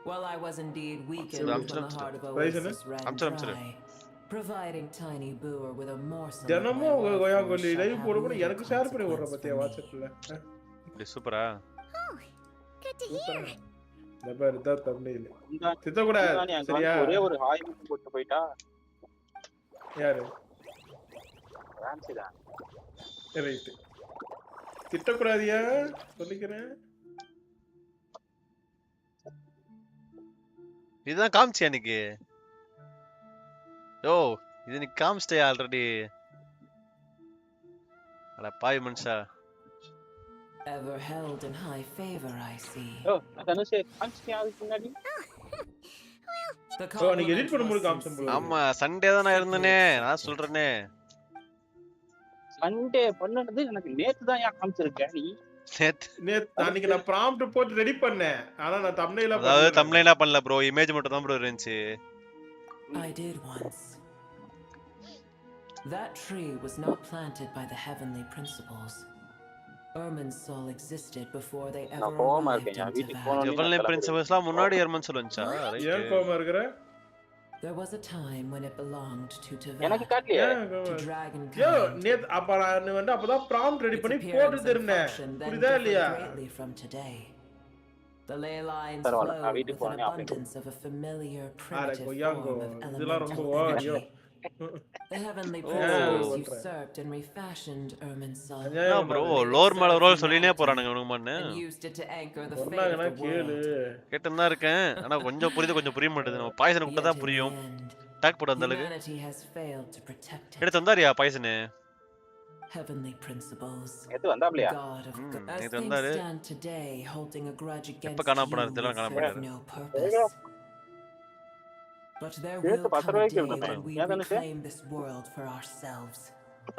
Well, I was indeed weakened when the heart of Oasis ran dry, providing tiny Booer with a morsel of தினமும் கோயாங்கோலி live போடும்போது எனக்கு share பண்ணி விடுற பத்தியா வாட்ஸ்அப்ல. இப்படி சூப்பரா. Good to hear. Number தான் thumbnail. திட்ட கூட சரியா ஒரே ஒரு ஹாய் மட்டும் போட்டு போய்டா. யாரு? ரான்சிடா. ரைட். திட்ட கூடாதியா சொல்லிக்கிறேன். இதுதான் காமிச்சியா எனக்கு? யோ இது நீ காமிச்சிட்டே ஆல்ரெடி. அட பாய் மனுஷா. Ever held in high favor, I see. தனுஷே காமிச்சியா அதுக்கு முன்னாடி? நீ எடிட் பண்ணும்போது காமிச்சேன். ஆமா சண்டே தான் நான் இருந்தனே நான் சொல்றேனே. சண்டே பண்ணது எனக்கு நேத்து தான் யா காமிச்சிருக்க நீ. நேத்து அன்னைக்கு நான் prompt போட்டு ரெடி பண்ணேன். ஆனா நான் thumbnail பண்ணல. அதாவது thumbnail பண்ணல bro, இமேஜ் மட்டும் தான் bro இருந்துச்சு. I did once. That tree was not planted by the heavenly principles. Irminsul existed before they ever arrived into Valley. heavenly principlesலாம் முன்னாடி Irminsul வந்துச்சா? ஏன் கோவமா இருக்கற? There was a time when it belonged to எனக்கு காட்டலையே. யோ நேத் அப்ப நான் வந்து அப்பதான் prompt ரெடி பண்ணி போட்டு தரேன். புரியுதா இல்லையா? The ley lines flow with an abundance of a familiar primitive form of elemental energy. The heavenly principles usurped and refashioned Irminsul. Yeah, bro, lore மேல ரோல் சொல்லினே போறானுங்க இவனுங்க மண்ணு. Used it to anchor the fate of the world. கேட்டேன் தான் இருக்கேன். ஆனா கொஞ்சம் புரியுது கொஞ்சம் புரிய மாட்டேங்குது. நம்ம பாய்சன் விட்டா தான் புரியும். டாக் போட அந்த அளவுக்கு. எடுத்து வந்தாரியா பாய்சன்? Heavenly principles. எது வந்தாப்லையா? இது வந்தாரு. எப்ப காணாம போறாரு தெரியல காணாம போறாரு. But there will come a day when we reclaim this world for ourselves.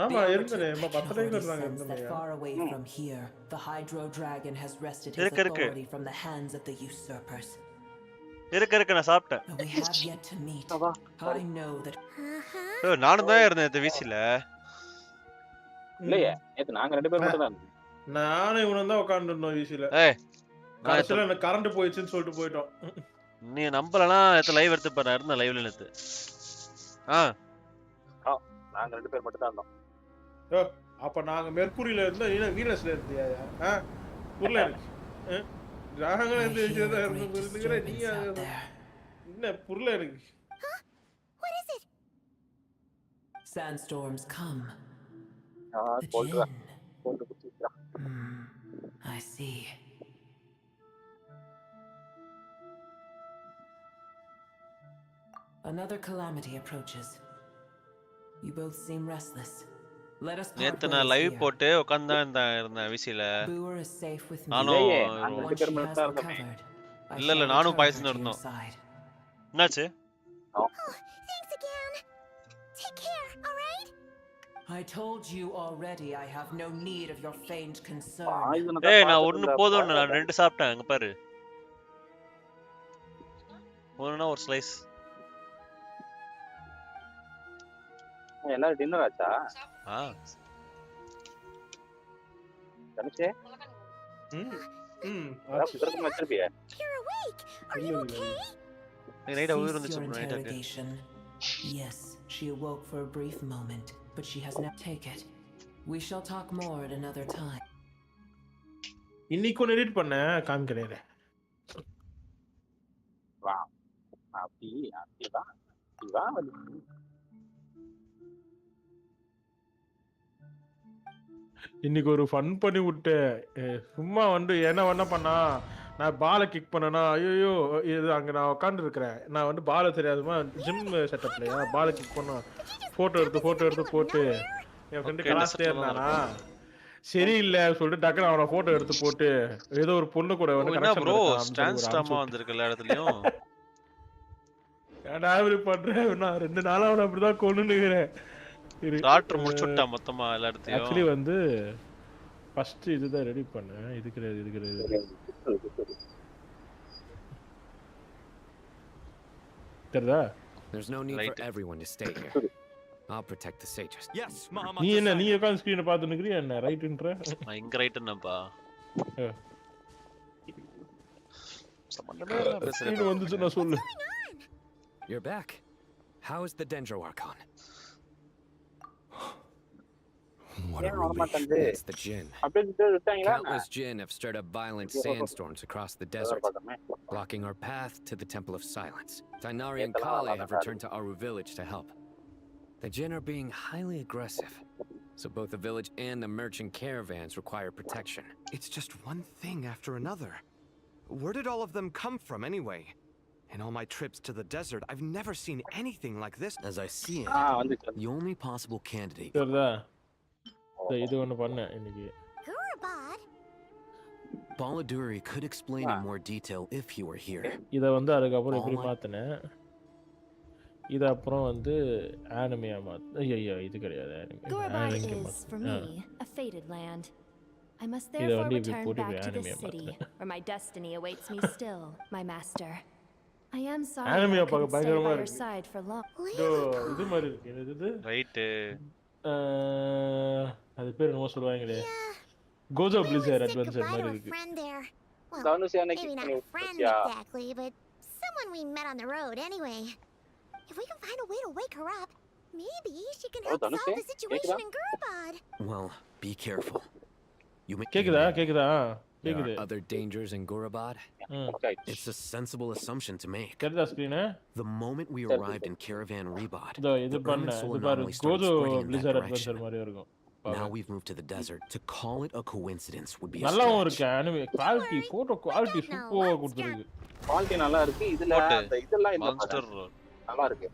ஆமா இருந்தனே நம்ம 10 லைக் வந்தாங்க that far away from here the hydro dragon has wrested his authority from the hands of the usurpers. இருக்கு நான் சாப்பிட்டேன். We have yet to meet. I know that. நானும் தான் இருந்தேன் இந்த வீசில. இல்லையே நேத்து நாங்க ரெண்டு பேரும் மட்டும் தான். நானே இவனும் தான் உட்கார்ந்திருந்தோம் வீசில. கடைசில எனக்கு கரண்ட் போயிடுச்சுன்னு சொல்லிட்டு போய்ட்டோம். நீ நம்பலனா நேத்து லைவ் எடுத்து பாரு இருந்த லைவ்ல நேத்து. நாங்க ரெண்டு பேர் மட்டும் தான் இருந்தோம். யோ அப்ப நாங்க மெர்க்குரியில இருந்தோம் நீ வீனஸ்ல இருந்தியா? புரியல எனக்கு. நாங்க இந்த விஷயத்தை இருந்துங்கற நீ என்ன புரியல எனக்கு. What is it? Sandstorms come. போடுறா. I see. Another calamity approaches. You both seem restless. Let us நேத்து நான் லைவ் போட்டு உட்கார்ந்தா இருந்தேன் விசில. நானும் இல்ல நானும் பாய்சன் இருந்தோம். என்னாச்சு? Thanks again. Take care, all right? I told you already I have no need of your feigned concern. ஏய் நான் ஒன்னு போதும் நான் ரெண்டு சாப்பிட்டேன் அங்க பாரு. ஒண்ணுனா ஒரு ஸ்லைஸ். எல்லாரும் டின்னர் ஆச்சா? தனுஷே? ஆச்சு. வச்சிருப்பியா? You're awake. awake. Are you okay? Cease your interrogation. Yes, she awoke for a brief moment, but she has now take it. We shall talk more at another time. இன்னைக்கு ஒன்னு edit பண்ண காமிக்கிறேன். வா. வா வந்து. இன்னைக்கு ஒரு ஃபன் பண்ணி விட்டு சும்மா வந்து என்ன பண்ணா நான் பாலை கிக் பண்ணனா ஐயோ இது அங்கே நான் உட்காந்து இருக்கிறேன் நான் வந்து பாலை தெரியாதுமா ஜிம் செட்டப்லையா பாலை கிக் பண்ணா ஃபோட்டோ எடுத்து போட்டு என் ஃப்ரெண்டு கிளாஸ்லேயே இருந்தானா சரியில்லை சொல்லிட்டு டக்குனு அவனை ஃபோட்டோ எடுத்து போட்டு ஏதோ ஒரு பொண்ணு கூட வந்து ஏன்டா இப்படி பண்றேன் நான் 2 நாளா அவனை அப்படிதான் கொண்டுக்கிறேன். டாக்டர் முடிச்சுட்டா மொத்தமா எல்லா இடத்தையும். ஆக்சுவலி வந்து ஃபர்ஸ்ட் இதுதான் ரெடி பண்ணேன். இது கிடையாது. தெரியுதா? There's no need for everyone to stay here. I'll protect the sages. Yes, Mama. நீ உட்கார்ந்து ஸ்கிரீனை பார்த்து நிக்கிறியா என்ன ரைட்ன்ற? நான் இங்க ரைட்னப்பா. சம்பந்தமே இல்ல பேசுறேன். வந்து நான் சொல்லு. You're back. How is the Dendro Archon? What a relief. It's the Jinn. Countless Jinn have stirred up violent sandstorms across the desert, blocking our path to the Temple of Silence. Tainari and Kale have returned to Aru village to help. The Jinn are being highly aggressive, so both the village and the merchant caravans require protection. It's just one thing after another. Where did all of them come from anyway? In all my trips to the desert, I've never seen anything like this. As I see it, the only possible candidate. இது ஒன்னு பண்ண இன்னைக்கு. Baladuri could explain in more detail if he were here. இத வந்து அதுக்கு அப்புறம் இப்படி மாத்துனேன். இது அப்புறம் வந்து ஆனிமியா ஐயோ இது கிடையாது Gorabad is for me a fated land. I must therefore return back to the city where my destiny awaits me still, my master. I am sorry I couldn't stay by your side for long. இது மாதிரி இருக்கு இது right அது பேர் என்னமோ சொல்வாங்களே Gojo பிளிசர் adventure மாதிரி இருக்கு. Maybe not a friend exactly, but someone we met on the road anyway. If we can find a way to wake her up, maybe she can help solve the situation in Gorabad. Well, be careful. You may கேக்குதா There are other dangers in Gorabad. It's a sensible assumption to make. The moment we arrived in Caravan Rebod, the Erminsoul anomaly started spreading in that direction. Now we've moved to the desert. To call it a coincidence would be a stretch. quality photo quality சூப்பரா கொடுத்திருக்கு. Quality நல்லா இருக்கு. இதுல அந்த இதெல்லாம் இல்ல நல்லா இருக்கு.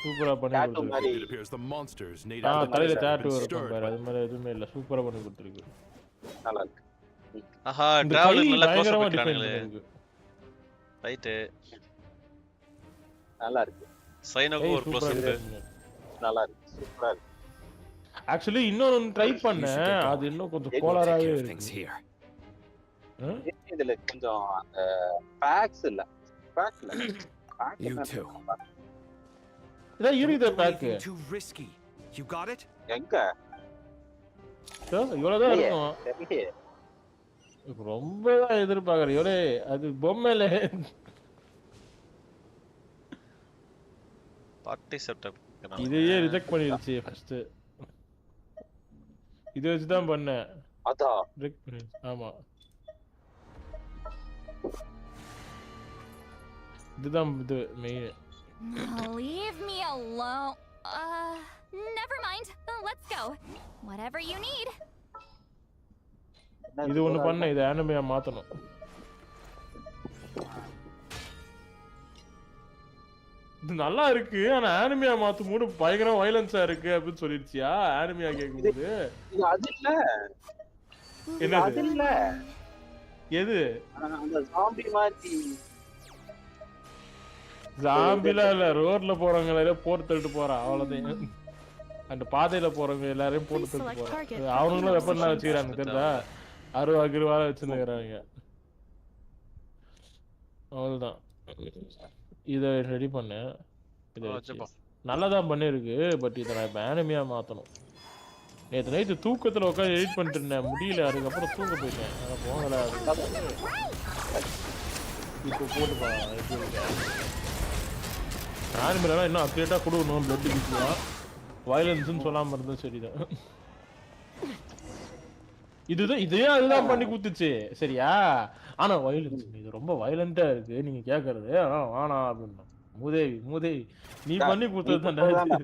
சூப்பரா பண்ணி கொடுத்திருக்கு. It appears the monsters need தலையில டாட்டூ இருக்கும் பாரு அது மாதிரி எதுவுமே இல்ல சூப்பரா பண்ணி கொடுத்திருக்கு. நல்லா இருக்கு. ஆஹா டிராவலர் நல்லா க்ளோஸ் அப் பண்ணிட்டாங்களே. ரைட் நல்லா இருக்கு. சைனோக்கு ஒரு க்ளோஸ் அப் நல்லா இருக்கு. சூப்பரா இருக்கு. ஆக்சுவலி இன்னொரு ட்ரை பண்ணேன் அது இன்னும் கொஞ்சம் கோலராவே இருக்கு. இதுல கொஞ்சம் அந்த பேக்ஸ் இல்ல. பேக் இல்ல. You too. இத யூரிதா back. Too risky. You got it? எங்க? இவ்வளவுதான் இருக்கும். ரொம்ப எதிர்பார்க்கற யோரே அது பொம்மைல பார்ட்டி செட்டப் இதையே ரிஜெக்ட் பண்ணிருச்சு ஃபர்ஸ்ட். இது வச்சு தான் பண்ணேன். அதான் ரிஜெக்ட் பண்ணி. ஆமா இதுதான் இது main. Leave me alone. Never mind. Let's go. Whatever you need. இது ஒன்னு பண்ண இது அனிமியா மாத்தணும். இது நல்லா இருக்கு ஆனா அனிமியா மாத்தும்போது பயங்கர வயலன்ஸா இருக்கு அப்படினு சொல்லிருச்சியா அனிமியா கேக்கும்போது. இது அது இல்ல. என்னது? அது இல்ல. எது? அந்த ஜாம்பி மாதிரி. ஜாம்பில இல்ல ரோட்ல போறவங்க எல்லாரும் போட்டு தள்ளிட்டு போறான் அவ்வளவுதான். அந்த பாதையில போறவங்க எல்லாரையும் போட்டு தள்ளிட்டு போறான். அவங்களும் வெப்பன்லாம் வச்சுக்கிறாங்க தெரியுதா? அருவாகிருவால வச்சுருக்காங்க. அவ்வளவுதான். இத ரெடி பண்ணேன். இது நல்லாதான் பண்ணிருக்கு பட் இத நான் அனிமியா மாத்தணும். நேத்து நைட்டு தூக்கத்துல உட்கார்ந்து எடிட் பண்ணிட்டு இருந்தேன் முடியல அதுக்கப்புறம் தூங்க போயிட்டேன். போங்கடா. இப்போ போட்டுப்பா ஆனிமேலாம் இன்னும் அப்டேட்டாக கொடுக்கணும் பிளட் கிட்டியா வயலன்ஸ்னு சொல்லாமல் இருந்தால் சரிதான் அதுதான் பண்ணி கொடுத்துச்சு சரியா ஆனா வயலன்ஸ் இது ரொம்ப வயலண்டா இருக்கு நீங்க கேக்குறது ஆனா வேணாம் அப்படின்னா மூதேவி நீ பண்ணி கொடுத்தது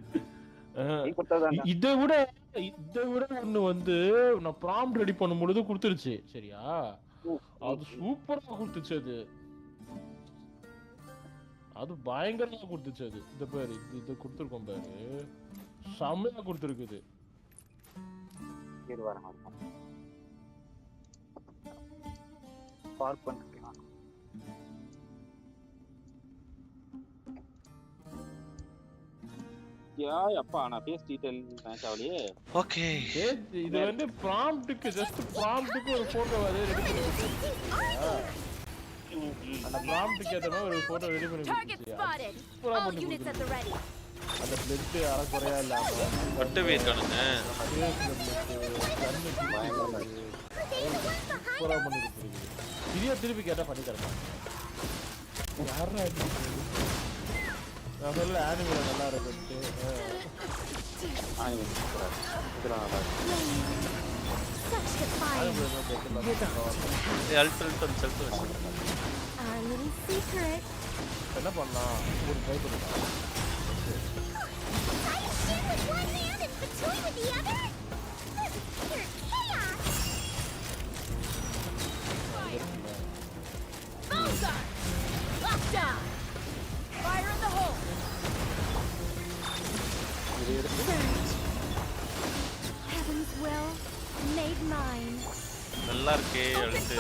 இதை விட ஒண்ணு வந்து நான் ப்ராம்ப்ட் ரெடி பண்ணும் பொழுது கொடுத்துருச்சு சரியா அது சூப்பரா கொடுத்துச்சு அது பயங்கரமா கொடுத்துச்சு அது இந்த பேரு இது கொடுத்துருக்கோம் பாரு செம்மையா கொடுத்துருக்குது அப்பா நான் ஃபேஸ் டீடைல் மேட்ச் ஆவலையே ஓகே இது வந்து ப்ராம்ப்ட்க்கு ஜஸ்ட் ப்ராம்ப்ட்க்கு ஒரு போட்டோ அதே ரெடி பண்ணி கொடுத்துருக்கா அந்த ப்ராம்ப்ட்க்கு ஏத்த மாதிரி ஒரு போட்டோ ரெடி பண்ணி கொடுத்துருக்கா சூப்பரா பண்ணி கொடுத்துருக்கா அந்த பிளட் அறக்குறையா இல்லாம வட்டவே இருக்கானுங்க சூப்பரா பண்ணி கொடுத்துருக்கு இதையே திருப்பி கேட்டா பண்ணி தரேன் யாரா நான் சொல்ல ஆனிமே நல்லா இருக்கு ஆனிமே சூப்பரா இதெல்லாம் நல்லா இருக்கு என்ன பண்ணலாம் ஒரு ட்ரை பண்ணலாம் Fire in the hole. Heaven's will made mine. நல்லா இருக்கே அடுத்து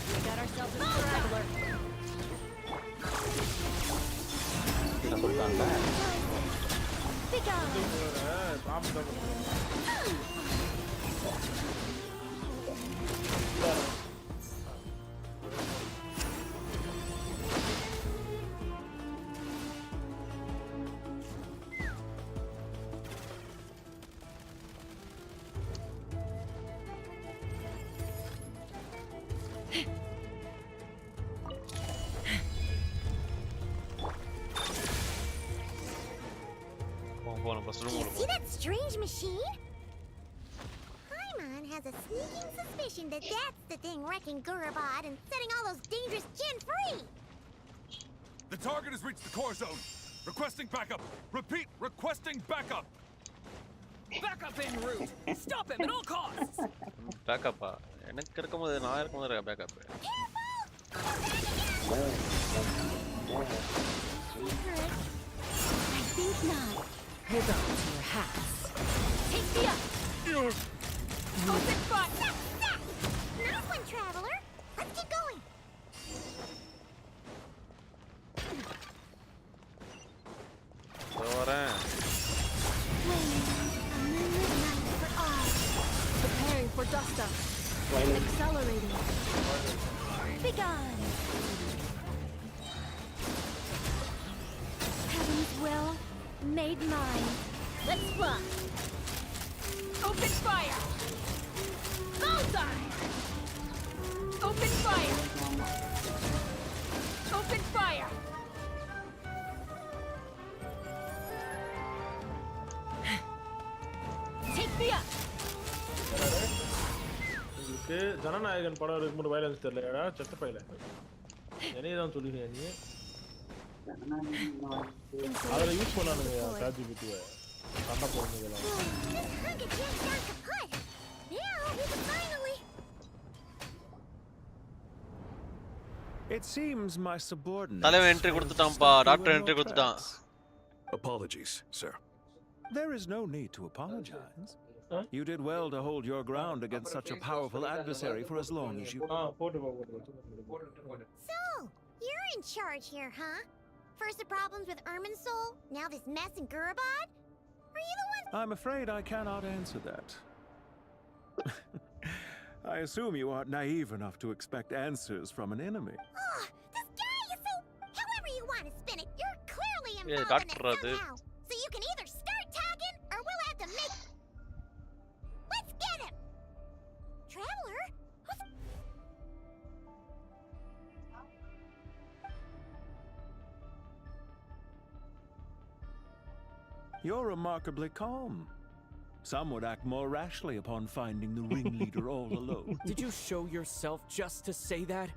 We got ourselves a traveler. Be gone. See that strange machine? Paimon has a sneaking suspicion that that's the thing wrecking Gurabad and setting all those dangerous Jinn free. The target has reached the core zone. Requesting backup. Repeat, requesting backup. Backup en route. Stop him at all costs. Backup. எனக்கு இருக்கும்போது நான் இருக்கும்போது backup. I think not. Hold on to your hats. Take me up. Open fire. Nice one, traveler. Let's keep going. For all. Preparing for dust up. Accelerating. Be gone. Heaven's will made mine. Let's fly. Open fire. Bullseye. Open fire. Open fire. Take me up. இதுக்கு ஜனநாயகன் படம் இருக்கும்போது violence தெரியலடா செத்த பையல என்னைய தான் சொல்லுறீங்க நீ அதல யூஸ் பண்ணானுங்க சாட்ஜிபிடியை சண்டை போடுறதுல It seems my subordinate. தலைவன் என்ட்ரி கொடுத்துட்டான்ப்பா டாக்டர் என்ட்ரி கொடுத்துட்டான். Apologies, sir. There is no need to apologize. You did well to hold your ground against such a powerful adversary for as long as you. So, you're in charge here, huh? First the problems with Irminsul, now this mess in Gurabad? Are you the one? I'm afraid I cannot answer that. I assume you aren't naive enough to expect answers from an enemy. Oh, this guy is so... However you want to spin it, you're clearly involved in it somehow. So you can either start talking, or we'll have to make... Let's get him! Traveler? You're remarkably calm. Some would act more rashly upon finding the ringleader all alone. Did you show yourself just to say that?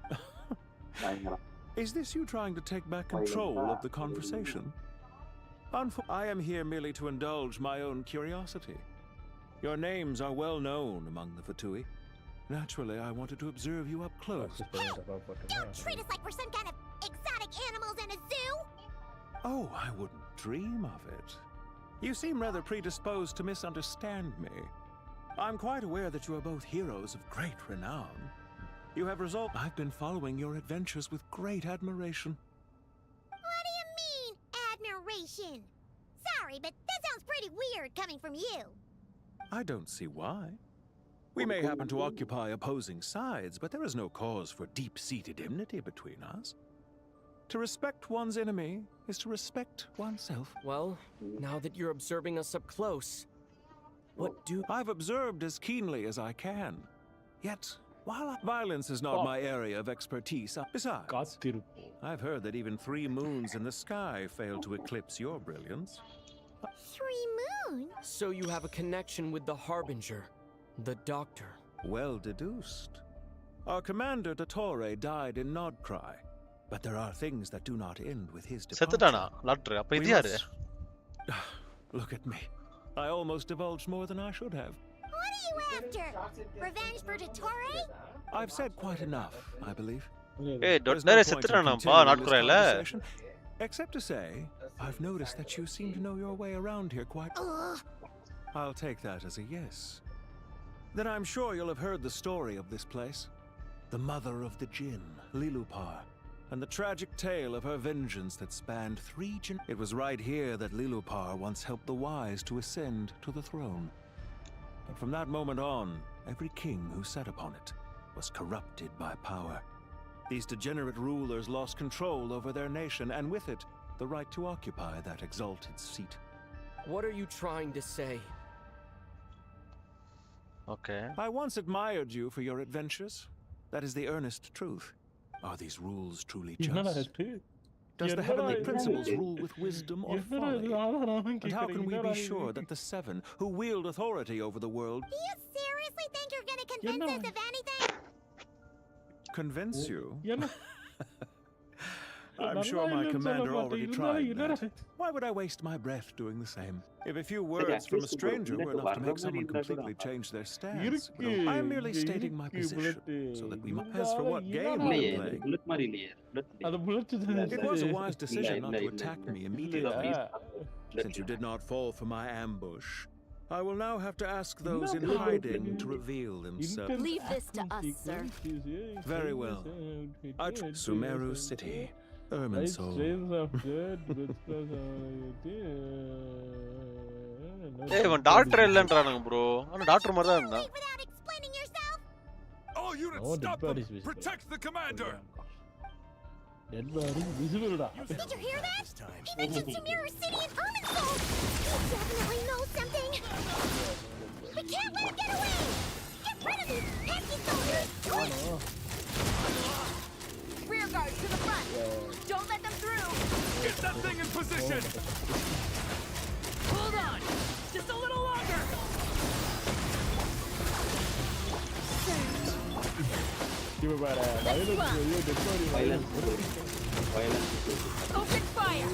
Is this you trying to take back control of the conversation? I am here merely to indulge my own curiosity. Your names are well known among the Fatui. Naturally, I wanted to observe you up close. Hey, don't treat us like we're some kind of exotic animals in a zoo! Oh, I wouldn't dream of it. You seem rather predisposed to misunderstand me. I'm quite aware that you are both heroes of great renown. You have resolved. I've been following your adventures with great admiration. What do you mean, admiration? Sorry, but that sounds pretty weird coming from you. I don't see why. We may happen to occupy opposing sides, but there is no cause for deep-seated enmity between us. To respect one's enemy is to respect oneself. Well, now that you're observing us up close, what do... I've observed as keenly as I can. Yet, while violence is not my area of expertise, besides, I've heard that even 3 moons in the sky fail to eclipse your brilliance. 3 moons? So you have a connection with the Harbinger, the Doctor. Well deduced. Our commander, Dottore, died in Nodcry. But there are things that do not end with his departure. Look at me. I almost divulged more than I should have. What are you after? Revenge for Dottore? I've said quite enough, I believe. Hey, Dottore setturanappa Nodcry. Except to say, I've noticed that you seem to know your way around here quite... I'll take that as a yes. Then I'm sure you'll have heard the story of this place. The mother of the Jinn, Lilupar. And the tragic tale of her vengeance that spanned 3 generations. It was right here that Lilupar once helped the wise to ascend to the throne. But from that moment on, every king who sat upon it was corrupted by power. These degenerate rulers lost control over their nation, and with it, the right to occupy that exalted seat. What are you trying to say? Okay. I once admired you for your adventures. That is the earnest truth. Are these rules truly just? Does the heavenly principles rule with wisdom or folly? And how can we be sure that the 7 who wield authority over the world... Do you seriously think you're gonna convince us of anything? Convince you? I'm sure my commander already tried that. Why would I waste my breath doing the same? If a few words from a stranger were enough to make someone completely change their stance, I am merely stating my position, so that we might... As for what game we're playing, it was a wise decision not to attack me immediately. Since you did not fall for my ambush, I will now have to ask those in hiding to reveal themselves. Leave this to us, sir. Very well. Sumeru City. Irminsul. Hey, one doctor illendraanga bro. Ana doctor mari dhaan irundha. All units stop them. Protect the commander. Dead body visible da. Did you hear that? He mentioned Sumeru City and Irminsul. He definitely knows something. We can't let him get away. Get rid of these pesky soldiers. Rear guard to the front. Don't let them through. Get that thing in position. Hold on. Just a little longer. Open fire.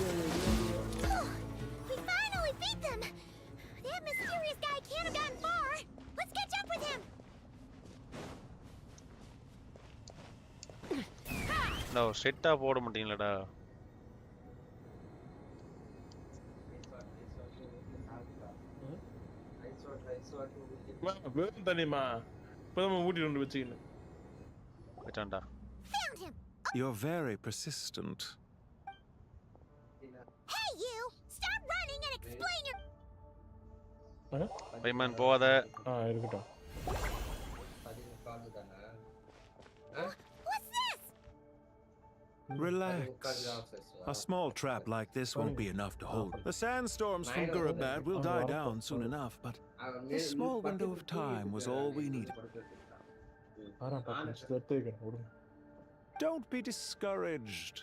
We finally beat them. That mysterious guy can't have gotten far. Let's catch up with him. No, straight up போட மாட்டீங்களடா. வேணும் தனிமா. இப்போதான் ஊட்டி ரெண்டு வெச்சிக்கினேன். வெட்டான்டா. You're very persistent. Hey you, stop running and explain your... Payman போவாத. இருக்கட்டும். What's this? Relax. A small trap like this won't be enough to hold. The sandstorms from Gurabad will die down soon enough, but this small window of time was all we needed. Don't be discouraged.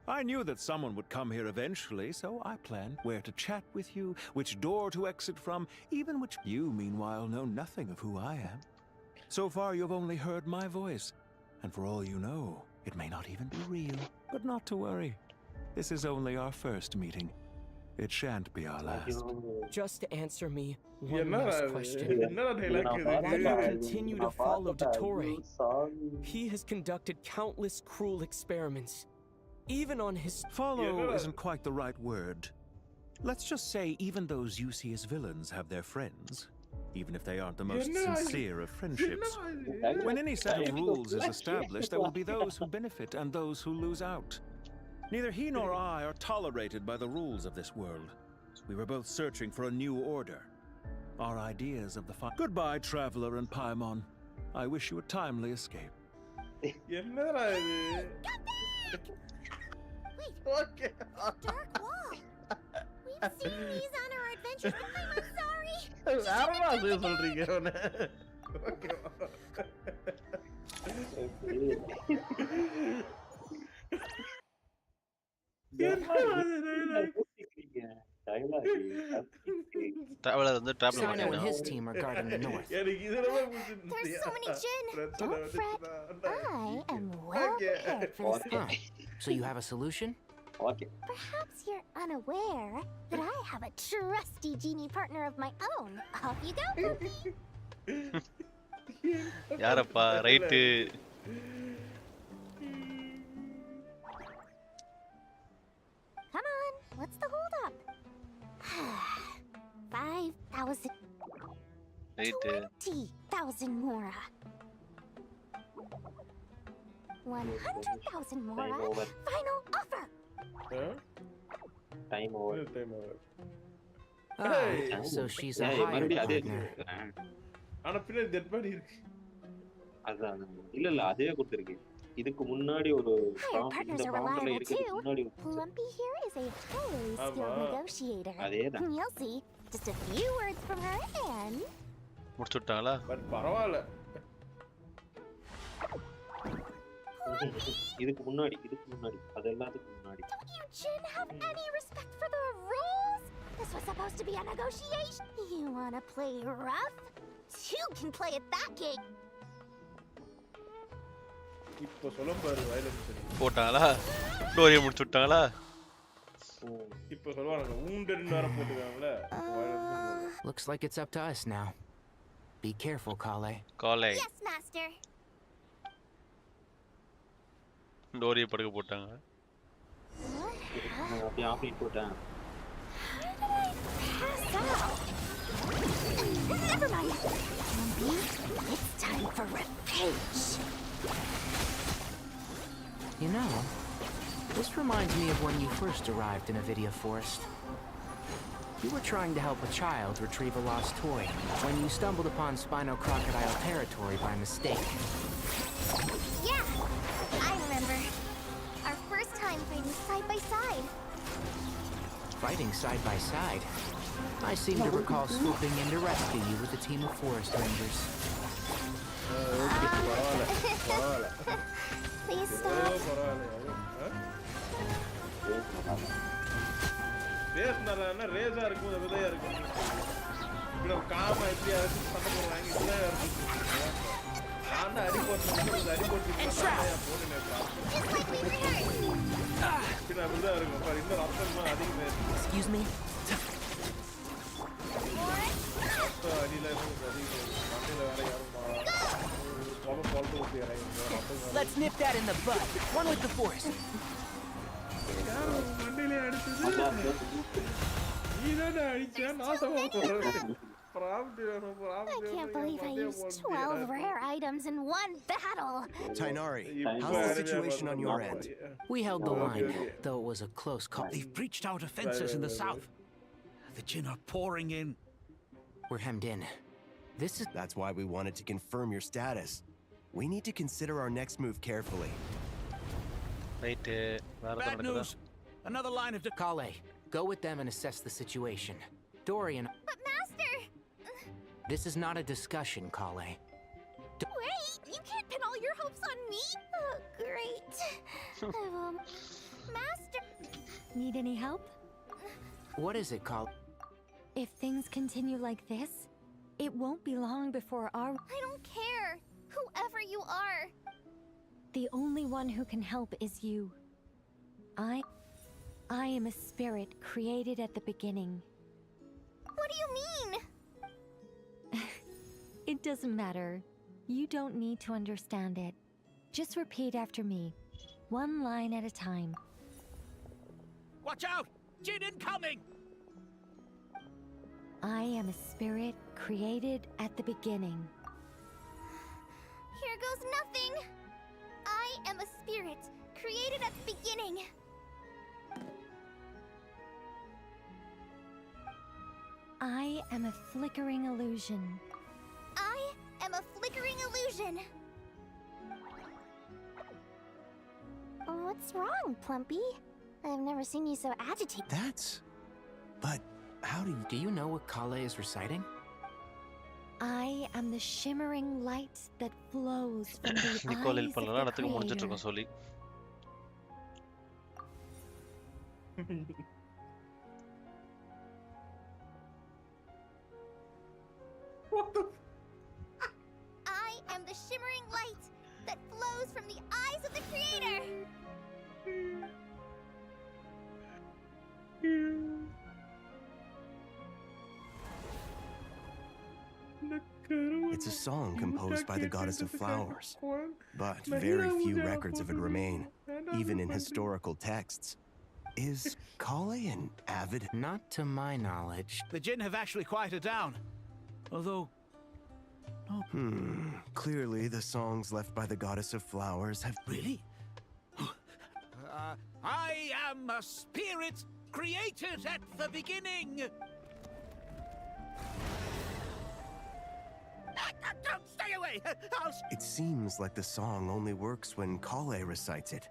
I knew that someone would come here eventually, so I planned where to chat with you, which door to exit from, even which... You, meanwhile, know nothing of who I am. So far, you've only heard my voice, and for all you know, it may not even be real. But not to worry. This is only our first meeting. It shan't be our last. Just answer me one last question. Why do you continue to follow Dottore? He has conducted countless cruel experiments. Even on his... Follow isn't quite the right word. Let's just say even those you see as villains have their friends. Even if they aren't the most sincere of friendships. When any set of rules is established, there will be those who benefit and those who lose out. Neither he nor I are tolerated by the rules of this world. We were both searching for a new order. Our ideas of the Goodbye, Traveler and Paimon. I wish you a timely escape. Wait, dark wall. We've seen these on our adventures, but I'm sorry. Traveler and his team are guarding the north. There's so many Jin. Don't fret. I am well prepared for this. So you have a solution? Perhaps you're unaware that I have a trusty genie partner of my own. Off you go, Poopy. Yarappa, right? Come on, what's the hold up? 5,000. 20,000 Mora. 100,000 Mora. Final offer. Time over. So she's a higher partner. ஆனா பின்னாடி dead body இருக்கு. அதான் இல்ல அதே கொடுத்திருக்கு. இதுக்கு முன்னாடி ஒரு இந்த பாம்புல இருக்கு முன்னாடி. Lumpy here is a highly skilled negotiator. அதேதான். You'll see. Just a few words from her and முடிச்சுட்டாங்களா? பட் பரவாயில்ல. இதுக்கு முன்னாடி அதெல்லாம் இதுக்கு முன்னாடி. Don't you Jin have any respect for the rules? This was supposed to be a negotiation. You wanna play rough? You can play at that game. இப்போ சொல்லும் பாரு வயலன்ஸ் போட்டாங்களா? ஸ்டோரியை முடிச்சுட்டாங்களா? இப்போ சொல்வாங்க ஊண்டன்னு வர போட்டுக்காங்கல. Looks like it's up to us now. Be careful, Kale. Yes, master. ஸ்டோரியை படுக்க போட்டாங்க. அப்படியே ஆஃப்லைன் போட்டேன். Never mind. Lumpy, it's time for revenge. You know, this reminds me of when you first arrived in Avidia Forest. You were trying to help a child retrieve a lost toy when you stumbled upon Spino Crocodile territory by mistake. Yeah, I remember. Our first time fighting side by side. Fighting side by side? I seem to recall swooping in to rescue you with a team of forest rangers. Please stop. பேஸ்னறானே ரேஸா இருக்கும் விதையா இருக்கும். இப்படி காம எப்படியா இருக்கு சண்டை போடுறாங்க இதெல்லாம் இருக்கு. நான் அடி போட்டு போனேன் பின்ன அப்படிதான் இருக்கும். பாரு இந்த ரத்தமா அதிகமா இருக்கு. Excuse me. அடியில இருக்கு அதிகமா. மண்டையில வேற யாரும் Let's nip that in the bud. One with the force. மண்டையில அடிச்சது. நீதானே அடிச்சா நாசமா போறேன். I can't believe I used 12 rare items in one battle. Tainari, how's the situation on your end? We held the line, though it was a close call. They've breached our defenses in the south. The Jin are pouring in. We're hemmed in. That's why we wanted to confirm your status. We need to consider our next move carefully. Right. Bad news. Another line of Kale, go with them and assess the situation. Dorian. But Master! This is not a discussion, Kale. Wait! You can't pin all your hopes on me? Oh, great. Master! Need any help? What is it, Kale? If things continue like this, it won't be long before our... I don't care. Whoever you are. The only one who can help is you. I am a spirit created at the beginning. What do you mean? It doesn't matter. You don't need to understand it. Just repeat after me, one line at a time. Watch out! Jin incoming! I am a spirit created at the beginning. Here goes nothing. I am a spirit created at the beginning. I am a flickering illusion. I am a flickering illusion. What's wrong, Plumpy? I've never seen you so agitated. But how do you know what Kale is reciting? I am the shimmering light that flows from the Nicole eyes of the Creator. What the? I am the shimmering light that flows from the eyes of the Creator. It's a song composed by the goddess of flowers, but very few records of it remain, even in historical texts. Is Kale an avid? Not to my knowledge. The Jinn have actually quieted down. Although... Clearly the songs left by the goddess of flowers have... Really? I am a spirit created at the beginning! Don't stay away! It seems like the song only works when Kale recites it.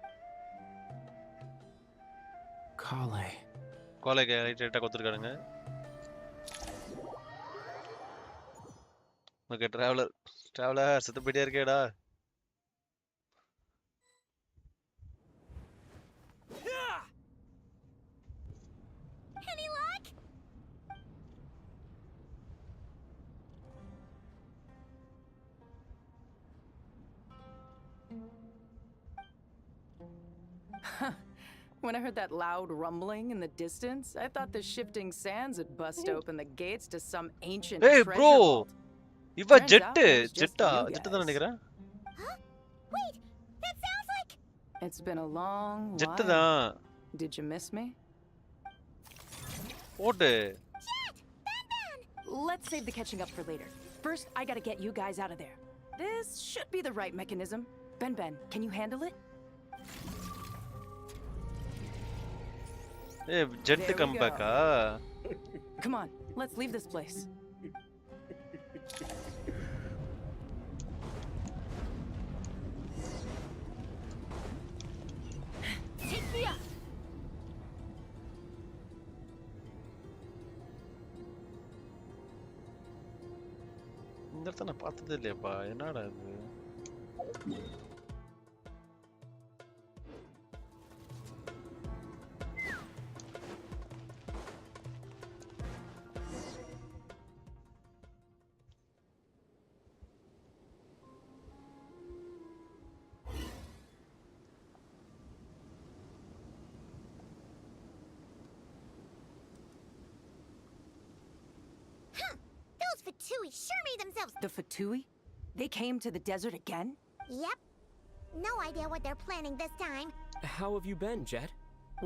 Kale. Kale right கொடுத்திருக்காங்க. Okay, traveler செத்து போயிட்டே இருக்கேடா. Any luck? When I heard that loud rumbling in the distance, I thought the shifting sands had bust open the gates to some ancient Hey treasure bro, vault. இவ Turns jet out it was just ஜெட்டா you jet guys. தான் நினைக்கிறேன். Wait, that sounds like... It's been a long jet while. தான். Did you miss me? ஓடு. Let's save the catching up for later. First, I gotta get you guys out of there. This should be the right mechanism. Ben, can you handle it? ஏய் jet There we come go. பேக்கா? Come on, let's leave this place. Take me up! இந்த இடத்த நான் பார்த்ததே இல்லையாப்பா. என்னடா இது? Those Fatui sure made themselves... The Fatui? They came to the desert again? Yep. No idea what they're planning this time. How have you been, Jet?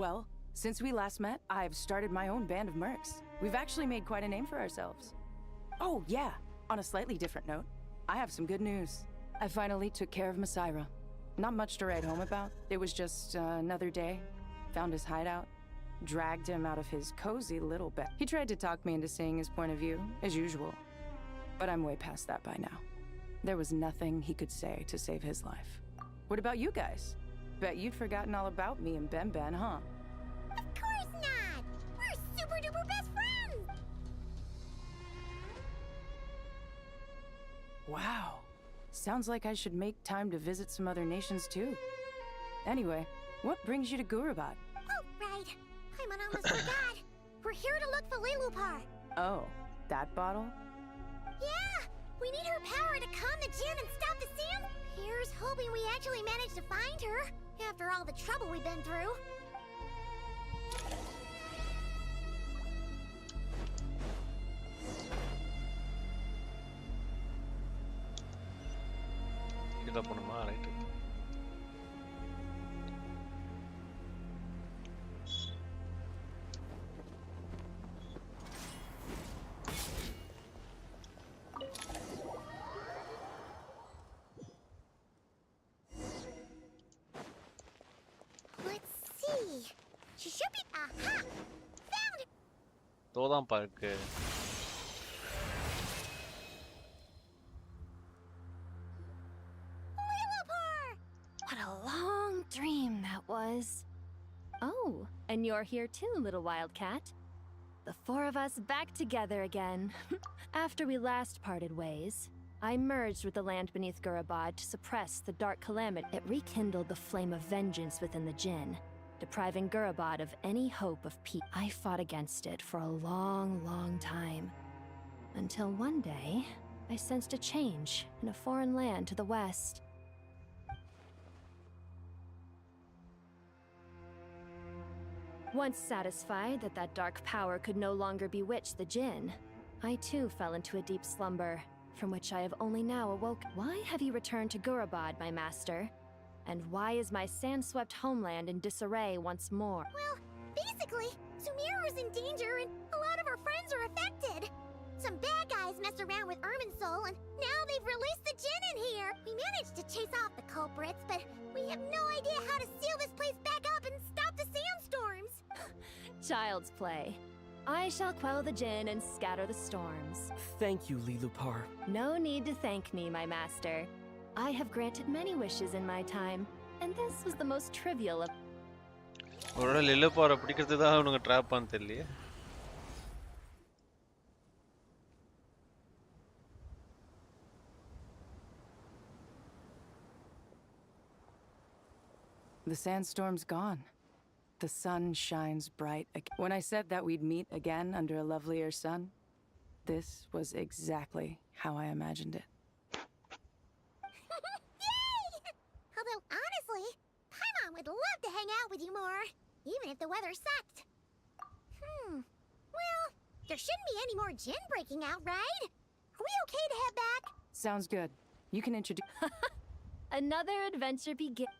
Well, since we last met, I've started my own band of mercs. We've actually made quite a name for ourselves. Oh, yeah. On a slightly different note, I have some good news. I finally took care of Masaira. Not much to write home about. It was just another day. Found his hideout. Dragged him out of his cozy little bed. He tried to talk me into seeing his point of view, as usual. But I'm way past that by now. There was nothing he could say to save his life. What about you guys? Bet you'd forgotten all about me and Ben, huh? Of course not! We're super duper best friends! Wow. Sounds like I should make time to visit some other nations too. Anyway, what brings you to Gurabad? Oh, right. I almost forgot. We're here to look for Lilupar. Oh, that bottle? Yeah! We need her power to calm the Jinn and stop the sand. Here's hoping we actually manage to find her, after all the trouble we've been through. Right. Let's see. She should be. Aha! Found it! தோதான் பாருக்கு. What a long dream that was. Oh, and you're here too, little wildcat. The four of us back together again. After we last parted ways, I merged with the land beneath Gurabad to suppress the dark calamity. It rekindled the flame of vengeance within the Jinn, depriving Gurabad of any hope of peace. I fought against it for a long, long time. Until one day, I sensed a change in a foreign land to the west. Once satisfied that that dark power could no longer bewitch the Jinn, I too fell into a deep slumber, from which I have only now awoke. Why have you returned to Gurabad, my master? And why is my sand-swept homeland in disarray once more? Well, basically, Sumeru's in danger and a lot of our friends are affected. Some bad guys messed around with Irminsul and now they've released the Jinn in here. We managed to chase off the culprits, but we have no idea how to seal this place back up and stop the sandstorms. Child's play. I shall quell the Jinn and scatter the storms. Thank you, Lilupar. No need to thank me, my master. I have granted many wishes in my time, and this was the most trivial of. ஒருவேளை லில்லுபாரை பிடிக்கிறதுக்கு தான் அவனுங்க drop பண்ண தெரியலையே. The sandstorm's gone. The sun shines bright again. When I said that we'd meet again under a lovelier sun, this was exactly how I imagined it. Yay! Although, honestly, Paimon would love to hang out with you more, even if the weather sucked. Well, there shouldn't be any more Jinn breaking out, right? Are we okay to head back? Sounds good. You can introduce. Another adventure begins.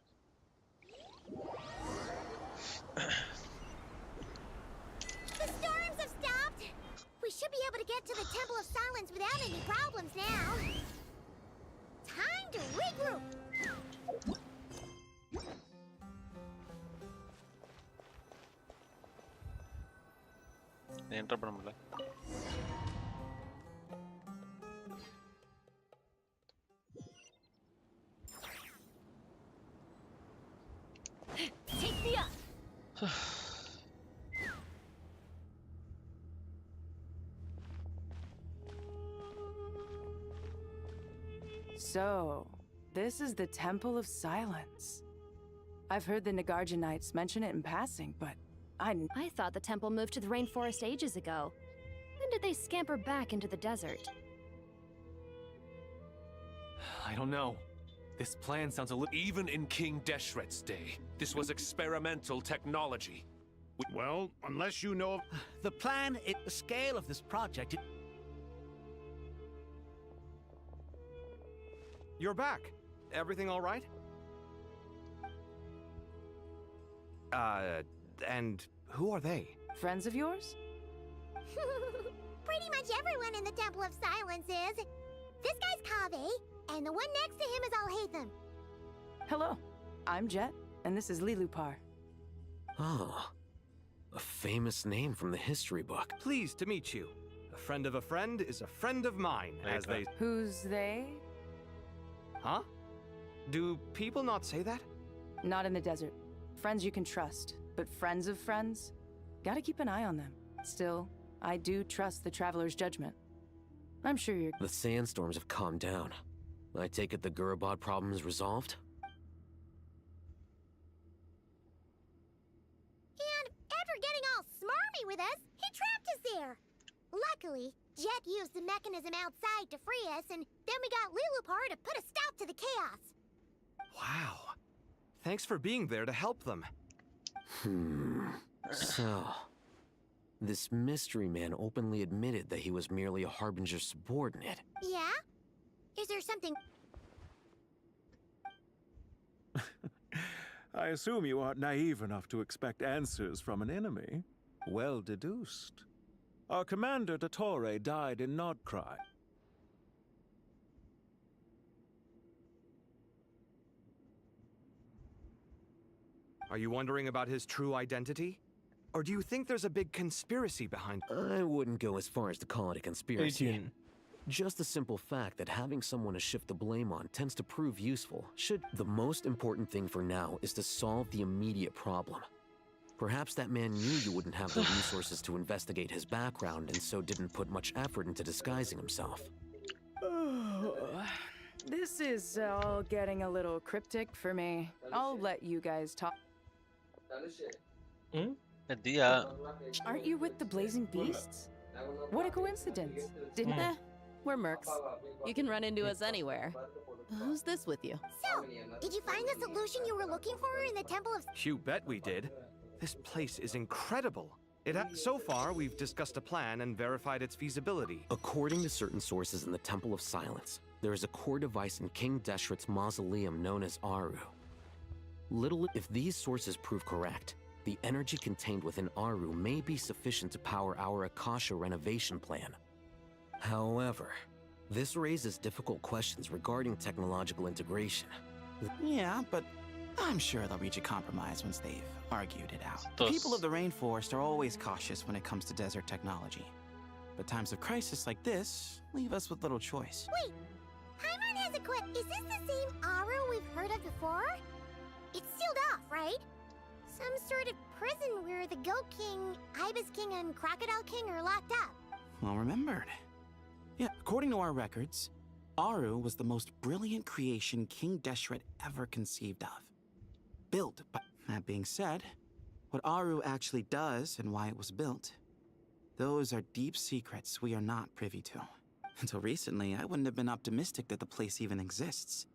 The storms have stopped. We should be able to get to the Temple of Silence without any problems now. Time to regroup. Enter பண்ண முடியல. Take me up. So, this is the Temple of Silence. I've heard the Nagarjanites mention it in passing, but I thought the temple moved to the rainforest ages ago. When did they scamper back into the desert? I don't know. This plan sounds a little... Even in King Deshret's day, this was experimental technology. Well, unless you know... The plan, the scale of this project... You're back. Everything all right? And who are they? Friends of yours? Pretty much everyone in the Temple of Silence is. This guy's Kaveh, and the one next to him is Alhaitham. Hello, I'm Jet, and this is Lilupar. Oh, a famous name from the history book. Pleased to meet you. A friend of a friend is a friend of mine, as they... Who's they? Huh? Do people not say that? Not in the desert. Friends you can trust, but friends of friends? Gotta keep an eye on them. Still, I do trust the traveler's judgment. I'm sure you're... The sandstorms have calmed down. I take it the Gurabod problem is resolved? And after getting all smarmy with us, he trapped us there. Luckily, Jet used the mechanism outside to free us, and then we got Lilupar to put a stop to the chaos. Wow. Thanks for being there to help them. So... This mystery man openly admitted that he was merely a Harbinger subordinate. Yeah? Is there something... I assume you aren't naive enough to expect answers from an enemy. Well deduced. Our commander, Dottore, died in Nordcry. Are you wondering about his true identity? Or do you think there's a big conspiracy behind it? I wouldn't go as far as to call it a conspiracy. Just the simple fact that having someone to shift the blame on tends to prove useful. The most important thing for now is to solve the immediate problem. Perhaps that man knew you wouldn't have the resources to investigate his background and so didn't put much effort into disguising himself. This is all getting a little cryptic for me. I'll let you guys talk. Aren't you with the Blazing Beasts? What a coincidence. Didn't We're mercs. You can run into us anywhere. Who's this with you? So, did you find the solution you were looking for in the Temple of... You bet we did. This place is incredible. So far, we've discussed a plan and verified its feasibility. According to certain sources in the Temple of Silence, there is a core device in King Deshret's mausoleum known as Aru. If these sources prove correct, the energy contained within Aru may be sufficient to power our Akasha renovation plan. However, this raises difficult questions regarding technological integration. Yeah, but I'm sure they'll reach a compromise once they've argued it out. The people of the rainforest are always cautious when it comes to desert technology. But times of crisis like this leave us with little choice. Wait, Paimon has a question. Is this the same Aru we've heard of before? It's sealed off, right? Some sort of prison where the Goat King, Ibis King, and Crocodile King are locked up. Well remembered. Yeah, according to our records, Aru was the most brilliant creation King Deshret ever conceived of. Built by... That being said, what Aru actually does and why it was built, those are deep secrets we are not privy to. Until recently, I wouldn't have been optimistic that the place even exists.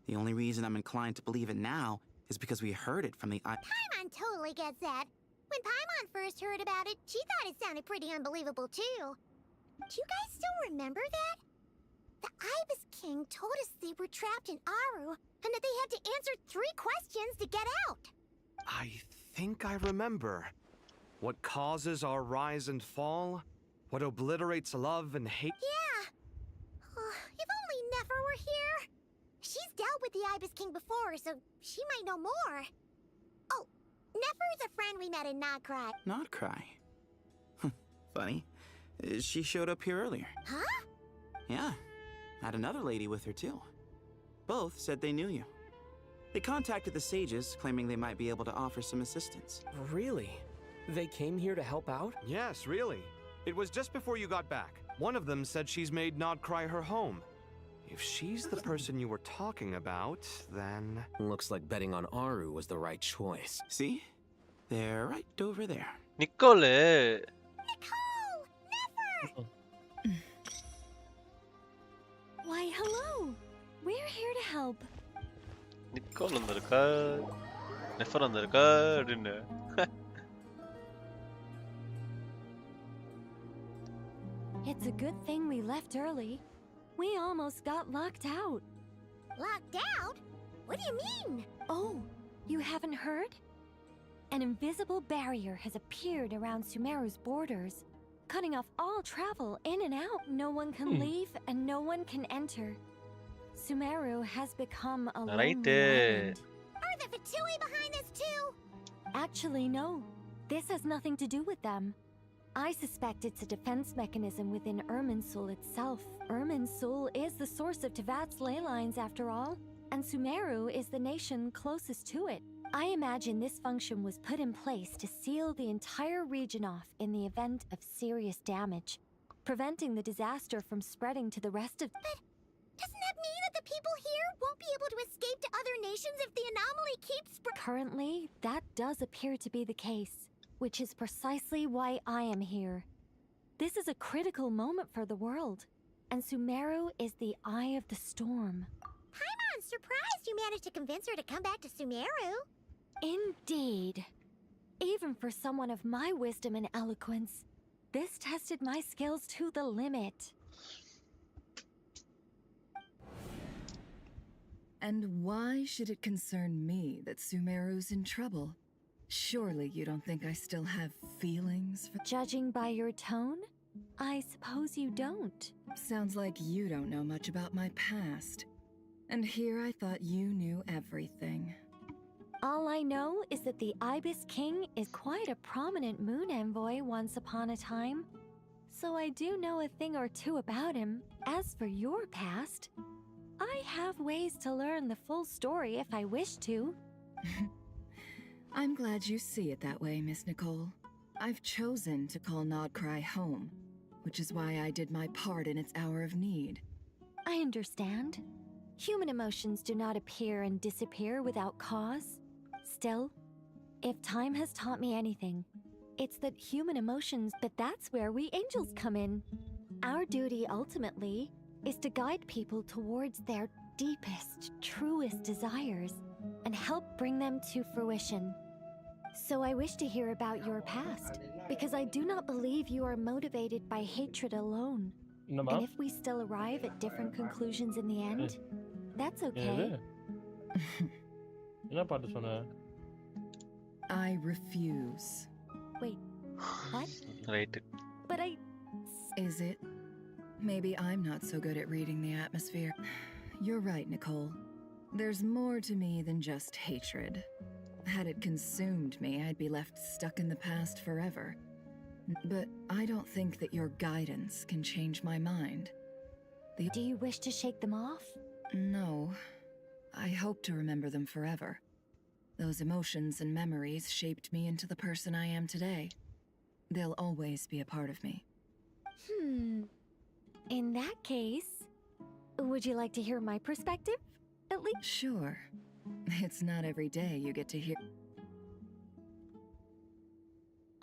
The only reason I'm inclined to believe it now is because we heard it from the... Paimon totally gets that. When Paimon first heard about it, she thought it sounded pretty unbelievable too. Do you guys still remember that? The Ibis King told us they were trapped in Aru, and that they had to answer 3 questions to get out. I think I remember. What causes our rise and fall? What obliterates love and hate? Yeah. If only Nefer were here. She's dealt with the Ibis King before, so she might know more. Oh, Nefer's a friend we met in Nordcry. Nordcry? Funny. She showed up here earlier. Huh? Yeah. Had another lady with her too. Both said they knew you. They contacted the sages, claiming they might be able to offer some assistance. Really? They came here to help out? Yes, really. It was just before you got back. One of them said she's made Nordcry her home. If she's the person you were talking about, then... Looks like betting on Aru was the right choice. See? They're right over there. Nicole! Nicole! Nefer! Why, hello! We're here to help. Nicole வந்திருக்கா நெஃபர் வந்திருக்கா அப்படின்னு It's a good thing we left early. We almost got locked out. Locked out? What do you mean? Oh, you haven't heard? An invisible barrier has appeared around Sumeru's borders, cutting off all travel in and out. No one can leave and no one can enter. Sumeru has become a lonely land. Are the Fatui behind this too? Actually, no. This has nothing to do with them. I suspect it's a defense mechanism within Irminsul itself. Irminsul is the source of Tevat's ley lines, after all, and Sumeru is the nation closest to it. I imagine this function was put in place to seal the entire region off in the event of serious damage, preventing the disaster from spreading to the rest of... But doesn't that mean that the people here won't be able to escape to other nations if the anomaly keeps... Currently, that does appear to be the case, which is precisely why I am here. This is a critical moment for the world, and Sumeru is the eye of the storm. Paimon, surprised you managed to convince her to come back to Sumeru. Indeed. Even for someone of my wisdom and eloquence, this tested my skills to the limit. And why should it concern me that Sumeru's in trouble? Surely you don't think I still have feelings for... Judging by your tone, I suppose you don't. Sounds like you don't know much about my past. And here I thought you knew everything. All I know is that the Ibis King is quite a prominent moon envoy once upon a time. So I do know a thing or two about him. As for your past, I have ways to learn the full story if I wish to. I'm glad you see it that way, Miss Nicole. I've chosen to call Nodcry home, which is why I did my part in its hour of need. I understand. Human emotions do not appear and disappear without cause. Still, if time has taught me anything, it's that human emotions, but that's where we angels come in. Our duty ultimately is to guide people towards their deepest, truest desires and help bring them to fruition. So I wish to hear about your past, because I do not believe you are motivated by hatred alone. And if we still arrive at different conclusions in the end, that's okay. I refuse. Wait, what? Right. But Is it? Maybe I'm not so good at reading the atmosphere. You're right, Nicole. There's more to me than just hatred. Had it consumed me, I'd be left stuck in the past forever. But I don't think that your guidance can change my mind. Do you wish to shake them off? No. I hope to remember them forever. Those emotions and memories shaped me into the person I am today. They'll always be a part of me. In that case, would you like to hear my perspective, at least? Sure. It's not every day you get to hear...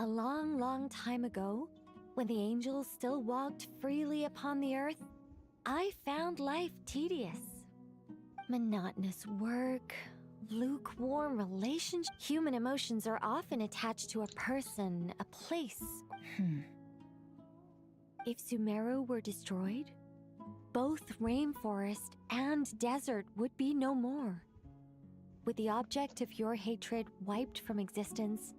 A long, long time ago, when the angels still walked freely upon the earth, I found life tedious. Monotonous work, lukewarm relationships. Human emotions are often attached to a person, a place. If Sumeru were destroyed, both rainforest and desert would be no more. With the object of your hatred wiped from existence,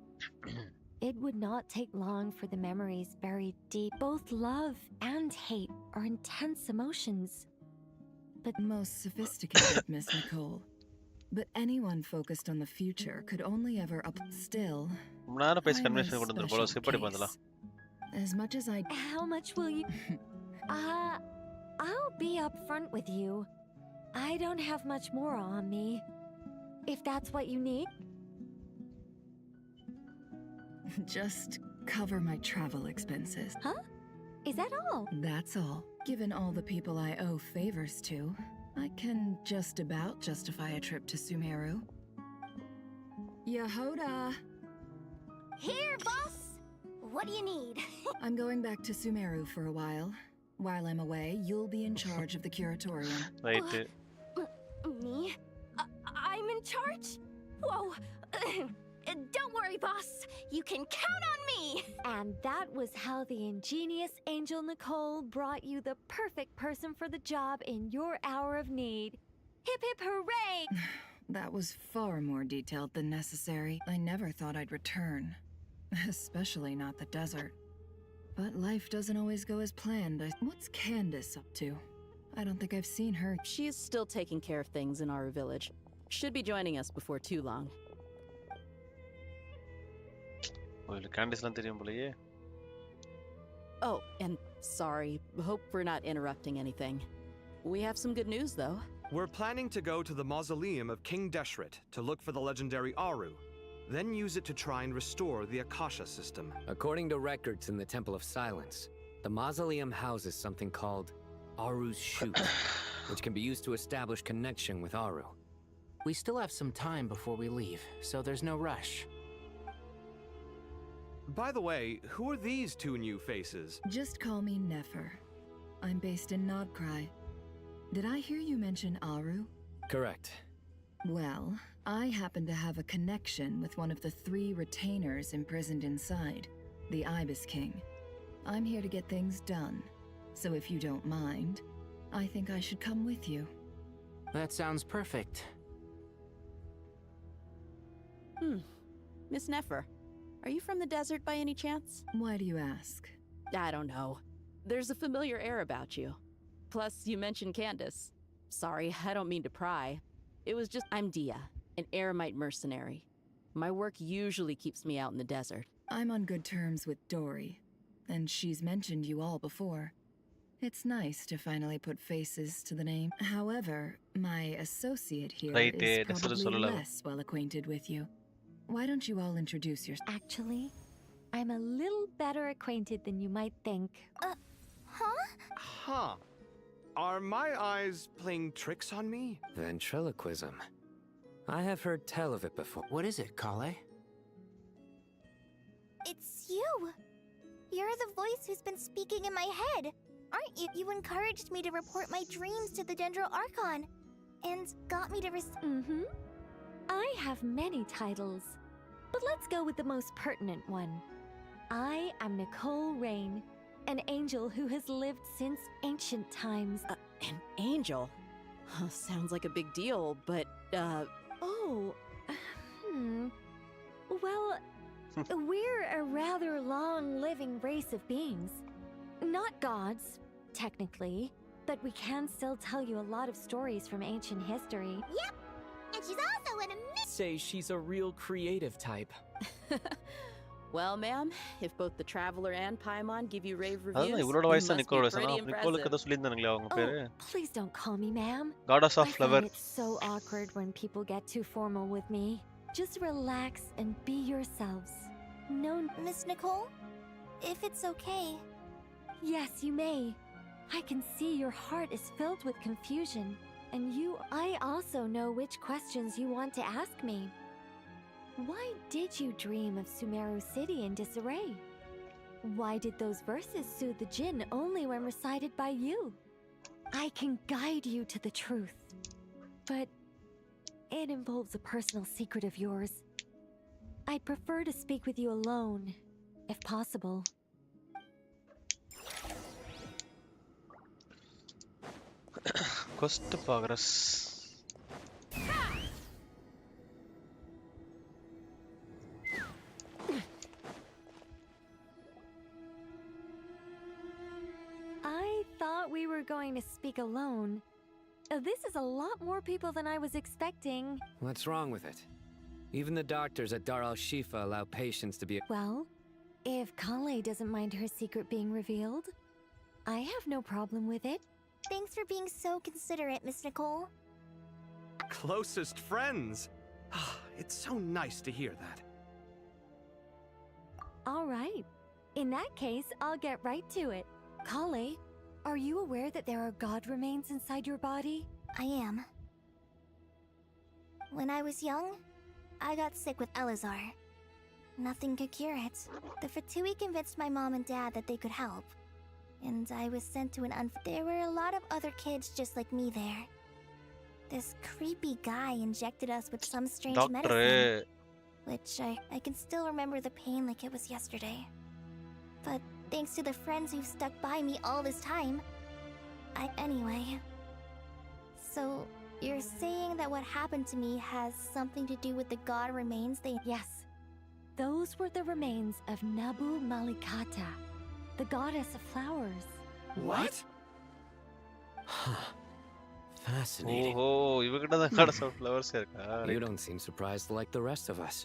it would not take long for the memories buried deep. Both love and hate are intense emotions. But most sophisticated, Miss Nicole. But anyone focused on the future could only ever still. As much as I... How much will you... I'll be upfront with you. I don't have much more on me. If that's what you need. Just cover my travel expenses. Huh? Is that all? That's all. Given all the people I owe favors to, I can just about justify a trip to Sumeru. Yehoda! Here, boss! What do you need? I'm going back to Sumeru for a while. While I'm away, you'll be in charge of the curatorium. Right. Me? I'm in charge? Whoa! Don't worry, boss. You can count on me! And that was how the ingenious Angel Nicole brought you the perfect person for the job in your hour of need. Hip hip hooray! That was far more detailed than necessary. I never thought I'd return. Especially not the desert. But life doesn't always go as planned. What's Candace up to? I don't think I've seen her. She is still taking care of things in our village. Should be joining us before too long. Candace-லாம் தெரியும் போலயே. Oh, and sorry. Hope we're not interrupting anything. We have some good news, though. We're planning to go to the mausoleum of King Deshret to look for the legendary Aru, then use it to try and restore the Akasha system. According to records in the Temple of Silence, the mausoleum houses something called Aru's Chute, which can be used to establish connection with Aru. We still have some time before we leave, so there's no rush. By the way, who are these two new faces? Just call me Nefer. I'm based in Nodcry. Did I hear you mention Aru? Correct. Well, I happen to have a connection with one of the 3 retainers imprisoned inside, the Ibis King. I'm here to get things done, so if you don't mind, I think I should come with you. That sounds perfect. Miss Nefer, are you from the desert by any chance? Why do you ask? I don't know. There's a familiar air about you. Plus, you mentioned Candace. Sorry, I don't mean to pry. It was just, I'm Dia, an Eremite mercenary. My work usually keeps me out in the desert. I'm on good terms with Dory, and she's mentioned you all before. It's nice to finally put faces to the name. However, my associate here is probably less well acquainted with you. Why don't you all introduce yourself? Actually, I'm a little better acquainted than you might think. Huh. Are my eyes playing tricks on me? Ventriloquism. I have heard tell of it before. What is it, Kale? It's you! You're the voice who's been speaking in my head, aren't you? You encouraged me to report my dreams to the Dendro Archon, and got me to I have many titles, but let's go with the most pertinent one. I am Nicole Rain, an angel who has lived since ancient times. An angel? Sounds like a big deal, but, Well, we're a rather long-living race of beings. Not gods, technically, but we can still tell you a lot of stories from ancient history. Yep, and she's also an Say she's a real creative type. Well, ma'am, if both the Traveler and Paimon give you rave reviews, அதான் you இவரோட must வயசு be Nicole pretty வயசு நிக்கோலுக்கு impressive. ஏதோ சொல்லியிருந்தானுங்களே அவங்க பேரு Please don't call me ma'am. Goddess of I Flower. find it so awkward when people get too formal with me. Just relax and be yourselves. No, Miss Nicole? If it's okay. Yes, you may. I can see your heart is filled with confusion. And I also know which questions you want to ask me. Why did you dream of Sumeru City in disarray? Why did those verses soothe the Jinn only when recited by you? I can guide you to the truth, but it involves a personal secret of yours. I'd prefer to speak with you alone, if possible. Quest progress. I thought we were going to speak alone. This is a lot more people than I was expecting. What's wrong with it? Even the doctors at Dar al-Shifa allow patients to be... Well, if Kale doesn't mind her secret being revealed, I have no problem with it. Thanks for being so considerate, Miss Nicole. Closest friends. It's so nice to hear that. All right. In that case, I'll get right to it. Kale, are you aware that there are god remains inside your body? I am. When I was young, I got sick with Elazar. Nothing could cure it. The Fatui convinced my mom and dad that they could help. And I was sent to There were a lot of other kids just like me there. This creepy guy injected us with some strange medicine. Which I can still remember the pain like it was yesterday. But thanks to the friends who've stuck by me all this time, Anyway. So, you're saying that what happened to me has something to do with the god remains they... Yes. Those were the remains of Nabu Malikata, the goddess of flowers. What? Fascinating. Oh, இவகிட்ட தான் goddess of flowers இருக்கா? You don't seem surprised like the rest of us.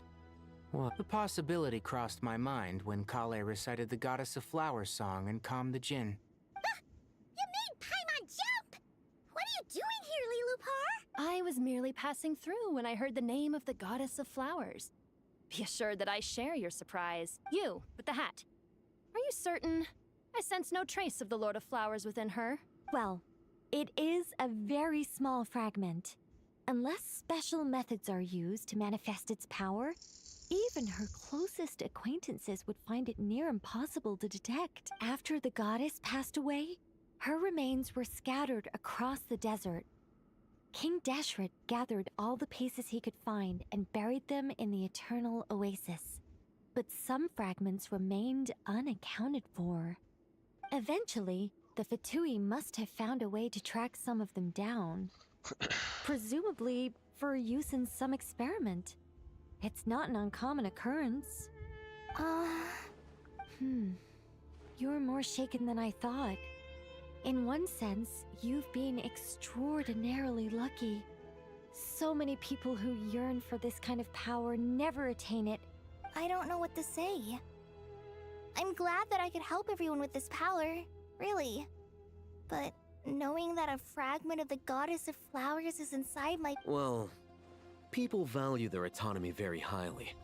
What? The possibility crossed my mind when Kale recited the Goddess of Flowers song and calmed the Jinn. You made Paimon jump! What are you doing here, Lilupar? I was merely passing through when I heard the name of the Goddess of Flowers. Be assured that I share your surprise. You, with the hat. Are you certain? I sense no trace of the Lord of Flowers within her. Well, it is a very small fragment. Unless special methods are used to manifest its power, even her closest acquaintances would find it near impossible to detect. After the goddess passed away, her remains were scattered across the desert. King Deshret gathered all the pieces he could find and buried them in the Eternal Oasis. But some fragments remained unaccounted for. Eventually, the Fatui must have found a way to track some of them down. Presumably for use in some experiment. It's not an uncommon occurrence. You're more shaken than I thought. In one sense, you've been extraordinarily lucky. So many people who yearn for this kind of power never attain it. I don't know what to say. I'm glad that I could help everyone with this power, really. But knowing that a fragment of the Goddess of Flowers is inside my... Well, people value their autonomy very highly.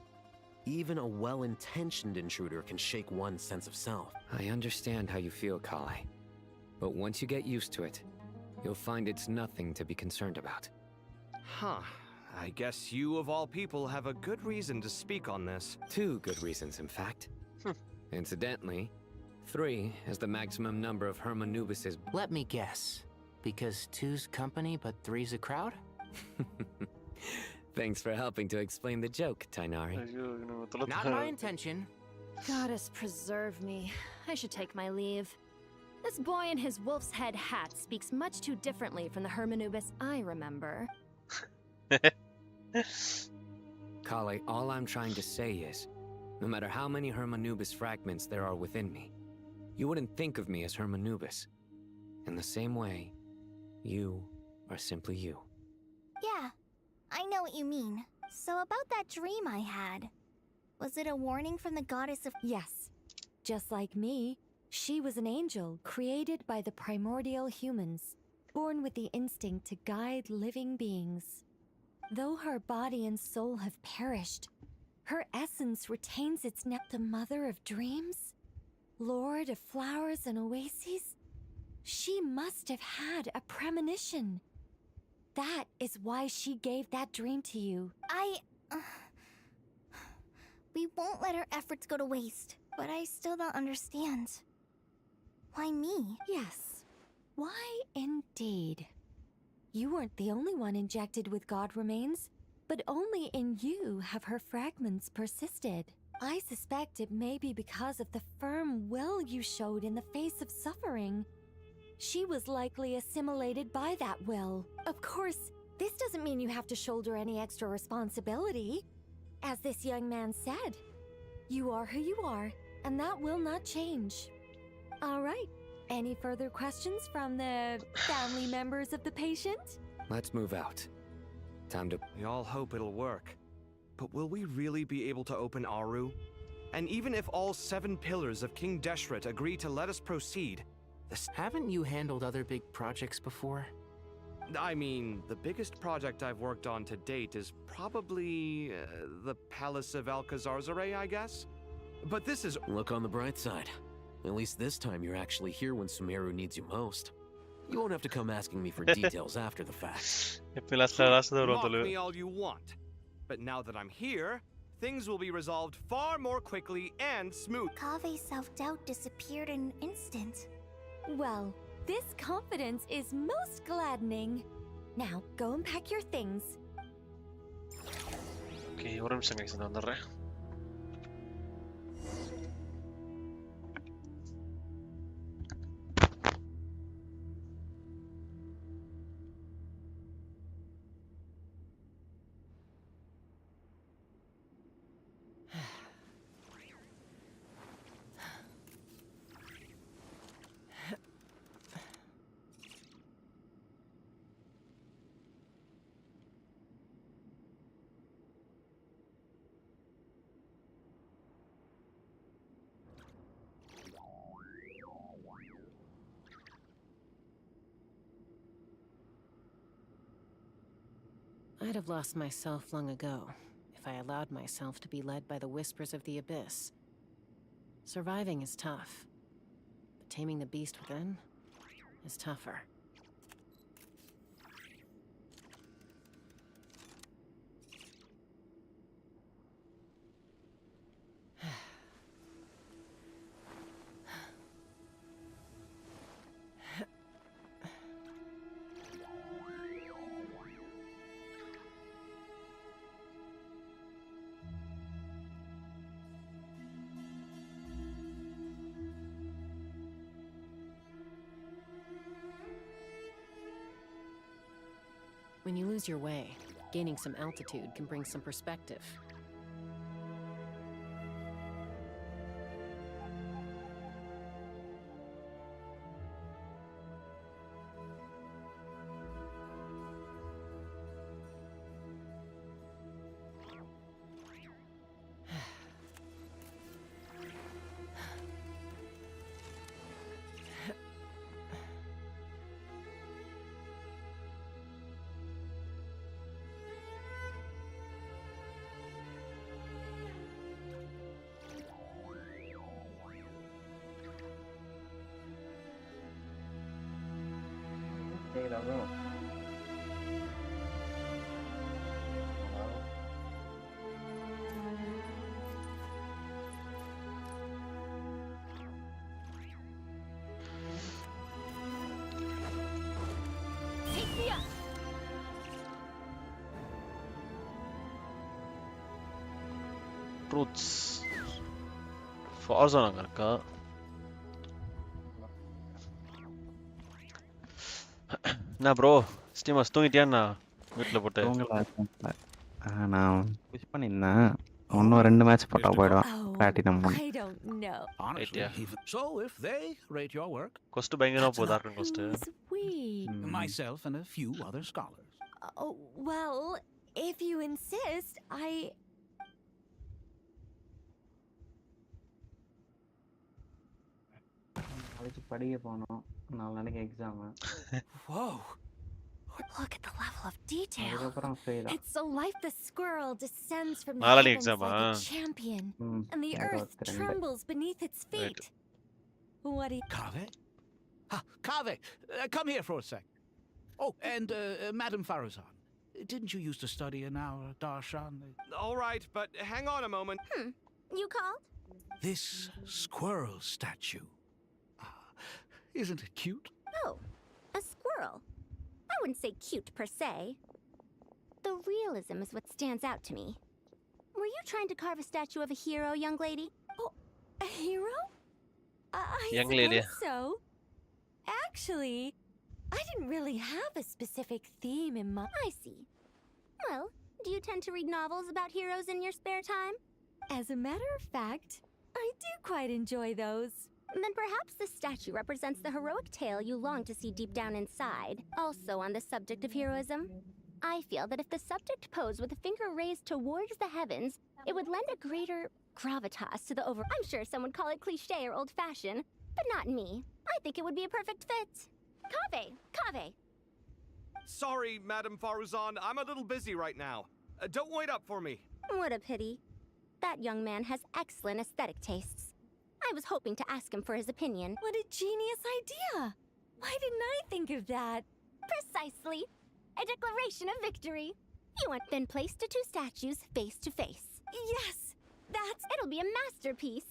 Even a well-intentioned intruder can shake one's sense of self. I understand how you feel, Kale. But once you get used to it, you'll find it's nothing to be concerned about. Huh. I guess you, of all people, have a good reason to speak on this. 2 good reasons, in fact. Incidentally, 3 is the maximum number of Hermanubis's. Let me guess. Because 2's company, but 3's a crowd? Thanks for helping to explain the joke, Tainari. Not my intention. Goddess preserve me. I should take my leave. This boy in his wolf's head hat speaks much too differently from the Hermanubis I remember. Kale, all I'm trying to say is, no matter how many Hermanubis fragments there are within me, you wouldn't think of me as Hermanubis. In the same way, you are simply you. Yeah, I know what you mean. So about that dream I had, was it a warning from the Goddess of... Yes. Just like me, she was an angel created by the primordial humans, born with the instinct to guide living beings. Though her body and soul have perished, her essence retains its the mother of dreams, lord of flowers and oases. She must have had a premonition. That is why she gave that dream to you. We won't let our efforts go to waste, but I still don't understand. Why me? Yes. Why indeed? You weren't the only one injected with god remains, but only in you have her fragments persisted. I suspect it may be because of the firm will you showed in the face of suffering. She was likely assimilated by that will. Of course, this doesn't mean you have to shoulder any extra responsibility. As this young man said, you are who you are, and that will not change. All right. Any further questions from the family members of the patient? Let's move out. Time to... We all hope it'll work. But will we really be able to open Aru? And even if all 7 pillars of King Deshret agree to let us proceed... Haven't you handled other big projects before? I mean, the biggest project I've worked on to date is probably... the Palace of Alcazarzaray, I guess? But this is... Look on the bright side. At least this time you're actually here when Sumeru needs you most. You won't have to come asking me for details after the fact. Mock me all you want. But now that I'm here, things will be resolved far more quickly and smooth. Kave's self-doubt disappeared in an instant. Well, this confidence is most gladdening. Now, go and pack your things. Okay, ஒரு நிமிஷம் guys, நான் வந்துடுறேன். I'd have lost myself long ago if I allowed myself to be led by the whispers of the abyss. Surviving is tough, but taming the beast within is tougher. When you lose your way, gaining some altitude can bring some perspective. Truths. Forza அங்க இருக்கா? என்ன bro steamers தூங்கிட்டியாண்ணா வீட்டில் போட்டு? நான் push பண்ணியிருந்தேன். இன்னும் 2 match போட்டா போயிடுவேன். Platinum 1. I don't know. Honestly, so if they rate your work, கொஸ்ட் பயங்கரமா போகுது organ கொஸ்ட். Sweet. myself and a few other scholars. Oh, well, if you insist, நாளைக்கு படிக்க போகணும். நாளைக்கு exam. Whoa. Look at the level of detail. அதுக்கப்புறம் free தான். It's so like the squirrel descends from the நாளைக்கு heavens எக்ஸாமா? like a champion, and the earth 22. trembles beneath its feet. What do you... Kave? Kave, come here for a sec. Oh, and Madam Farazan, didn't you used to study in our darshan? All right, but hang on a moment. You called? This squirrel statue. Isn't it cute? Oh, a squirrel. I wouldn't say cute per se. The realism is what stands out to me. Were you trying to carve a statue of a hero, young lady? Oh, a hero? I Young lady. suppose so. Actually, I didn't really have a specific theme in mind. I see. Well, do you tend to read novels about heroes in your spare time? As a matter of fact, I do quite enjoy those. Then perhaps this statue represents the heroic tale you long to see deep down inside. Also on the subject of heroism, I feel that if the subject posed with a finger raised towards the heavens, it would lend a greater gravitas to the over... I'm sure some would call it cliché or old-fashioned, but not me. I think it would be a perfect fit. Kave! Sorry, Madam Faruzan, I'm a little busy right now. Don't wait up for me. What a pity. That young man has excellent aesthetic tastes. I was hoping to ask him for his opinion. What a genius idea! Why didn't I think of that? Precisely. A declaration of victory. You want then place the 2 statues face to face. Yes! That's... It'll be a masterpiece.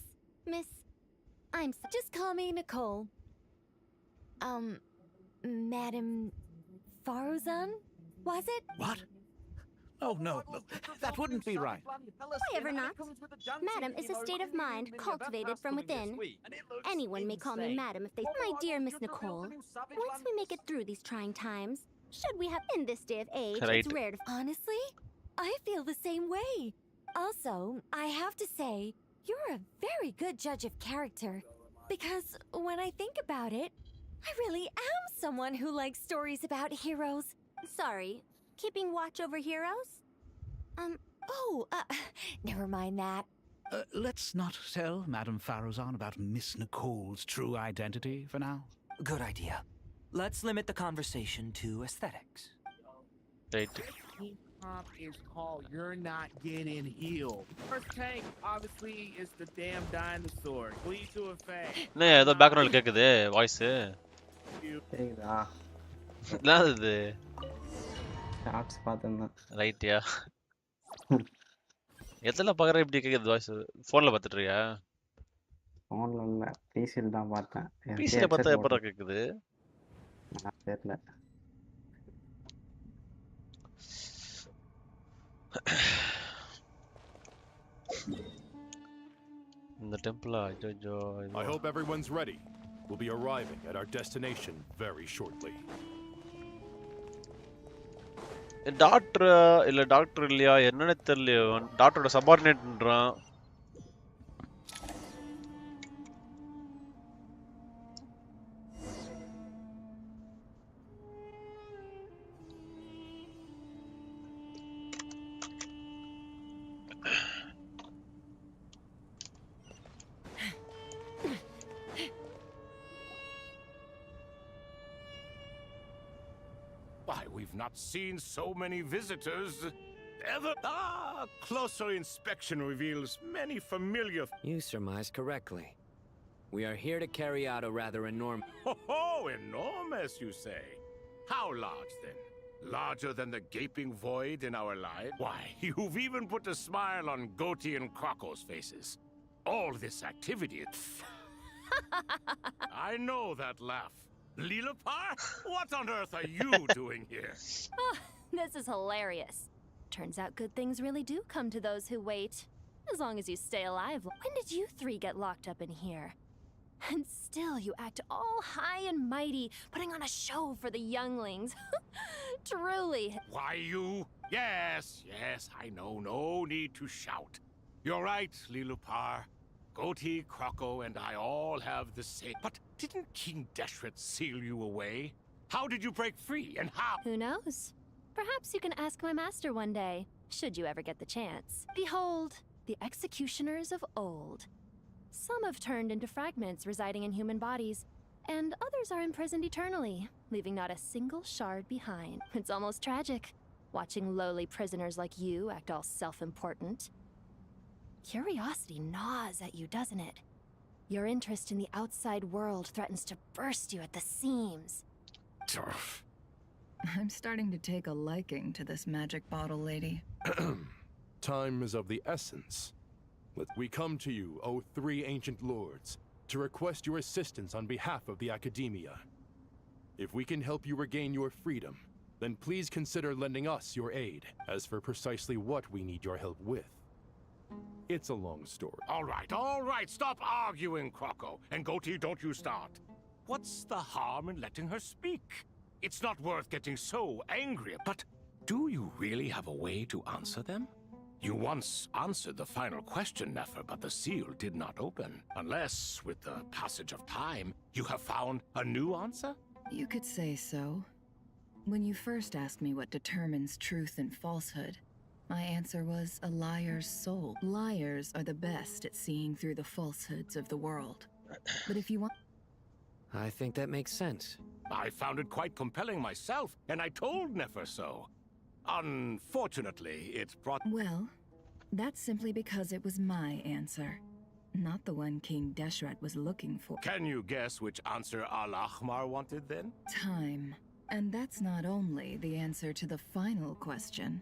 Miss... Just call me Nicole. Madam Farazan? Was it? What? Oh, no, that wouldn't be right. Why ever not? Madam is a state of mind cultivated from within. Anyone may call me Madam if they... My dear Miss Nicole, once we make it through these trying times, should we have... In this day of age, it's rare to... Honestly, I feel the same way. Also, I have to say, you're a very good judge of character. Because when I think about it, I really am someone who likes stories about heroes. Sorry. Keeping watch over heroes? Never mind that. Let's not tell Madam Farazan about Miss Nicole's true identity for now. Good idea. Let's limit the conversation to aesthetics. Right. is called You're Not Getting Healed. First tank, obviously, is the damn dinosaur. Lead to effect. என்ன ஏதோ பேக்ரவுண்ட்ல கேக்குது voice கேக்குதா? என்னது இது shorts பார்த்தேன். ரைட்யா எத்தனை பாக்குற இப்படி கேக்குது வாய்ஸ் போன்ல பாத்துட்டு இருக்கியா ஃபோன்ல இல்ல, பிசில தான் பார்த்தேன். பிசில பார்த்தா எப்பறா கேக்குது தெரியல. இந்த temple I hope everyone's ready. We'll be arriving at our destination very shortly. Doctor இல்ல டாக்டர் இல்லையா என்னன்னு தெரியல டாக்டரோட சபார்டினேட்ன்றான் Why, we've not seen so many visitors ever. Closer inspection reveals many familiar. You surmise correctly. We are here to carry out a rather enormous. Oh, enormous, you say? How large, then? Larger than the gaping void in our lives? Why, you've even put a smile on Goatee and Crocco's faces. All this activity. I know that laugh. Lilapar? What on earth are you doing here? Oh, this is hilarious. Turns out good things really do come to those who wait. As long as you stay alive. When did you three get locked up in here? And still you act all high and mighty, putting on a show for the younglings. Truly. Why, you? Yes, I know. No need to shout. You're right, Lilapar. Goatee, Crocco, and I all have the same. But didn't King Deshret seal you away? How did you break free, and how? Who knows? Perhaps you can ask my master one day, should you ever get the chance. Behold, the executioners of old. Some have turned into fragments residing in human bodies, and others are imprisoned eternally, leaving not a single shard behind. It's almost tragic, watching lowly prisoners like you act all self-important. Curiosity gnaws at you, doesn't it? Your interest in the outside world threatens to burst you at the seams. I'm starting to take a liking to this magic bottle lady. Time is of the essence. We come to you, O three ancient lords, to request your assistance on behalf of the Academia. If we can help you regain your freedom, then please consider lending us your aid. As for precisely what we need your help with, it's a long story. All right, stop arguing, Crocco. And Goatee, don't you start. What's the harm in letting her speak? It's not worth getting so angry. But do you really have a way to answer them? You once answered the final question, Nefer, but the seal did not open. Unless, with the passage of time, you have found a new answer? You could say so. When you first asked me what determines truth and falsehood, my answer was a liar's soul. Liars are the best at seeing through the falsehoods of the world. But if you want... I think that makes sense. I found it quite compelling myself, and I told Nefer so. Unfortunately, it brought... Well, that's simply because it was my answer, not the one King Deshret was looking for. Can you guess which answer Al-Ahmar wanted then? Time. And that's not only the answer to the final question.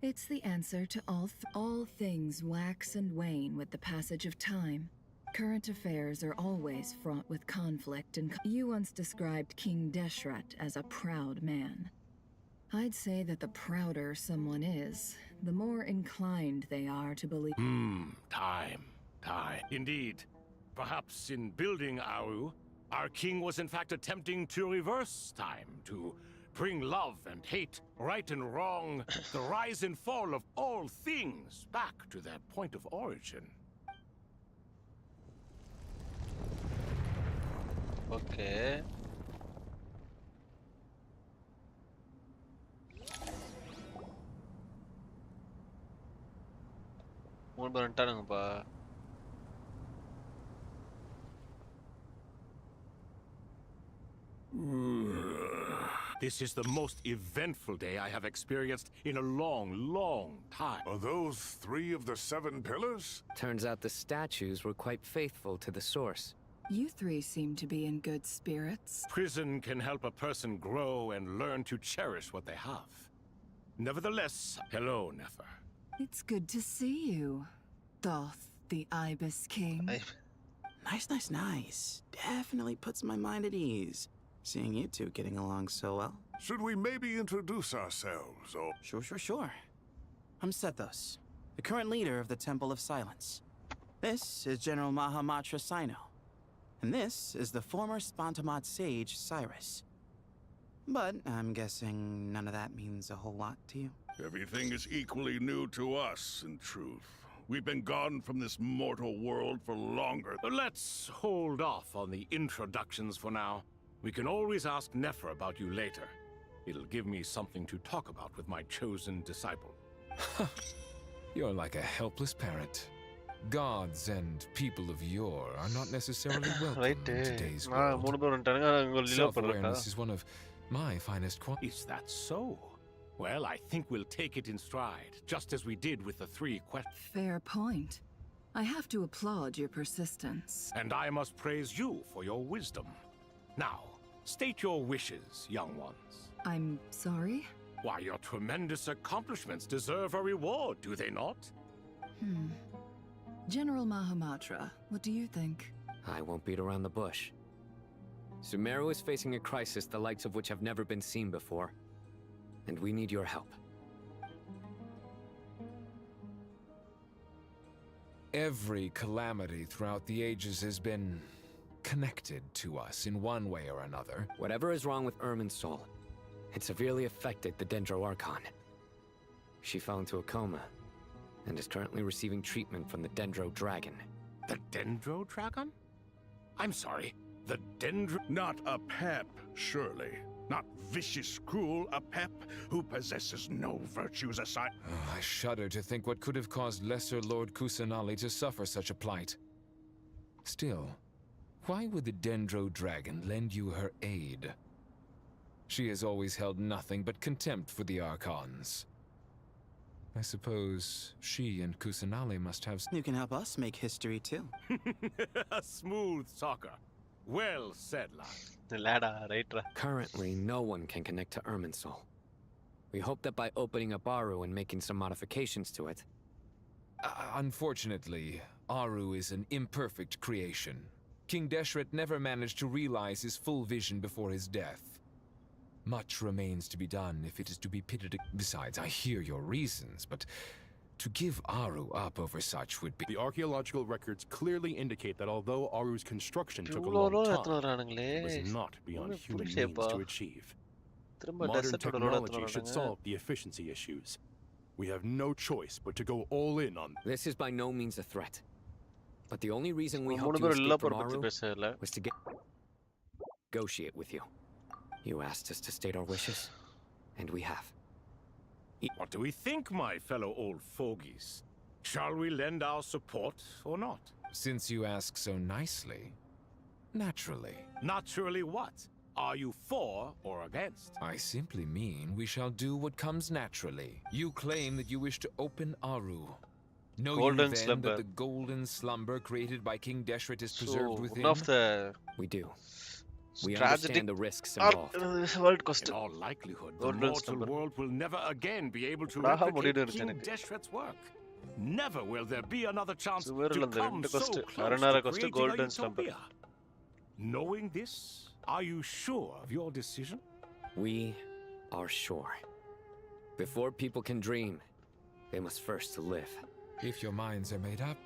It's the answer to all things wax and wane with the passage of time. Current affairs are always fraught with conflict, and you once described King Deshret as a proud man. I'd say that the prouder someone is, the more inclined they are to believe. Time. Indeed. Perhaps in building Aru, our king was in fact attempting to reverse time, to bring love and hate, right and wrong, the rise and fall of all things back to their point of origin. Okay. மூணு பேர் வந்துட்டானுங்கப்பா This is the most eventful day I have experienced in a long, long time. Are those 3 of the 7 pillars? Turns out the statues were quite faithful to the source. You 3 seem to be in good spirits. Prison can help a person grow and learn to cherish what they have. Nevertheless, hello, Nefer. It's good to see you, Thoth, the Ibis King. Nice. Definitely puts my mind at ease. Seeing you two getting along so well. Should we maybe introduce ourselves, or... Sure. I'm Sethos, the current leader of the Temple of Silence. This is General Mahamatra Sino. And this is the former Spantamat sage, Cyrus. But I'm guessing none of that means a whole lot to you. Everything is equally new to us, in truth. We've been gone from this mortal world for longer. Let's hold off on the introductions for now. We can always ask Nefer about you later. It'll give me something to talk about with my chosen disciple. You're like a helpless parrot. Gods and people of yore are not necessarily welcome in today's world. Self-awareness is one of my finest qualities. Is that so? Well, I think we'll take it in stride, just as we did with the 3 questions. Fair point. I have to applaud your persistence. And I must praise you for your wisdom. Now, state your wishes, young ones. I'm sorry? Why, your tremendous accomplishments deserve a reward, do they not? General Mahamatra, what do you think? I won't beat around the bush. Sumeru is facing a crisis the likes of which have never been seen before. And we need your help. Every calamity throughout the ages has been connected to us in one way or another. Whatever is wrong with Irminsul, it severely affected the Dendro Archon. She fell into a coma and is currently receiving treatment from the Dendro Dragon. The Dendro Dragon? I'm sorry, the Dendro... Not a pep, surely. Not vicious, cruel, a pep who possesses no virtues aside. Oh, I shudder to think what could have caused Lesser Lord Kusanali to suffer such a plight. Still, why would the Dendro Dragon lend you her aid? She has always held nothing but contempt for the Archons. I suppose she and Kusanali must have... You can help us make history too. A smooth talker. Well said, lad. Currently, no one can connect to Irminsul. We hope that by opening up Aru and making some modifications to it... Unfortunately, Aru is an imperfect creation. King Deshret never managed to realize his full vision before his death. Much remains to be done if it is to be pitted... Besides, I hear your reasons, but to give Aru up over such would be... The archaeological records clearly indicate that although Aru's construction took a long time, it was not beyond human means to achieve. Modern technology should solve the efficiency issues. We have no choice but to go all in on... This is by no means a threat. But the only reason we hope to escape from Aru was to negotiate with you. You asked us to state our wishes, and we have. What do we think, my fellow old fogies? Shall we lend our support or not? Since you ask so nicely, naturally. Naturally what? Are you for or against? I simply mean we shall do what comes naturally. You claim that you wish to open Aru. Know you then that the golden slumber created by King Deshret is preserved within? One of the... We do. We understand the risks involved. In all likelihood, the mortal world will never again be able to replicate King Deshret's work. Never will there be another chance to come so close to creating a utopia. Knowing this, are you sure of your decision? We are sure. Before people can dream, they must first live. If your minds are made up,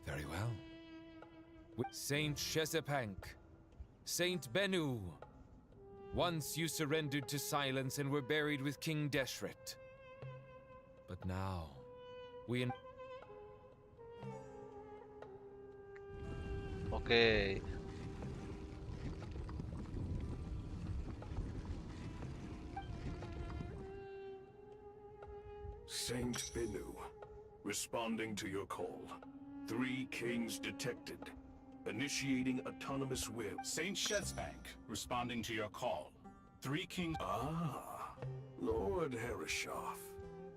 very well. Saint Shezepank, Saint Bennu, once you surrendered to silence and were buried with King Deshret. But now, we... Okay. Saint Bennu, responding to your call. 3 kings detected. Initiating autonomous will. Saint Shezepank, responding to your call. Three Kings. Ah, Lord Herreshoff.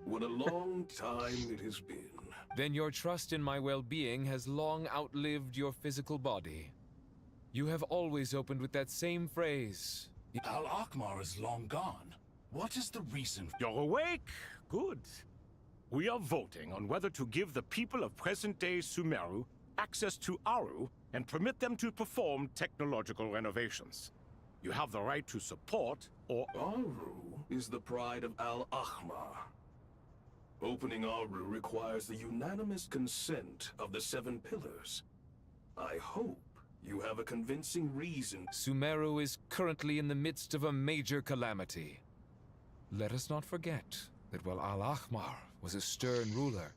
What a long time it has been. Then your trust in my well-being has long outlived your physical body. You have always opened with that same phrase. Al-Akhmar is long gone. What is the reason? You're awake? Good. We are voting on whether to give the people of present-day Sumeru access to Aru and permit them to perform technological renovations. You have the right to support or... Aru is the pride of Al-Akhmar. Opening Aru requires the unanimous consent of the 7 pillars. I hope you have a convincing reason. Sumeru is currently in the midst of a major calamity. Let us not forget that while Al-Akhmar was a stern ruler,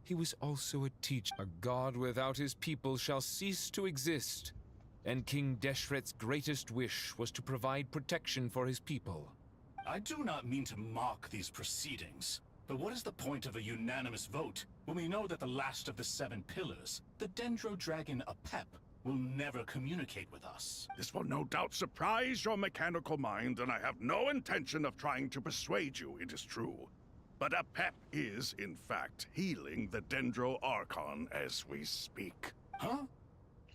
he was also a teacher. A god without his people shall cease to exist, and King Deshret's greatest wish was to provide protection for his people. I do not mean to mock these proceedings, but what is the point of a unanimous vote when we know that the last of the 7 pillars, the Dendro Dragon Apep, will never communicate with us? This will no doubt surprise your mechanical mind, and I have no intention of trying to persuade you it is true. But Apep is, in fact, healing the Dendro Archon as we speak. Huh?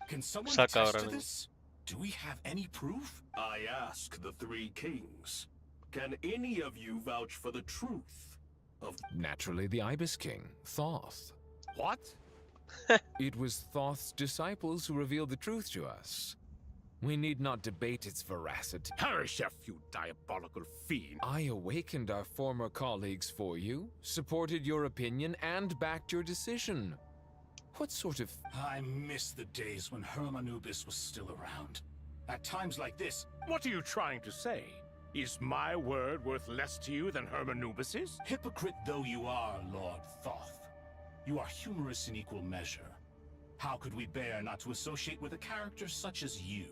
Can someone attest to this? Do we have any proof? I ask the 3 kings. Can any of you vouch for the truth of... Naturally, the Ibis King, Thoth. What? It was Thoth's disciples who revealed the truth to us. We need not debate its veracity. Herreshoff, you diabolical fiend! I awakened our former colleagues for you, supported your opinion, and backed your decision. What sort of... I miss the days when Hermanubis was still around. At times like this... What are you trying to say? Is my word worth less to you than Hermanubis's? Hypocrite though you are, Lord Thoth, you are humorous in equal measure. How could we bear not to associate with a character such as you?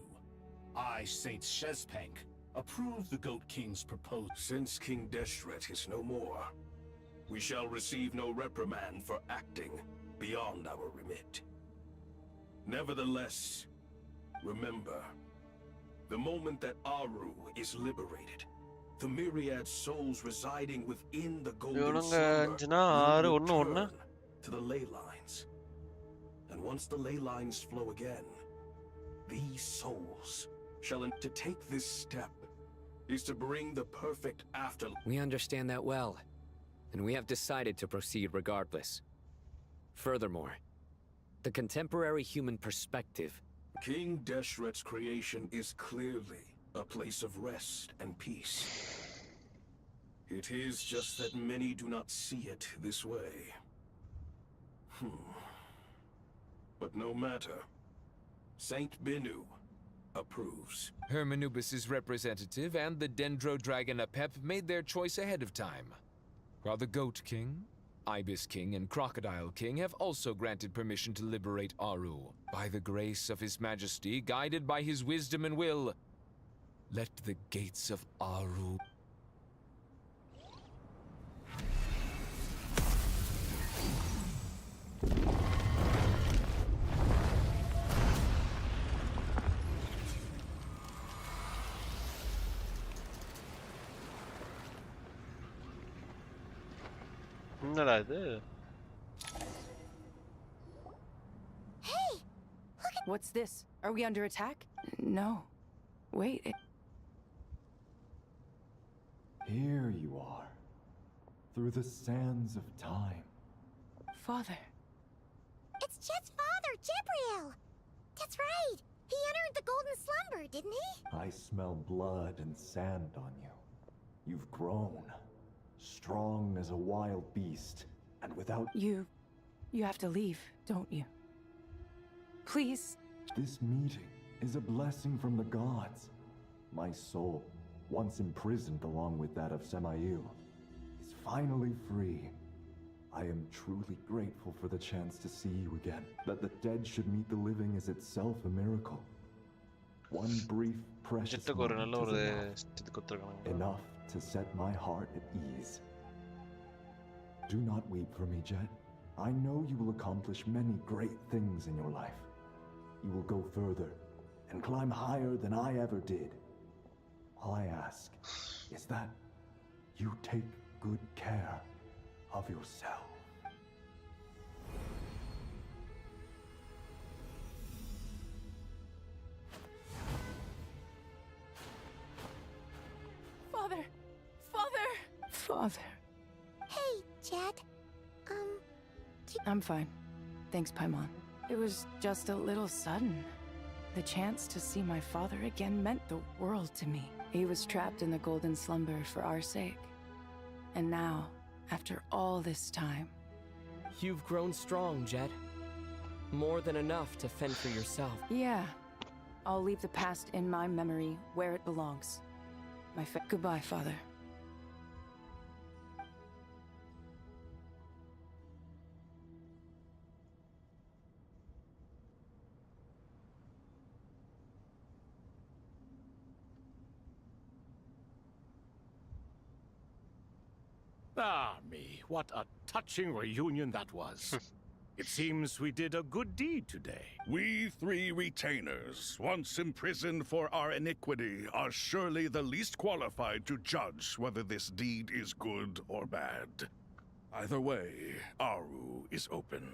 I, Saint Shezpank, approve the Goat King's proposal. Since King Deshret is no more, we shall receive no reprimand for acting beyond our remit. Nevertheless, remember, the moment that Aru is liberated, the myriad souls residing within the Golden Slumber will return to the ley lines. And once the ley lines flow again, these souls shall... To take this step is to bring the perfect afterlife. We understand that well, and we have decided to proceed regardless. Furthermore, the contemporary human perspective... King Deshret's creation is clearly a place of rest and peace. It is just that many do not see it this way. But no matter. Saint Binu approves. Hermanubis' representative and the Dendro Dragon Apep made their choice ahead of time, while the Goat King, Ibis King, and Crocodile King have also granted permission to liberate Aru. By the grace of His Majesty, guided by his wisdom and will, let the gates of Aru... என்னடா இது? Hey! Look at... What's this? Are we under attack? No. Wait. Here you are. Through the sands of time. Father. It's Chet's father, Jibriel! That's right! He entered the Golden Slumber, didn't he? I smell blood and sand on you. You've grown. Strong as a wild beast, and without... You have to leave, don't you? Please. This meeting is a blessing from the gods. My soul, once imprisoned along with that of Semail, is finally free. I am truly grateful for the chance to see you again. That the dead should meet the living is itself a miracle. One brief, precious moment is enough to set my heart at ease. Do not weep for me, Jet. I know you will accomplish many great things in your life. You will go further and climb higher than I ever did. All I ask is that you take good care of yourself. Father! Father! Father. Hey, Jet. I'm fine. Thanks, Paimon. It was just a little sudden. The chance to see my father again meant the world to me. He was trapped in the golden slumber for our sake. And now, after all this time... You've grown strong, Jet. More than enough to fend for yourself. Yeah. I'll leave the past in my memory where it belongs. Goodbye, Father. Ah, me, what a touching reunion that was. It seems we did a good deed today. We three retainers, once imprisoned for our iniquity, are surely the least qualified to judge whether this deed is good or bad. Either way, Aru is open.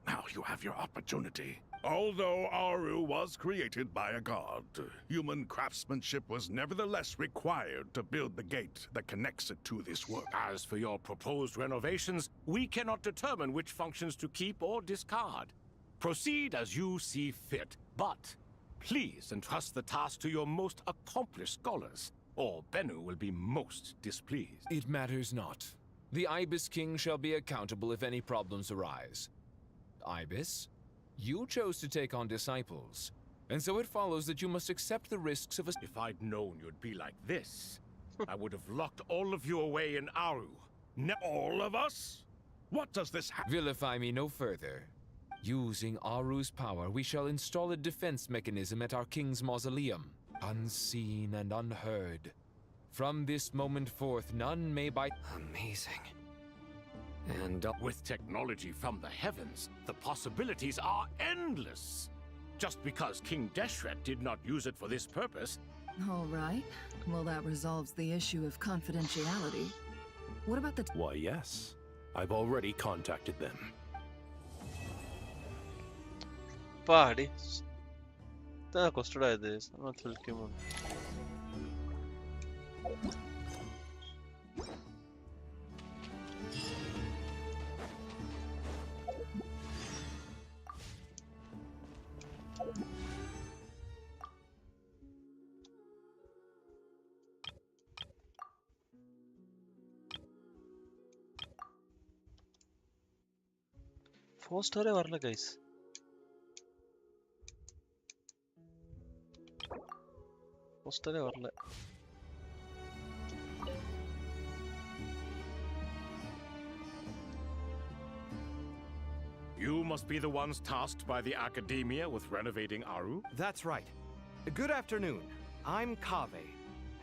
Now you have your opportunity. Although Aru was created by a god, human craftsmanship was nevertheless required to build the gate that connects it to this world. As for your proposed renovations, we cannot determine which functions to keep or discard. Proceed as you see fit, but please entrust the task to your most accomplished scholars, or Bennu will be most displeased. It matters not. The Ibis King shall be accountable if any problems arise. Ibis, you chose to take on disciples, and so it follows that you must accept the risks of a... If I'd known you'd be like this, I would have locked all of you away in Aru. All of us? What does this have? Vilify me no further. Using Aru's power, we shall install a defense mechanism at our king's mausoleum, unseen and unheard. From this moment forth, none may by... Amazing. And with technology from the heavens, the possibilities are endless. Just because King Deshret did not use it for this purpose... All right. Well, that resolves the issue of confidentiality. What about the... Why, yes. I've already contacted them. Party. Tá construído this. Not Pokemon. Foster வரல guys. Foster வரல. You must be the ones tasked by the Academia with renovating Aru? That's right. Good afternoon. I'm Kave,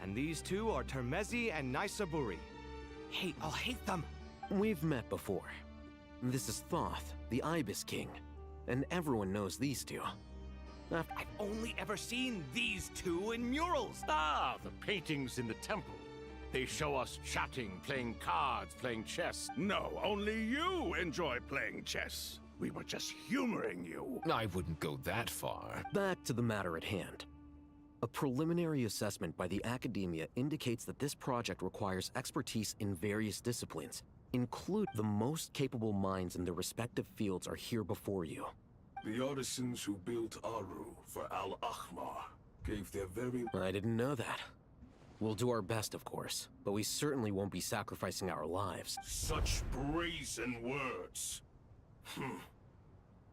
and these two are Termezi and Naisaburi. Hey, I'll hate them! We've met before. This is Thoth, the Ibis King, and everyone knows these two. I've only ever seen these two in murals! Ah, the paintings in the temple. They show us chatting, playing cards, playing chess. No, only you enjoy playing chess. We were just humoring you. I wouldn't go that far. Back to the matter at hand. A preliminary assessment by the Academia indicates that this project requires expertise in various disciplines. Include the most capable minds in their respective fields are here before you. The artisans who built Aru for Al-Ahmar gave their very... I didn't know that. We'll do our best, of course, but we certainly won't be sacrificing our lives. Such brazen words.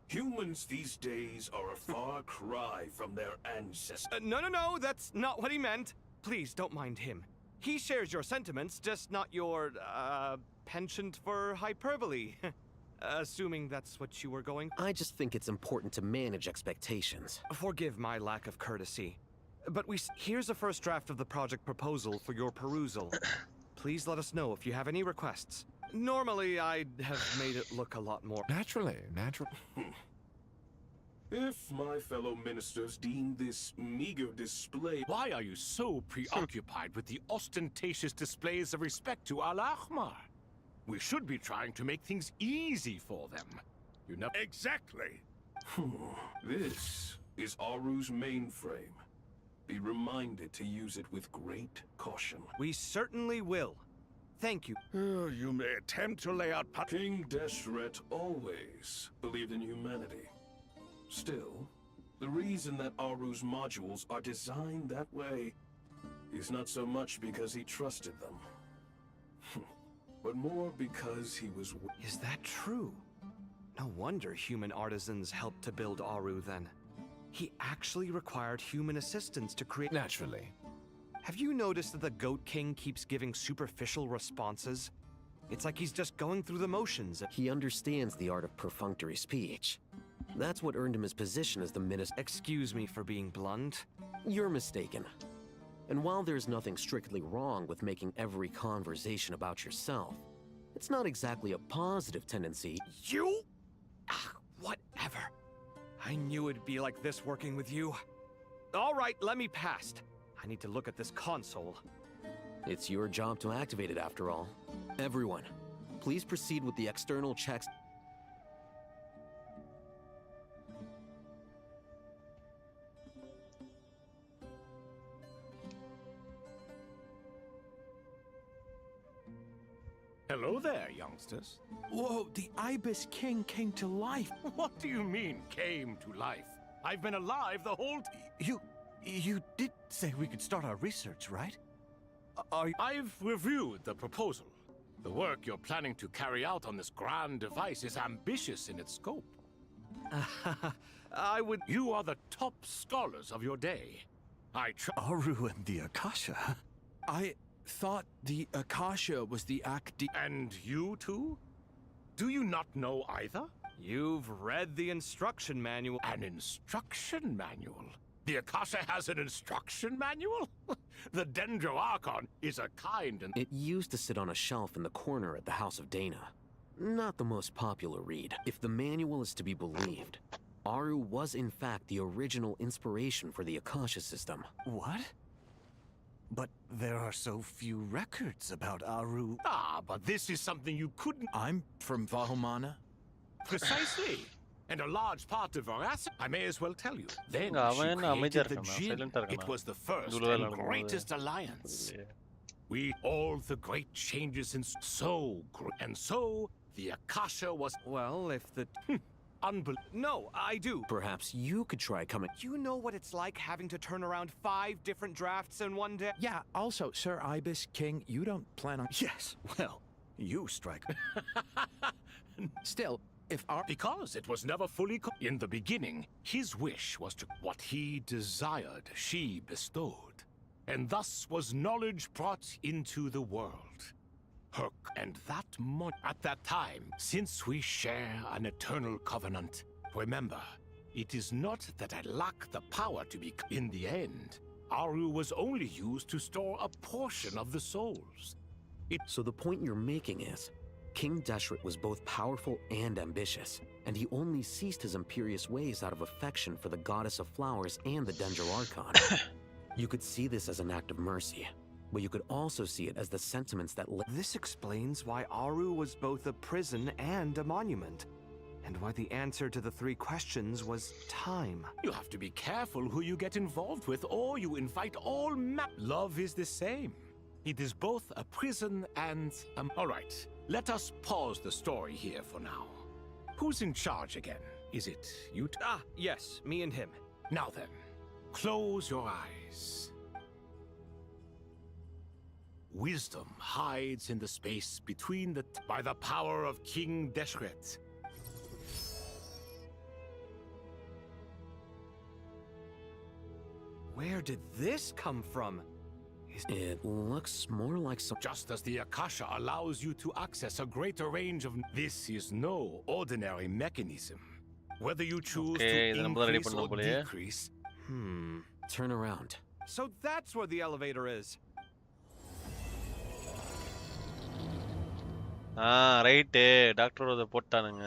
Humans these days are a far cry from their ancestors. No, that's not what he meant. Please don't mind him. He shares your sentiments, just not your, penchant for hyperbole. Assuming that's what you were going... I just think it's important to manage expectations. Forgive my lack of courtesy. But here's a first draft of the project proposal for your perusal. Please let us know if you have any requests. Normally, I'd have made it look a lot more... Naturally. If my fellow ministers deem this meager display... Why are you so preoccupied with the ostentatious displays of respect to Al-Ahmar? We should be trying to make things easy for them. You know... Exactly! This is Aru's mainframe. Be reminded to use it with great caution. We certainly will. Thank you. You may attempt to lay out... King Deshret always believed in humanity. Still, the reason that Aru's modules are designed that way is not so much because he trusted them, but more because he was... Is that true? No wonder human artisans helped to build Aru then. He actually required human assistance to create... Naturally. Have you noticed that the Goat King keeps giving superficial responses? It's like he's just going through the motions. He understands the art of perfunctory speech. That's what earned him his position as the minister. Excuse me for being blunt. You're mistaken. And while there's nothing strictly wrong with making every conversation about yourself, it's not exactly a positive tendency. You? Whatever. I knew it'd be like this working with you. All right, let me past. I need to look at this console. It's your job to activate it after all. Everyone, please proceed with the external checks. Hello there, youngsters. Whoa, the Ibis King came to life. What do you mean, came to life? I've been alive the whole You did say we could start our research, right? I've reviewed the proposal. The work you're planning to carry out on this grand device is ambitious in its scope. You are the top scholars of your day. Aru and the Akasha? I thought the Akasha was the And you too? Do you not know either? You've read the instruction manual. An instruction manual? The Akasha has an instruction manual? The Dendroarchon is a kind and... It used to sit on a shelf in the corner at the House of Dana. Not the most popular read. If the manual is to be believed, Aru was in fact the original inspiration for the Akasha system. What? But there are so few records about Aru. But this is something you couldn't... I'm from Vahomana. Precisely. And a large part of veracity, I may as well tell you. Then she created the Jinn. It was the first and greatest alliance. We, all the great changes in and so the Akasha was... Well, if the... No, I do. Perhaps you could try coming... You know what it's like having to turn around 5 different drafts in one day? Yeah, also, Sir Ibis King, you don't plan on... Yes, well, you strike... Still, if our... Because it was never fully... In the beginning, his wish was to... What he desired, she bestowed. And thus was knowledge brought into the world. And that at that time, since we share an eternal covenant, remember, it is not that I lack the power to be... In the end, Aru was only used to store a portion of the souls. So the point you're making is, King Deshret was both powerful and ambitious, and he only ceased his imperious ways out of affection for the goddess of flowers and the Dendroarchon. You could see this as an act of mercy, but you could also see it as the sentiments that... This explains why Aru was both a prison and a monument, and why the answer to the 3 questions was time. You have to be careful who you get involved with, or you invite all Love is the same. It is both a prison and... All right, let us pause the story here for now. Who's in charge again? Is it you? Yes, me and him. Now then, close your eyes. Wisdom hides in the space between by the power of King Deshret. Where did this come from? It looks more like some... Just as the Akasha allows you to access a greater range of... This is no ordinary mechanism. Whether you choose to increase or decrease... Turn around. So that's where the elevator is. Right doctor அதை போட்டானுங்க.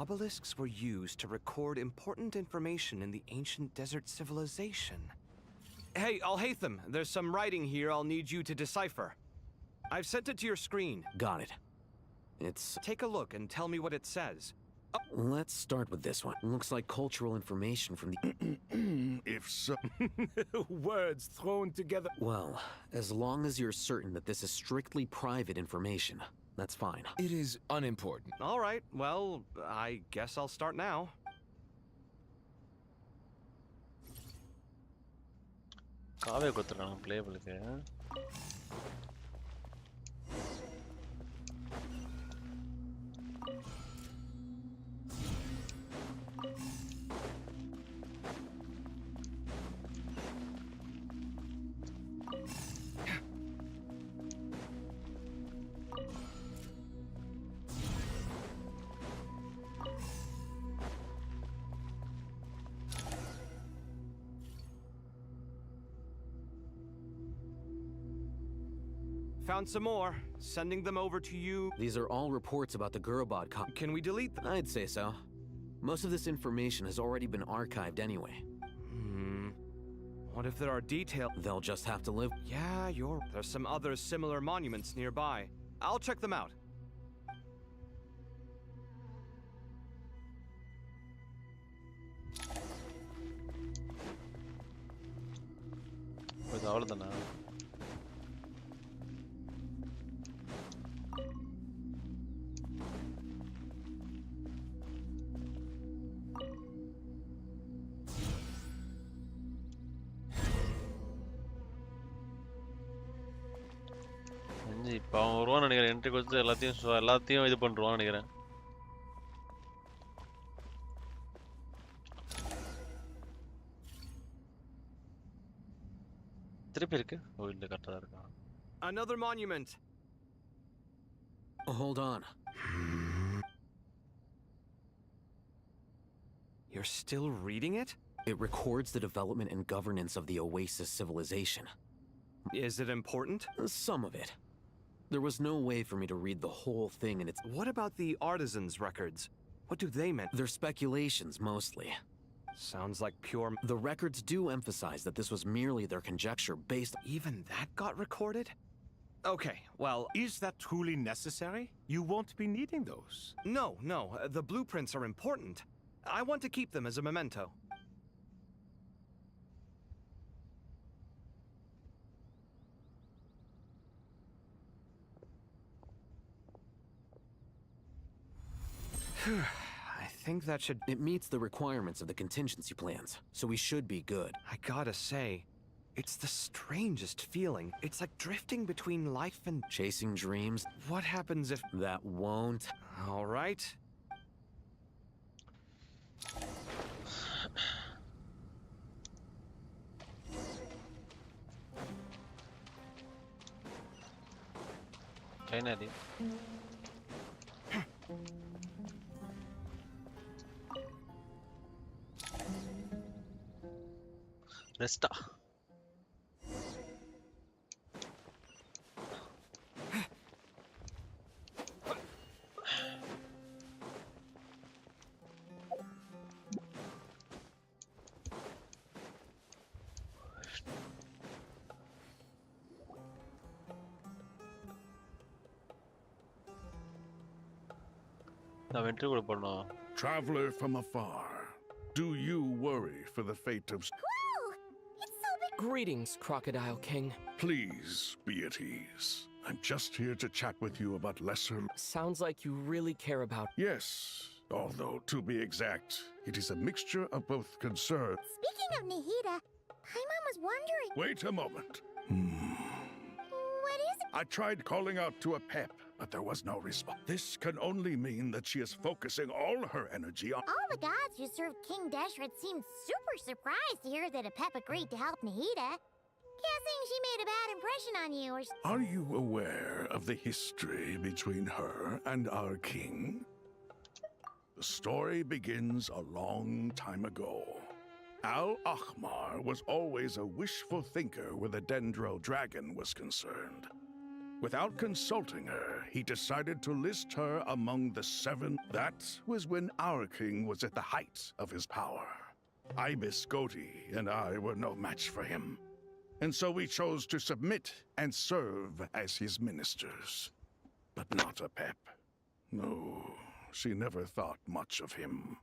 Obelisks were used to record important information in the ancient desert civilization. Hey, Al-Haytham, there's some writing here I'll need you to decipher. I've sent it to your screen. Got it. It's... Take a look and tell me what it says. Let's start with this one. Looks like cultural information from the... If so... Words thrown together. Well, as long as you're certain that this is strictly private information, that's fine. It is unimportant. All right, well, I guess I'll start now. காவே கொடுத்துறாங்க பிளேபிளுக்கு. Found some more. Sending them over to you. These are all reports about the Gurubad Can we delete them? I'd say so. Most of this information has already been archived anyway. What if there are details? They'll just have to live. Yeah, There's some other similar monuments nearby. I'll check them out. இது அவ்வளவுதானா? இப்போ அவன் வருவான்னு நினைக்கிறேன். Entry கொடுத்து எல்லாத்தையும் இது பண்ணுவான்னு நினைக்கிறேன். திருப்பி இருக்கு. ஓ இல்ல கரெக்டா தான் இருக்கா. Another monument. Hold on. You're still reading it? It records the development and governance of the Oasis civilization. Is it important? Some of it. There was no way for me to read the whole thing and it's... What about the artisans' records? What do they mean? They're speculations, mostly. Sounds like pure... The records do emphasize that this was merely their conjecture based... Even that got recorded? Okay, well... Is that truly necessary? You won't be needing those. No. The blueprints are important. I want to keep them as a memento. I think that should... It meets the requirements of the contingency plans, so we should be good. I gotta say, it's the strangest feeling. It's like drifting between life and... Chasing dreams. What happens if... That won't... All right. Finally. Nesta. Traveler from afar, do you worry for the fate of... Whoa! It's so big! Greetings, Crocodile King. Please be at ease. I'm just here to chat with you about lesser... Sounds like you really care about... Yes, although to be exact, it is a mixture of both concern... Speaking of Nahida, Paimon was wondering... Wait a moment. What is it? I tried calling out to a Pep, but there was no response. This can only mean that she is focusing all her energy on... All the gods who served King Deshret seemed super surprised to hear that a Pep agreed to help Nahida. Guessing she made a bad impression on you or... Are you aware of the history between her and our king? The story begins a long time ago. Al-Ahmar was always a wishful thinker where the Dendro dragon was concerned. Without consulting her, he decided to list her among the 7. That was when our king was at the height of his power. Ibis Goti and I were no match for him, and so we chose to submit and serve as his ministers. But not Apep. No, she never thought much of him.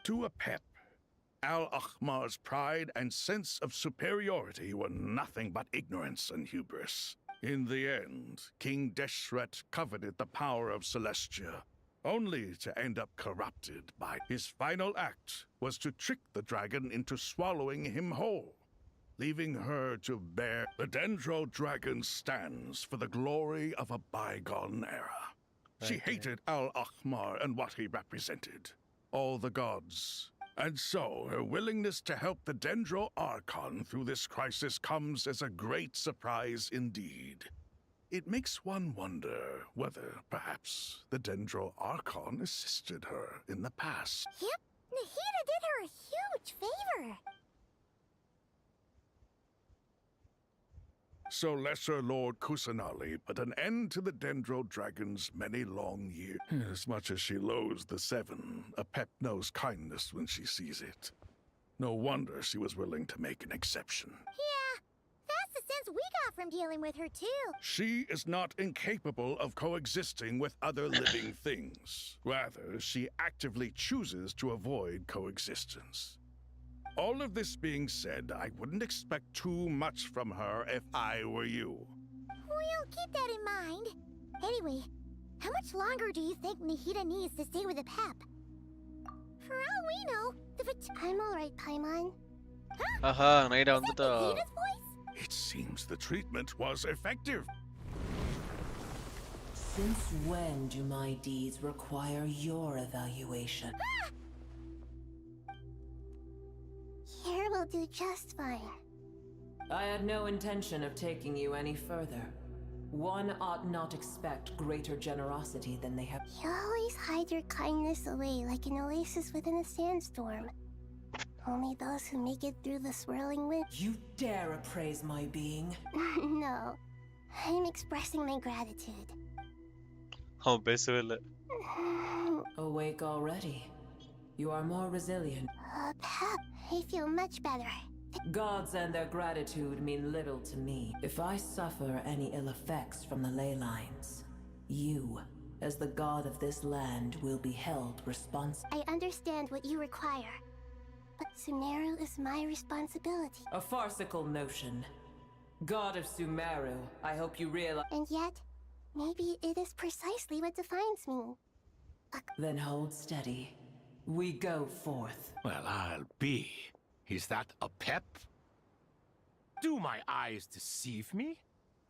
To Apep, Al-Ahmar's pride and sense of superiority were nothing but ignorance and hubris. In the end, King Deshret coveted the power of Celestia, only to end up corrupted by his final act was to trick the dragon into swallowing him whole, leaving her to bear. The Dendro Dragon stands for the glory of a bygone era. She hated Al-Ahmar and what he represented, all the gods. And so, her willingness to help the Dendro Archon through this crisis comes as a great surprise indeed. It makes one wonder whether, perhaps, the Dendro Archon assisted her in the past. Yep, Nahida did her a huge favor. So Lesser Lord Kusanali put an end to the Dendro Dragon's many long years. As much as she loathes the 7, Apep knows kindness when she sees it. No wonder she was willing to make an exception. Yeah, that's the sense we got from dealing with her too. She is not incapable of coexisting with other living things. Rather, she actively chooses to avoid coexistence. All of this being said, I wouldn't expect too much from her if I were you. We'll keep that in mind. Anyway, how much longer do you think Nahida needs to stay with Apep? For all we know, I'm alright, Paimon. Aha, Naida vanduta. Nahida's voice? It seems the treatment was effective. Since when do my deeds require your evaluation? Here will do just fine. I had no intention of taking you any further. One ought not expect greater generosity than they have. You always hide your kindness away like an oasis within a sandstorm. Only those who make it through the swirling wind. You dare appraise my being? No, I'm expressing my gratitude. Awake already. You are more resilient. Pep, I feel much better. Gods and their gratitude mean little to me. If I suffer any ill effects from the ley lines, you, as the god of this land, will be held responsible. I understand what you require, but Sumeru is my responsibility. A farcical notion. God of Sumeru, I hope you realize. And yet, maybe it is precisely what defines me. Then hold steady. We go forth. Well, I'll be. Is that Apep? Do my eyes deceive me?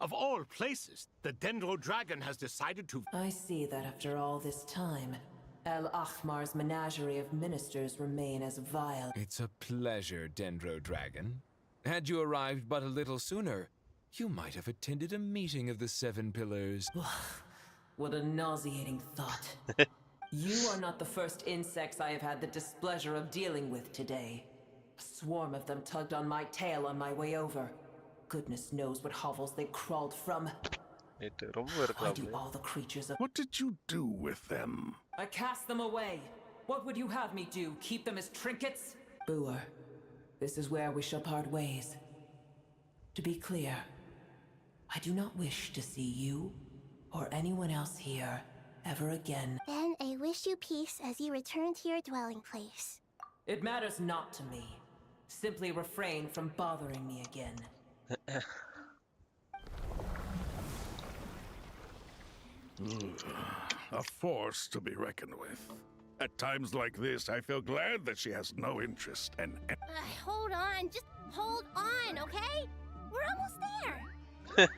Of all places, the Dendro Dragon has decided to... I see that after all this time, Al-Ahmar's menagerie of ministers remain as vile. It's a pleasure, Dendro Dragon. Had you arrived but a little sooner, you might have attended a meeting of the 7 Pillars. What a nauseating thought. You are not the first insects I have had the displeasure of dealing with today. A swarm of them tugged on my tail on my way over. Goodness knows what hovels they crawled from. Why do all the creatures of... What did you do with them? I cast them away. What would you have me do? Keep them as trinkets? Booer, this is where we shall part ways. To be clear, I do not wish to see you or anyone else here ever again. Then I wish you peace as you return to your dwelling place. It matters not to me. Simply refrain from bothering me again. A force to be reckoned with. At times like this, I feel glad that she has no interest in... Hold on, just hold on, okay? We're almost there.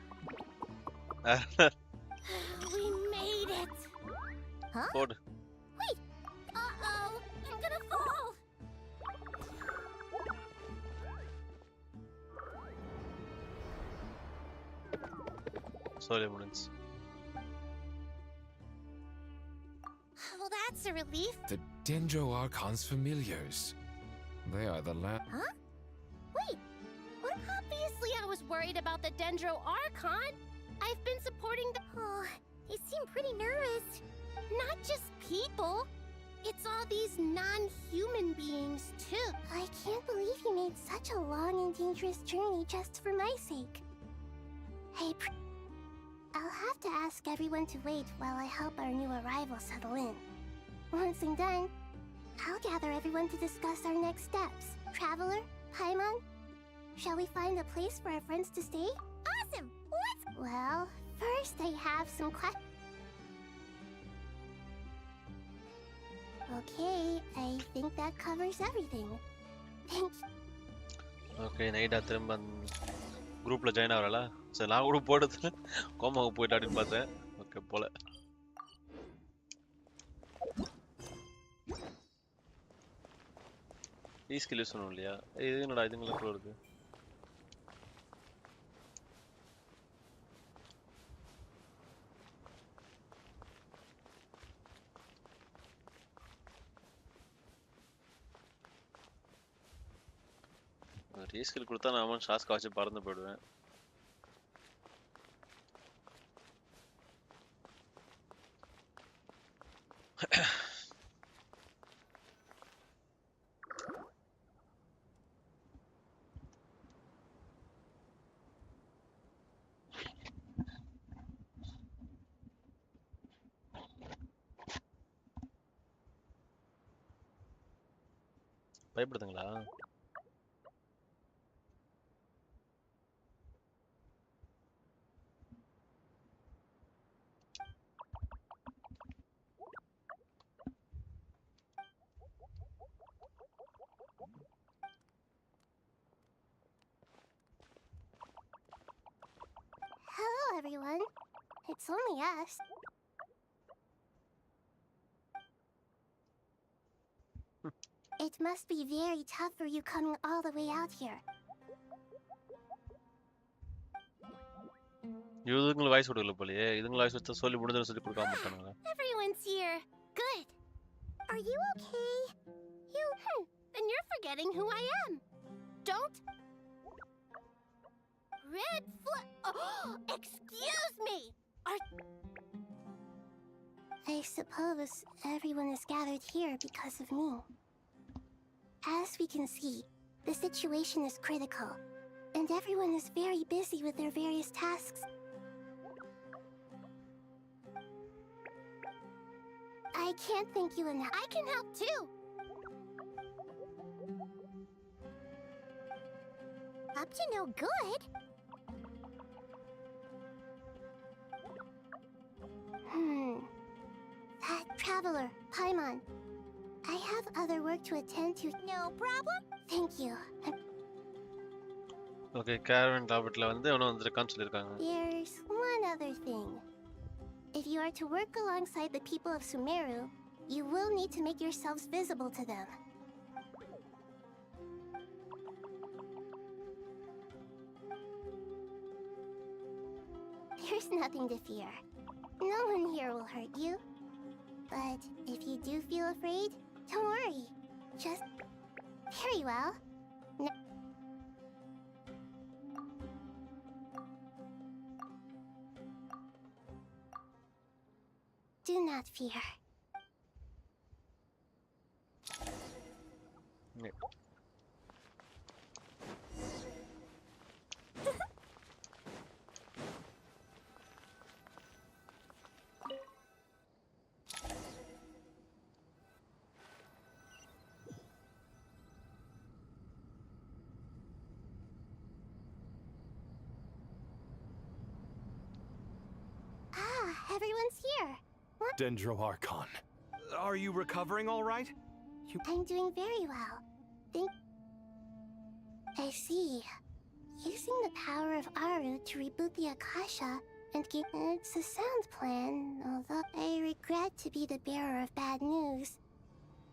We made it. Huh? Hold. Wait. Uh-oh, I'm gonna fall. Sorry, Prudence. Well, that's a relief. The Dendro Archon's familiars. They are the last. Huh? Wait. What? Obviously, I was worried about the Dendro Archon. I've been supporting the... Oh, they seem pretty nervous. Not just people. It's all these non-human beings, too. I can't believe you made such a long and dangerous journey just for my sake. I'll have to ask everyone to wait while I help our new arrival settle in. Once I'm done, I'll gather everyone to discuss our next steps. Traveler, Paimon, shall we find a place for our friends to stay? Awesome! Let's... Well, first I have some questions. Okay, I think that covers everything. Thank you. Okay, நைட்டா திரும்ப குரூப்ல join ஆவறல. சரி நான் கூட போடுறது கோமாவுக்கு போய்ட்டாடின்னு பார்த்தேன். Okay போல. ஈ skill use பண்ணனும் இல்லையா? இது என்னடா இதுங்கள இருக்கு. ரீஸ்கில் கொடுத்தா நான் ஷாஸ்க் வச்சு பறந்து போயிடுவேன். பயப்படுதுங்களா? Hello, everyone. It's only us. It must be very tough for you coming all the way out here. இதுங்கள வாய்ஸ் கொடுக்கல போலயே. இதுங்கள வாய்ஸ் வச்சா சொல்லி முடிஞ்சது சொல்லி கொடுக்க மாட்டானுங்க. Everyone's here. Good. Are you okay? You then you're forgetting who I am. Don't. Red flag. Oh, excuse me. I suppose everyone is gathered here because of me. As we can see, the situation is critical, and everyone is very busy with their various tasks. I can't thank you enough. I can help too. Up to no good. That traveler, Paimon. I have other work to attend to. No problem. Thank you. Okay, caravan tabletல வந்து அவன வந்திருக்கான்னு சொல்லிருக்காங்க. There's one other thing. If you are to work alongside the people of Sumeru, you will need to make yourselves visible to them. There's nothing to fear. No one here will hurt you. But if you do feel afraid, don't worry. Just... Very well. No. Do not fear. Everyone's here. What? Dendro Archon. Are you recovering all right? I'm doing very well. I see. Using the power of Aru to reboot the Akasha and get... It's a sound plan, although I regret to be the bearer of bad news.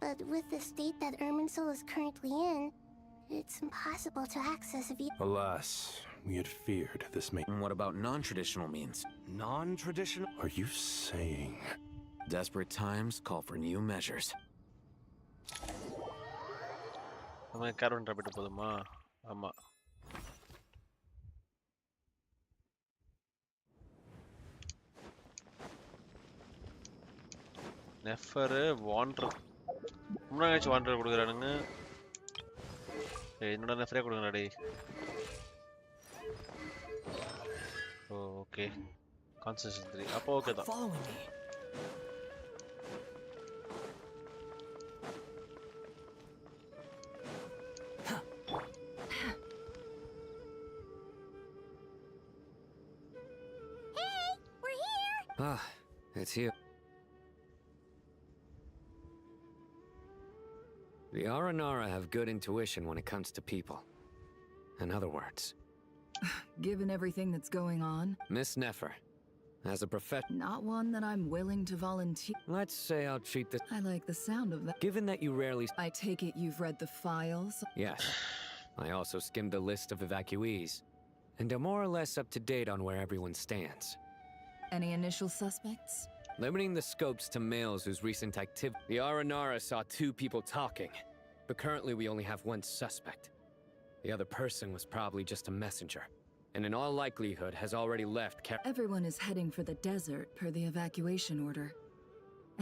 But with the state that Irminsul is currently in, it's impossible to access via... Alas, we had feared this may... What about non-traditional means? Non-traditional? Are you saying... Desperate times call for new measures. நம்ம caravan tablet போதுமா? ஆமா. நெஃபர் van der முன்னாடி van der கொடுக்குறானுங்க. என்னோட நெஃபரே கொடுங்கடா டேய். Okay concentration 3 அப்போ okay தான். Ah, it's you. The Aranara have good intuition when it comes to people. In other words, Given everything that's going on, Miss Nefer, as a professional, not one that I'm willing to volunteer. let's say I'll treat this. I like the sound of that. Given that you rarely. I take it you've read the files? Yes. I also skimmed the list of evacuees, and are more or less up to date on where everyone stands. Any initial suspects? Limiting the scopes to males whose recent activity. The Aranara saw 2 people talking, but currently we only have 1 suspect. The other person was probably just a messenger, and in all likelihood has already left. Everyone is heading for the desert per the evacuation order.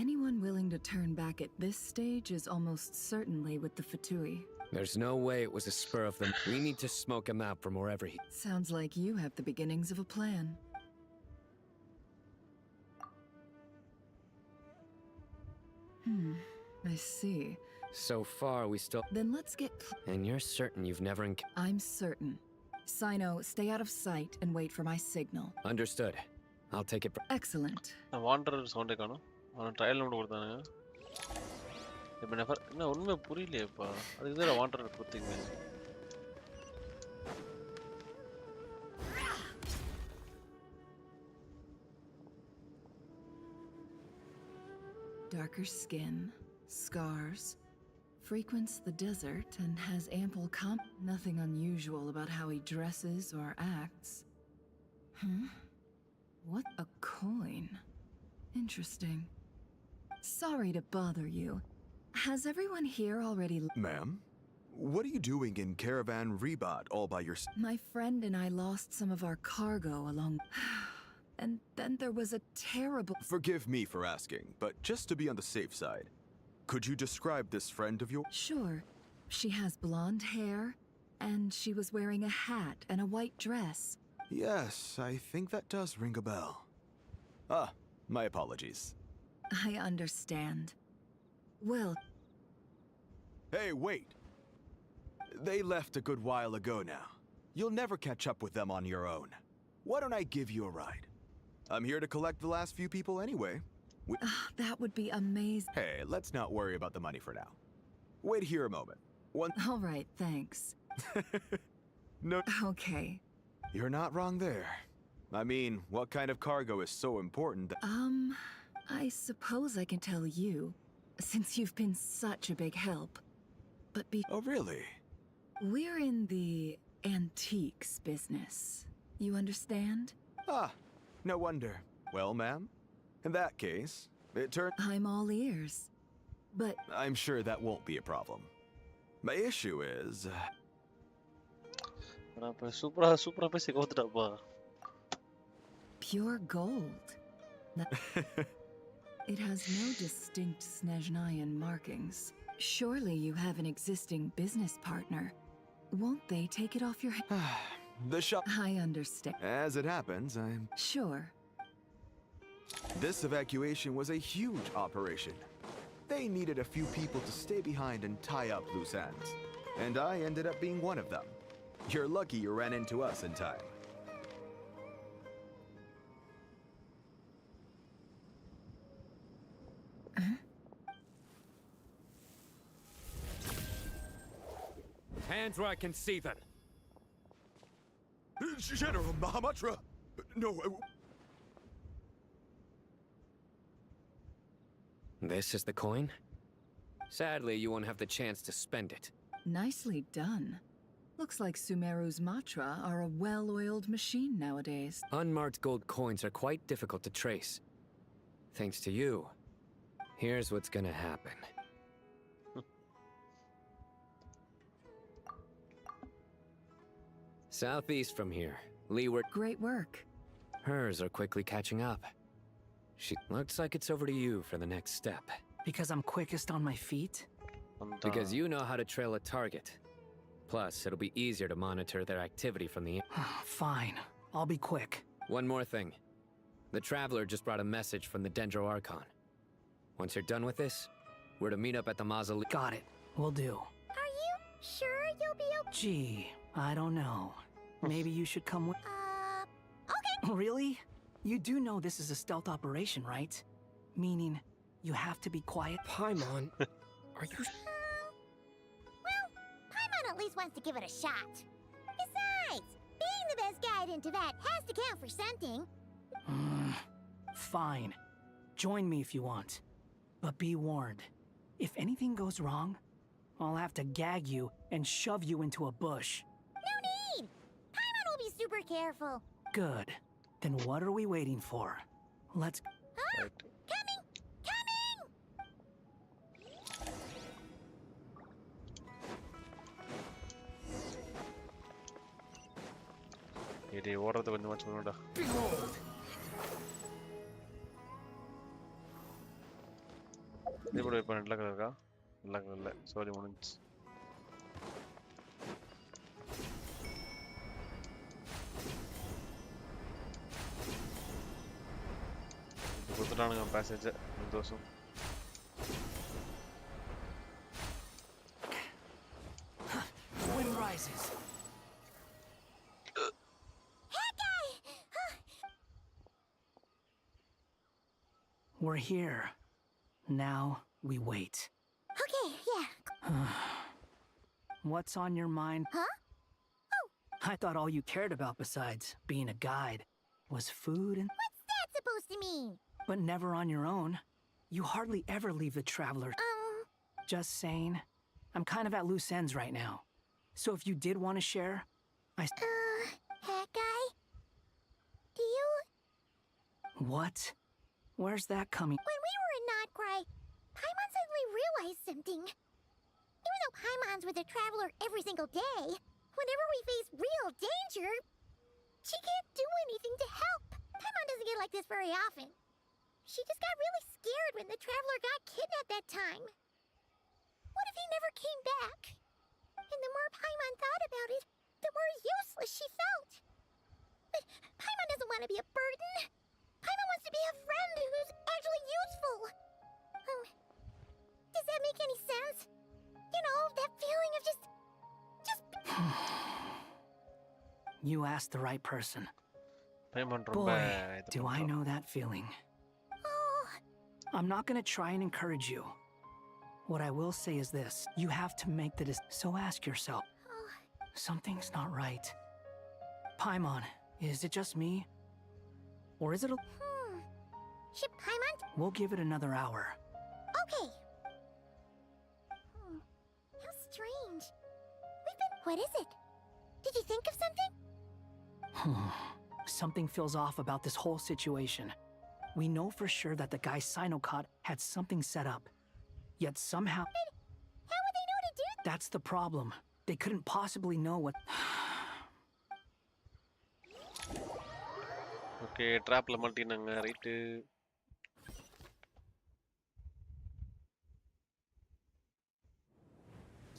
Anyone willing to turn back at this stage is almost certainly with the Fatui. There's no way it was a spur of them. We need to smoke him out from wherever he. Sounds like you have the beginnings of a plan. I see. So far, we still. Then let's get. And you're certain you've never. I'm certain. Sino, stay out of sight and wait for my signal. Understood. I'll take it. Excellent. Van der சவுண்டே காணோம். அவன் trial note கொடுத்தானுங்க. இப்போ நெஃபர் என்ன உண்மை புரியலையேப்பா. அதுக்கு தான் van der கொடுத்தீங்க. Darker skin, scars, frequents the desert and has ample nothing unusual about how he dresses or acts. What a coin. Interesting. Sorry to bother you. Has everyone here already... Ma'am? What are you doing in Caravan Rebat all by yourself? My friend and I lost some of our cargo along... And then there was a terrible... Forgive me for asking, but just to be on the safe side, could you describe this friend of yours? Sure. She has blonde hair, and she was wearing a hat and a white dress. Yes, I think that does ring a bell. Ah, my apologies. I understand. Well... Hey, wait! They left a good while ago now. You'll never catch up with them on your own. Why don't I give you a ride? I'm here to collect the last few people anyway. That would be amazing. Hey, let's not worry about the money for now. Wait here a moment. All right, thanks. No. Okay. You're not wrong there. I mean, what kind of cargo is so important that... I suppose I can tell you, since you've been such a big help. But Oh, really? We're in the antiques business. You understand? Ah, no wonder. Well, ma'am, in that case, it turned... I'm all ears. But... I'm sure that won't be a problem. My issue is... Pure gold. It has no distinct Snezhnayan markings. Surely you have an existing business partner. Won't they take it off your hands? The shop... I understand. As it happens, I'm... Sure. This evacuation was a huge operation. They needed a few people to stay behind and tie up loose ends. And I ended up being one of them. You're lucky you ran into us in time. Hands where I can see them. General Mahamatra! No... This is the coin? Sadly, you won't have the chance to spend it. Nicely done. Looks like Sumeru's Matra are a well-oiled machine nowadays. Unmarked gold coins are quite difficult to trace. Thanks to you. Here's what's gonna happen. Southeast from here, leeward. Great work. Hers are quickly catching up. She looks like it's over to you for the next step. Because I'm quickest on my feet? Because you know how to trail a target. Plus, it'll be easier to monitor their activity from the... Fine. I'll be quick. One more thing. The Traveler just brought a message from the Dendro Archon. Once you're done with this, we're to meet up at the mausoleum. Got it. Will do. Are you sure you'll be okay? Gee, I don't know. Maybe you should come with... Okay. Really? You do know this is a stealth operation, right? Meaning, you have to be quiet? Paimon, are you... Well, Paimon at least wants to give it a shot. Besides, being the best guide in Tibet has to count for something. Fine. Join me if you want. But be warned. If anything goes wrong, I'll have to gag you and shove you into a bush. No need! Paimon will be super careful. Good. Then what are we waiting for? Let's... Huh? Coming! Coming! ஓடுறது கொஞ்சமா சொல்லணும்டா. இது கூட இப்ப நல்ல colour இருக்கா? நல்ல colour இல்ல. Sorry முடிஞ்சு. கொடுத்துட்டானுங்க பேசேஜ் சந்தோஷம். Wind rises. We're here. Now we wait. Okay, yeah. What's on your mind? Huh? Oh. I thought all you cared about besides being a guide was food and... What's that supposed to mean? But never on your own. You hardly ever leave the Traveler. Just saying. I'm kind of at loose ends right now. So if you did want to share, Hat guy? Do you... What? Where's that coming? When we were in Notcry, Paimon suddenly realized something. Even though Paimon's with the Traveler every single day, whenever we face real danger, she can't do anything to help. Paimon doesn't get like this very often. She just got really scared when the Traveler got kidnapped that time. What if he never came back? And the more Paimon thought about it, the more useless she felt. But Paimon doesn't want to be a burden. Paimon wants to be a friend who's actually useful. Does that make any sense? You know, that feeling of just... You asked the right person. Boy, do I know that feeling. I'm not gonna try and encourage you. What I will say is this. You have to make the decision. So ask yourself. Something's not right. Paimon, is it just me? Or is it a... Should Paimon... We'll give it another hour. Okay. How strange. What is it? Did you think of something? Something feels off about this whole situation. We know for sure that the guy Sinocot had something set up. Yet somehow... But how would they know to do that? That's the problem. They couldn't possibly know what... Okay, trap la maltinanga, right?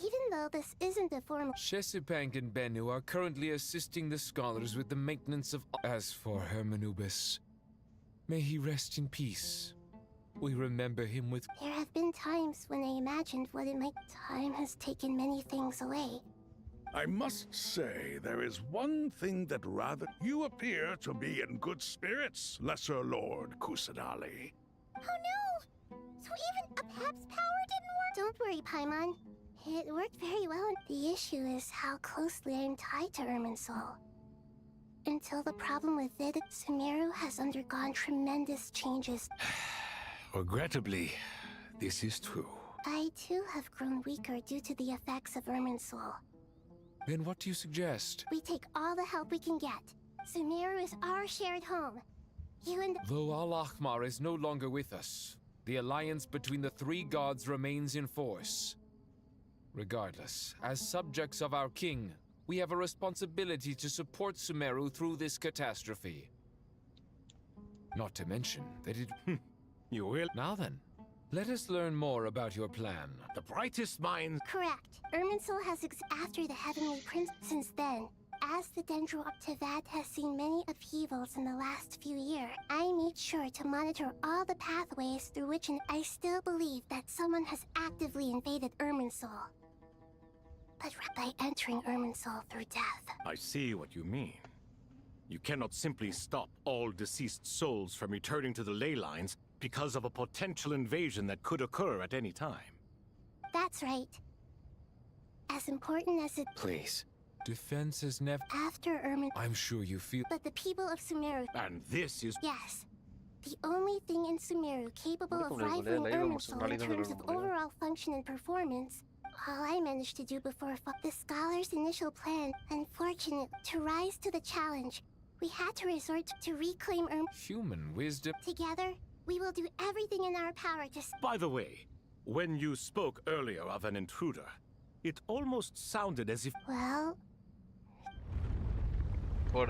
Even though this isn't a formal... Shesipank and Bennu are currently assisting the scholars with the maintenance of... As for Hermanubis, may he rest in peace. We remember him with... There have been times when I imagined what it might... Time has taken many things away. I must say, there is one thing that rather... You appear to be in good spirits, Lesser Lord Kusanali. Oh no! So even a Pep's power didn't work? Don't worry, Paimon. It worked very well. The issue is how closely I'm tied to Irminsul. Until the problem with it, Sumeru has undergone tremendous changes. Regrettably, this is true. I too have grown weaker due to the effects of Irminsul. Then what do you suggest? We take all the help we can get. Sumeru is our shared home. You and... Though Al-Ahmar is no longer with us, the alliance between the three gods remains in force. Regardless, as subjects of our king, we have a responsibility to support Sumeru through this catastrophe. Not to mention that it... You will. Now then, let us learn more about your plan. The brightest minds... Correct. Irminsul has after the Heavenly Prince. Since then, as the Dendro Tavad has seen many upheavals in the last few years, I made sure to monitor all the pathways through which, and I still believe that someone has actively invaded Irminsul. But by entering Irminsul through death. I see what you mean. You cannot simply stop all deceased souls from returning to the ley lines because of a potential invasion that could occur at any time. That's right. As important as it... Please. Defense is never... After Irmin... I'm sure you feel... But the people of Sumeru... And this is... Yes. The only thing in Sumeru capable of rivaling Irminsul in terms of overall function and performance. All I managed to do before the Scholar's initial plan, unfortunate, to rise to the challenge, we had to resort to reclaim Human wisdom. Together, we will do everything in our power to... By the way, when you spoke earlier of an intruder, it almost sounded as if... Well... What?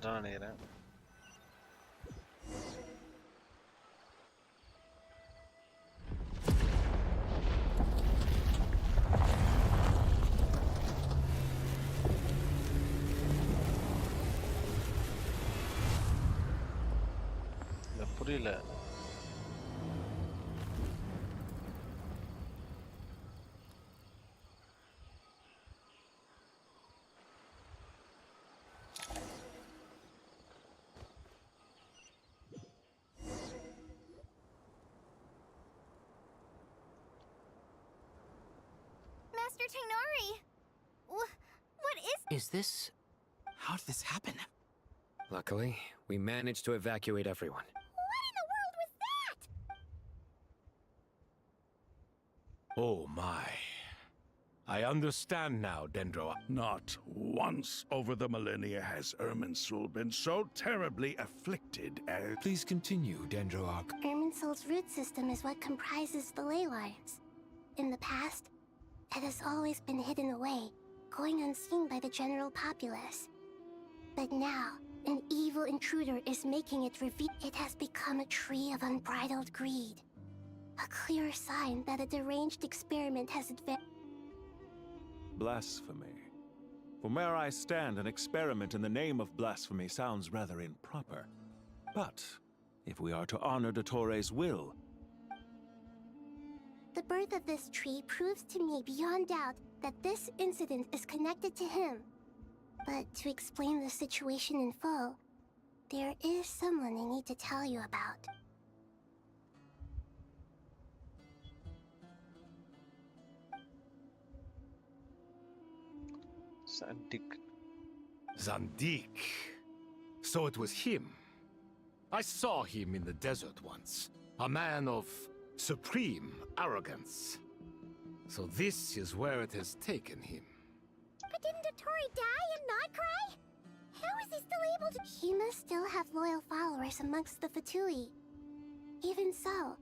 வந்துட்டான்னு நினைக்கிறேன். புரியல. Master Tainari! What is... Is this... How did this happen? Luckily, we managed to evacuate everyone. What in the world was that? Oh my. I understand now, Dendro. Not once over the millennia has Irminsul been so terribly afflicted as... Please continue, Dendroark. Irminsul's root system is what comprises the ley lines. In the past, it has always been hidden away, going unseen by the general populace. But now, an evil intruder is making it reveal. It has become a tree of unbridled greed. A clear sign that a deranged experiment has advanced. Blasphemy. From where I stand, an experiment in the name of blasphemy sounds rather improper. But, if we are to honor Dottoro's will... The birth of this tree proves to me beyond doubt that this incident is connected to him. But to explain the situation in full, there is someone I need to tell you about. Zandik. So it was him. I saw him in the desert once. A man of supreme arrogance. So this is where it has taken him. But didn't Dottori die and not cry? How is he still able to... He must still have loyal followers amongst the Fatui. Even so,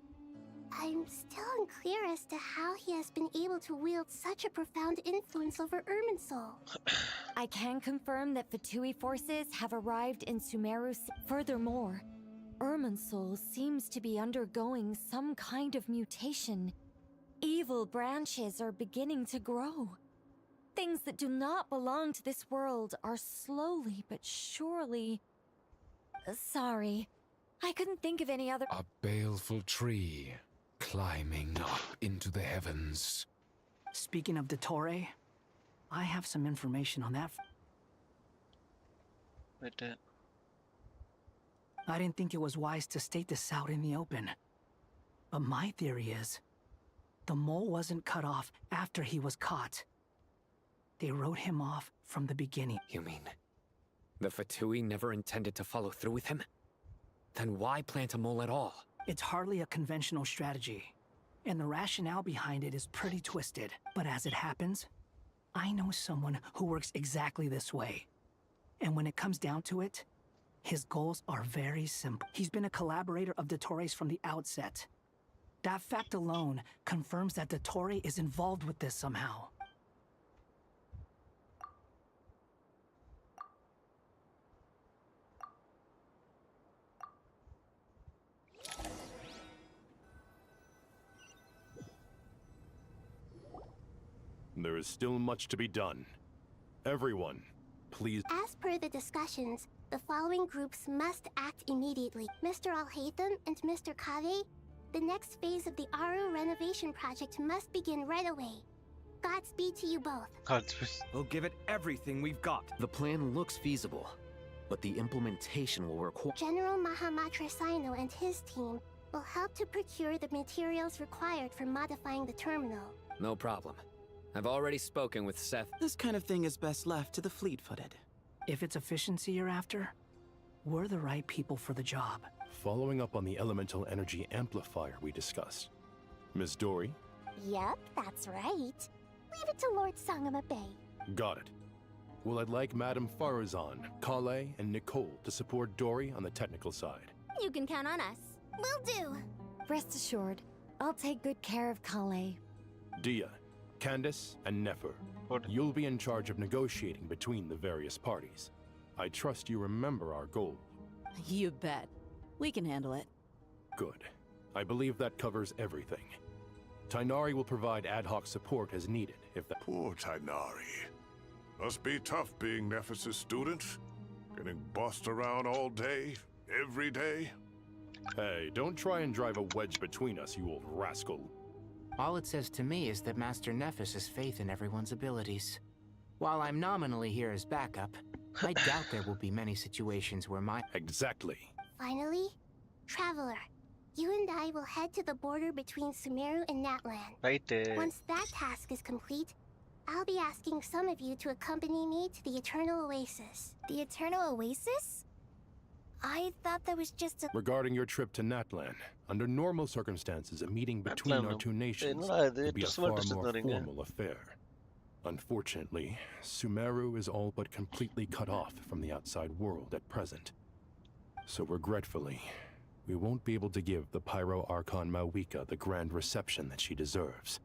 I'm still unclear as to how he has been able to wield such a profound influence over Irminsul. I can confirm that Fatui forces have arrived in Sumeru. Furthermore, Irminsul seems to be undergoing some kind of mutation. Evil branches are beginning to grow. Things that do not belong to this world are slowly but surely... Sorry, I couldn't think of any other... A baleful tree climbing up into the heavens. Speaking of Dottore, I have some information on that. I didn't think it was wise to state this out in the open. But my theory is, the mole wasn't cut off after he was caught. They wrote him off from the beginning. You mean, the Fatui never intended to follow through with him? Then why plant a mole at all? It's hardly a conventional strategy, and the rationale behind it is pretty twisted. But as it happens, I know someone who works exactly this way. And when it comes down to it, his goals are very simple. He's been a collaborator of Dottore's from the outset. That fact alone confirms that Dottore is involved with this somehow. There is still much to be done. Everyone, please. As per the discussions, the following groups must act immediately. Mr. Alhaitham and Mr. Kave, the next phase of the Aru renovation project must begin right away. Godspeed to you both. We'll give it everything we've got. The plan looks feasible, but the implementation will require... General Mahamatra Sino and his team will help to procure the materials required for modifying the terminal. No problem. I've already spoken with Seth. This kind of thing is best left to the fleet-footed. If it's efficiency you're after, we're the right people for the job. Following up on the elemental energy amplifier we discussed. Ms. Dory? Yep, that's right. Leave it to Lord Sangama Bay. Got it. Well, I'd like Madame Farazan, Kale, and Nicole to support Dory on the technical side. You can count on us. Will do. Rest assured, I'll take good care of Kale. Dia, Candace, and Nefer. You'll be in charge of negotiating between the various parties. I trust you remember our goal. You bet. We can handle it. Good. I believe that covers everything. Tainari will provide ad hoc support as needed if that... Poor Tainari. Must be tough being Nephis' student. Getting bossed around all day, every day. Hey, don't try and drive a wedge between us, you old rascal. All it says to me is that Master Nephis has faith in everyone's abilities. While I'm nominally here as backup, I doubt there will be many situations where my... Exactly. Finally, Traveler, you and I will head to the border between Sumeru and Natlan. Right. Once that task is complete, I'll be asking some of you to accompany me to the Eternal Oasis. The Eternal Oasis? I thought that was just a... Regarding your trip to Natlan, under normal circumstances, a meeting between our two nations would be a far more formal affair. Unfortunately, Sumeru is all but completely cut off from the outside world at present. So regretfully, we won't be able to give the Pyro Archon Mawika the grand reception that she deserves.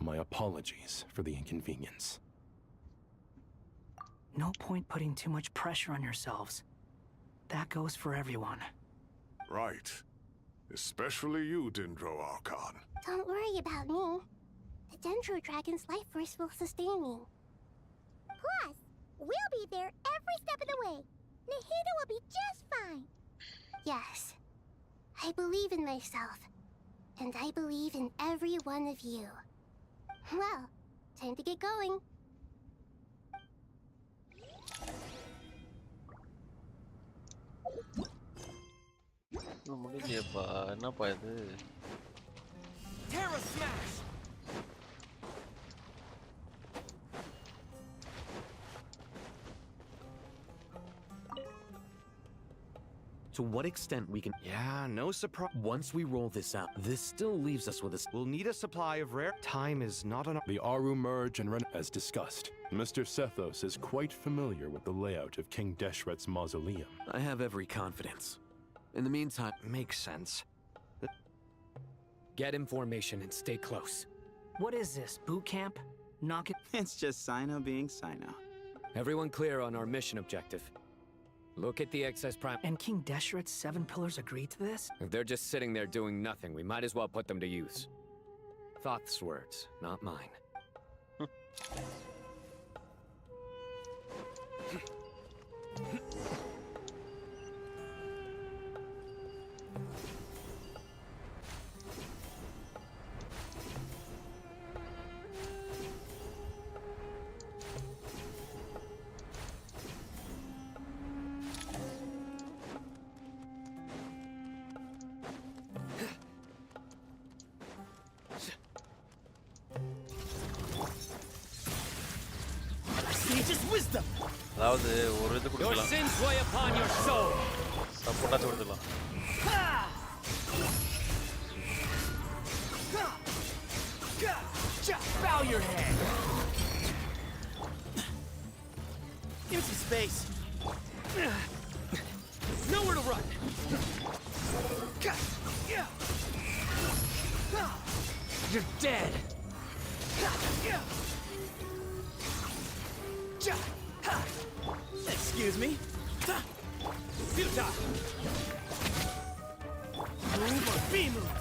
My apologies for the inconvenience. No point putting too much pressure on yourselves. That goes for everyone. Right. Especially you, Dendro Archon. Don't worry about me. The Dendro Dragon's life force will sustain me. Plus, we'll be there every step of the way. Nahida will be just fine. Yes, I believe in myself. And I believe in every one of you. Well, time to get going. முடியலையேப்பா என்னப்பா இது Terra Smash! To what extent we can... Yeah, no surprise. Once we roll this out, this still leaves us with a... We'll need a supply of rare... Time is not an... The Aru merge and as discussed. Mr. Sethos is quite familiar with the layout of King Deshret's mausoleum. I have every confidence. In the meantime... Makes sense. Get information and stay close. What is this, boot camp? Knock it... It's just Sino being Sino. Everyone clear on our mission objective. Look at the excess prime... And King Deshret's 7 pillars agreed to this? If they're just sitting there doing nothing, we might as well put them to use. Thoth's words, not mine. அதாவது ஒரு இது Your கொடுக்கலாம் sins weigh upon your soul. சப்போர்ட்டா கொடுத்துடலாம் Bow your head. Give me some space. Nowhere to run. You're dead. Excuse me. Futile. Move or be moved.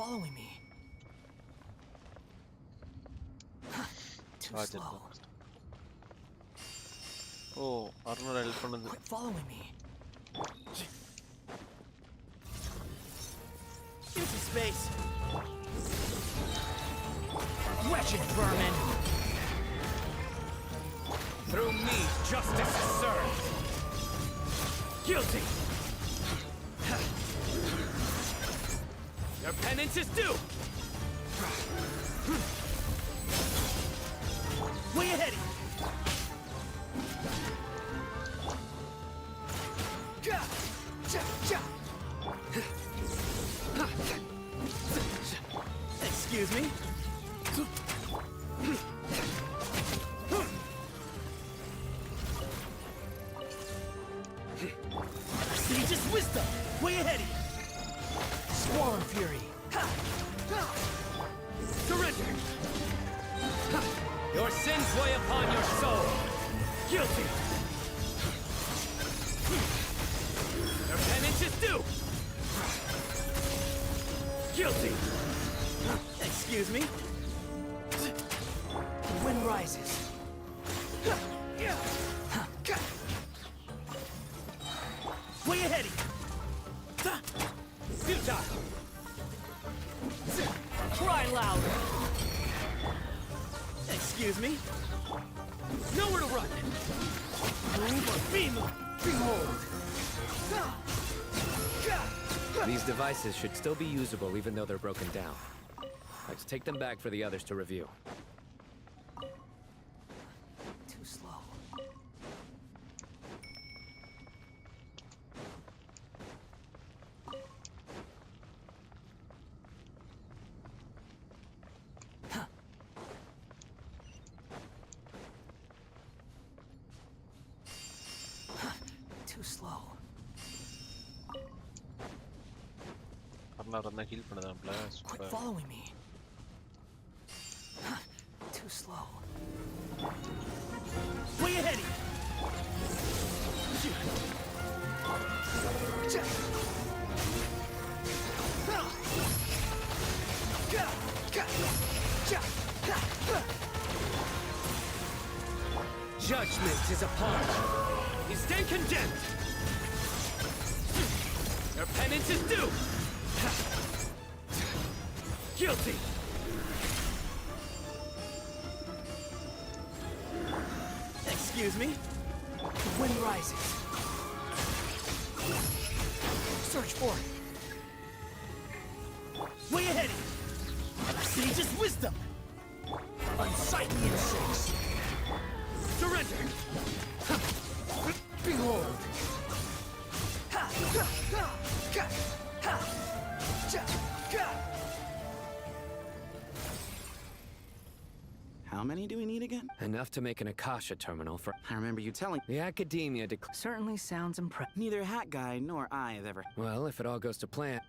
following me. Too slow. Oh, Arnor help பண்ணது. Quit following me. Into space. Wretched vermin. Through me, justice is served. Guilty. Your penance is due. Way ahead. Excuse me. Sage's wisdom. Way ahead. Swarm fury. Surrender. Your sins weigh upon your soul. Guilty. Your penance is due. Guilty. Excuse me. The wind rises. Way ahead. Futile. Cry louder. Excuse me. Nowhere to run. Move or be moved. Behold. These devices should still be usable even though they're broken down. Let's take them back for the others to review. Too slow. Too slow. Arnor வந்து heel பண்ணதாம்ல. Quit following me. Too slow. Way ahead. Judgment is upon you. You stand condemned. Your penance is due. Guilty. Excuse me. The wind rises. Search for it. Way ahead. Sage's wisdom. Unsightly insects. Surrender. Behold. How many do we need again? Enough to make an Akasha terminal for... I remember you telling... The Academia Certainly sounds impressive. Neither Hat Guy nor I have ever... Well, if it all goes to plan...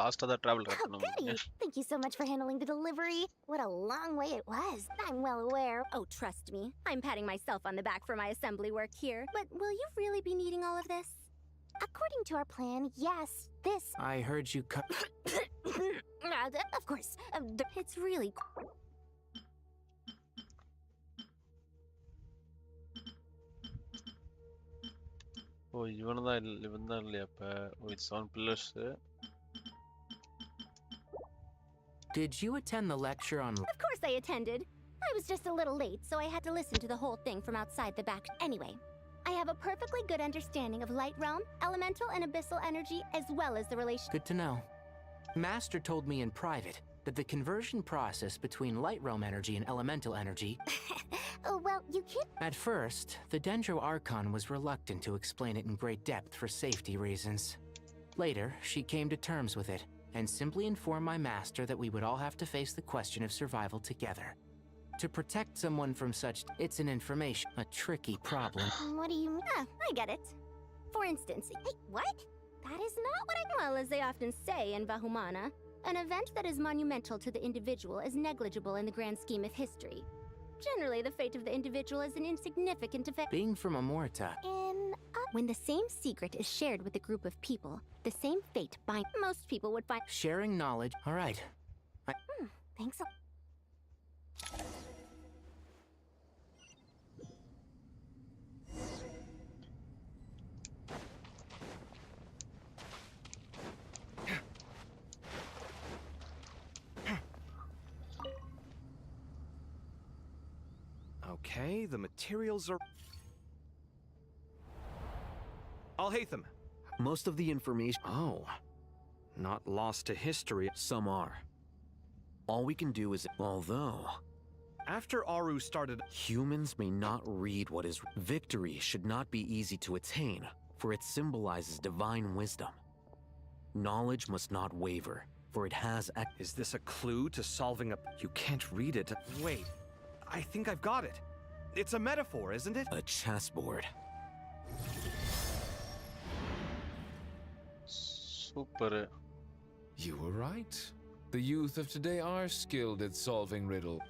last of the travel. Oh, goody! Thank you so much for handling the delivery. What a long way it was. I'm well aware. Oh, trust me. I'm patting myself on the back for my assembly work here. But will you really be needing all of this? According to our plan, yes. This... I heard you cut... Of course. It's really... Oh, இவன் தான் இல்லையா அப்ப? Oh, it's 7 pillars. Did you attend the lecture on... Of course I attended. I was just a little late, so I had to listen to the whole thing from outside the back. Anyway, I have a perfectly good understanding of light realm, elemental and abyssal energy, as well as the relation... Good to know. Master told me in private that the conversion process between light realm energy and elemental energy... Oh, well, you can't... At first, the Dendro Archon was reluctant to explain it in great depth for safety reasons. Later, she came to terms with it, and simply informed my master that we would all have to face the question of survival together. To protect someone from such... It's an information... a tricky problem. What do you mean? Ah, I get it. For instance... Hey, what? That is not what I... Well, as they often say in Vahumana, an event that is monumental to the individual is negligible in the grand scheme of history. Generally, the fate of the individual is an insignificant effect. Being from Amorta. When the same secret is shared with a group of people, the same fate binds. Most people would find. Sharing knowledge. All right. Thanks a Okay, the materials are... Alhaitham. Most of the information... Oh. Not lost to history. Some are. All we can do is... Although... After Aru started... Humans may not read what is... Victory should not be easy to attain, for it symbolizes divine wisdom. Knowledge must not waver, for it has... Is this a clue to solving a... You can't read it. Wait. I think I've got it. It's a metaphor, isn't it? A chessboard. Super. You were right. The youth of today are skilled at solving riddle.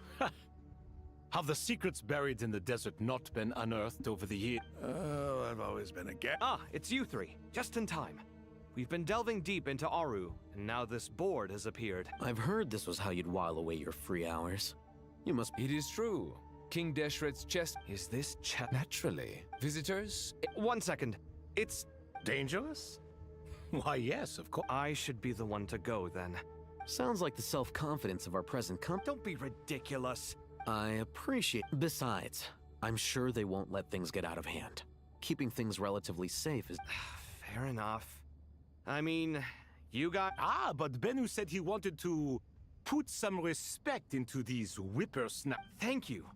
Have the secrets buried in the desert not been unearthed over the years? Oh, I've always been a guest. Ah, it's you three. Just in time. We've been delving deep into Aru, and now this board has appeared. I've heard this was how you'd while away your free hours. You must... It is true. King Deshret's chest... Is this chest... Naturally. Visitors? 1 second. It's... Dangerous? Why, yes, of course. I should be the one to go, then. Sounds like the self-confidence of our present Don't be ridiculous. I appreciate... Besides, I'm sure they won't let things get out of hand. Keeping things relatively safe is... Fair enough. I mean, you got... Ah, but Bennu said he wanted to put some respect into these whippersnappers. Thank you.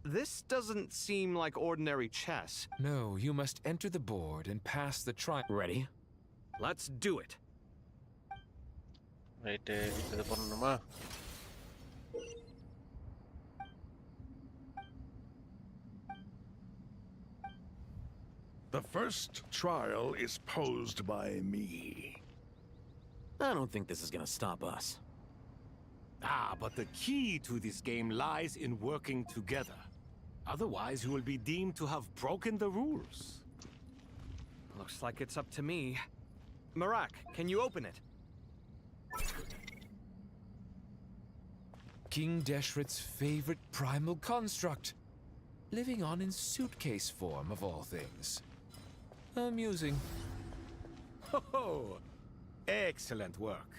This doesn't seem like ordinary chess. No, you must enter the board and pass the try... Ready? Let's do it. Right, இது பண்ணணுமா? The first trial is posed by me. I don't think this is gonna stop us. Ah, but the key to this game lies in working together. Otherwise, you will be deemed to have broken the rules. Looks like it's up to me. Marak, can you open it? King Deshret's favorite primal construct. Living on in suitcase form, of all things. Amusing. Ho ho! Excellent work.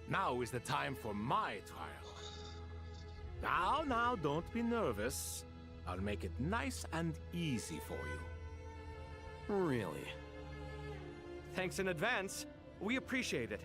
Now is the time for my trial. Now, don't be nervous. I'll make it nice and easy for you. Really? Thanks in advance. We appreciate it.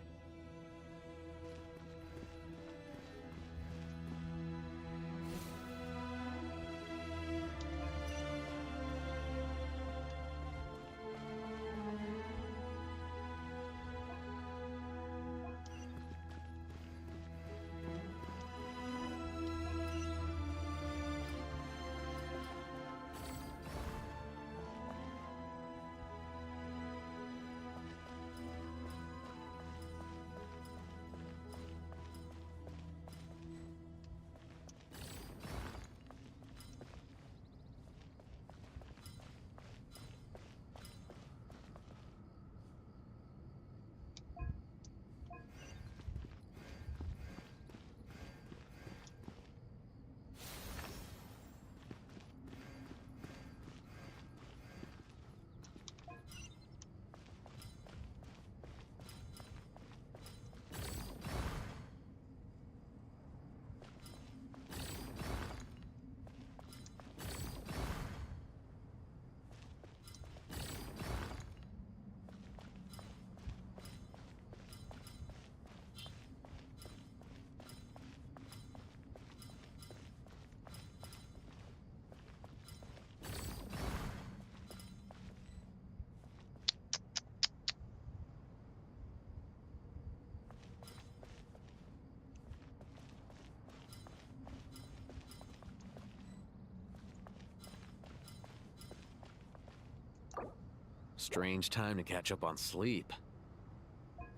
Strange time to catch up on sleep.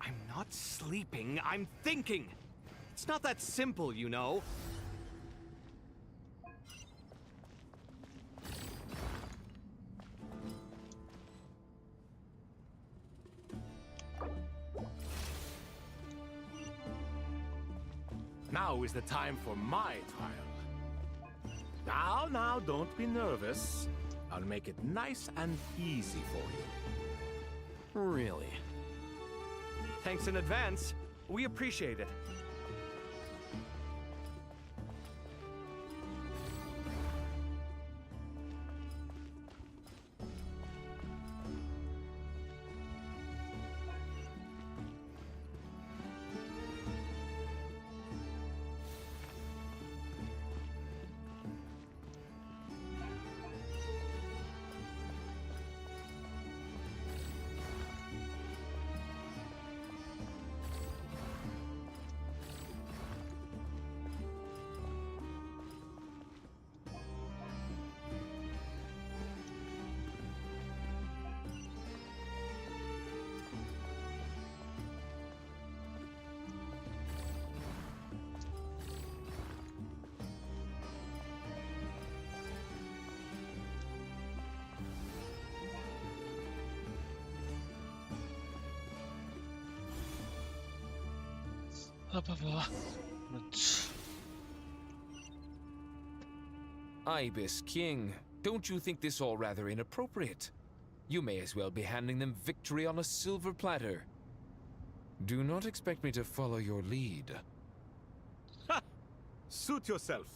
I'm not sleeping, I'm thinking! It's not that simple, you know. Now is the time for my trial. Now, don't be nervous. I'll make it nice and easy for you. Really? Thanks in advance. We appreciate it. Ibis King, don't you think this all rather inappropriate? You may as well be handing them victory on a silver platter. Do not expect me to follow your lead. Ha! Suit yourself.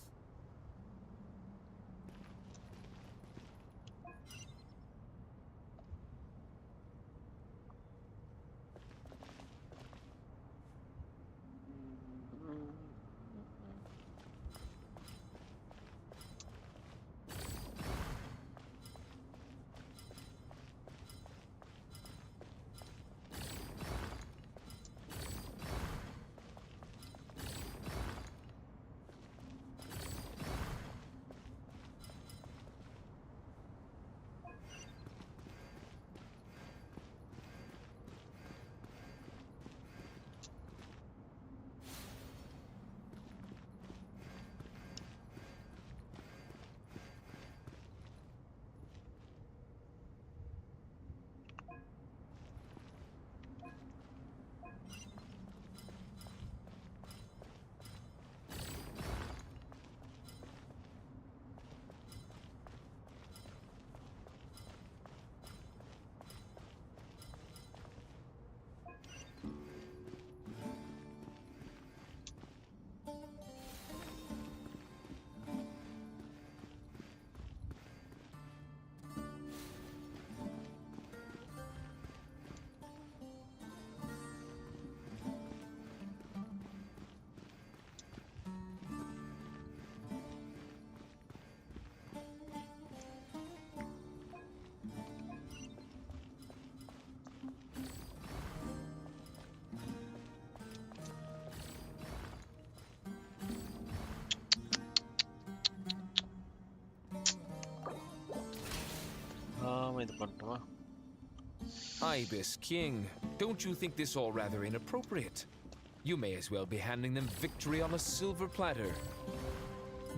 Ibis King, don't you think this all rather inappropriate? You may as well be handing them victory on a silver platter.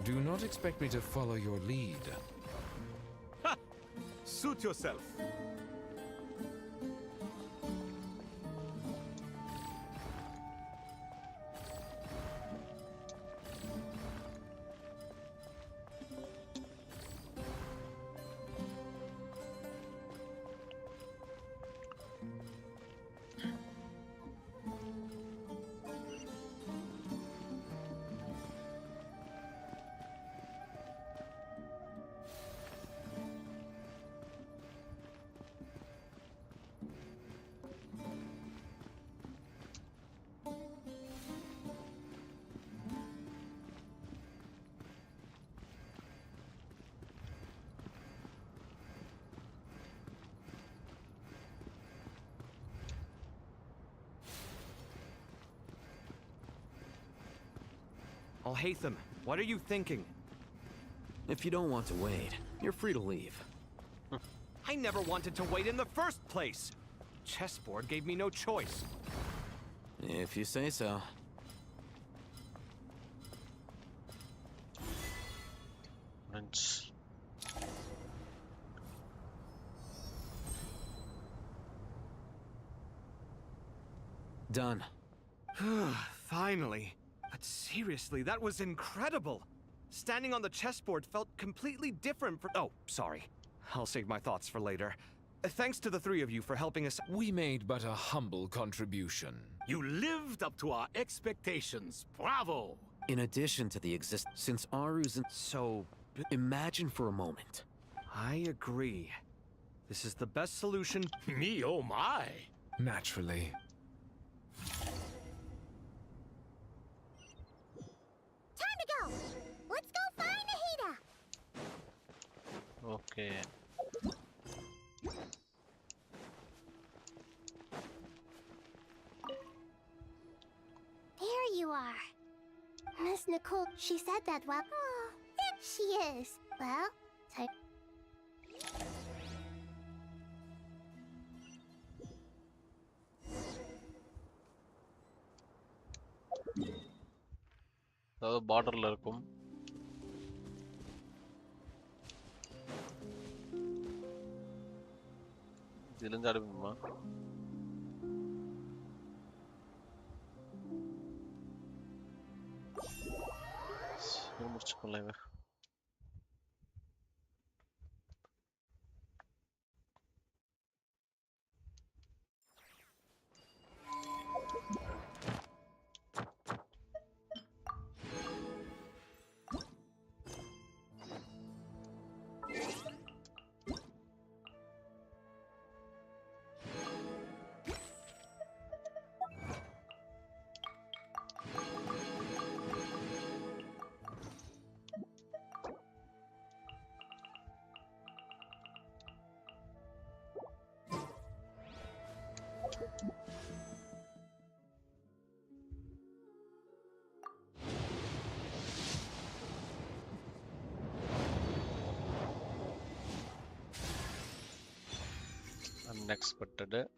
Do not expect me to follow your lead. Ha! Suit yourself. Alhaitham, what are you thinking? If you don't want to wait, you're free to leave. I never wanted to wait in the first place. Chessboard gave me no choice. If you say so. Lunch. Done. Finally. But seriously, that was incredible. Standing on the chessboard felt completely different from— Oh, sorry. I'll save my thoughts for later. Thanks to the three of you for helping us— We made but a humble contribution. You lived up to our expectations. Bravo! In addition to the since Aru's So... imagine for a moment. I agree. This is the best solution— Me, oh my! Naturally. Time to go! Let's go find Nahida! Okay. There you are. Miss Nicole, she said that well. Oh, there she is. Well, time. அதாவது பார்டர்ல இருக்கும். இதுலேருந்து அனுப்பணுமா? முடிச்சுக்கோங்களேன் இவன். Unexpected.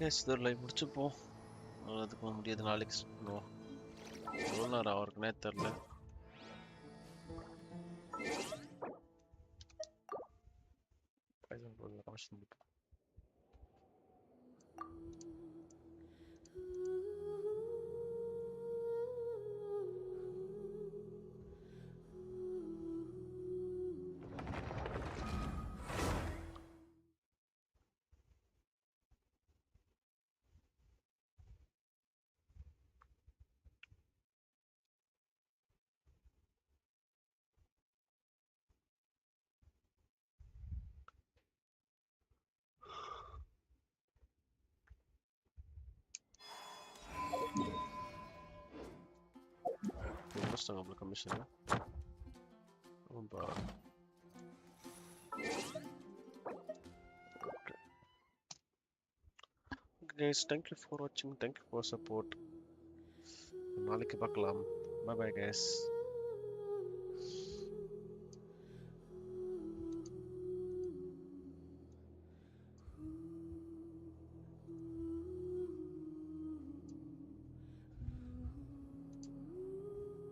guys, இதோட live முடிச்சுப்போம். அதுக்கு முடியாது, நாளைக்கு பண்ணுவோம். எவ்வளோ நேரம் அவருக்குனே தெரில. நம்மளுக்கு commission guys, thank you for watching, thank you for support. நாளைக்கு பார்க்கலாம். Bye bye guys.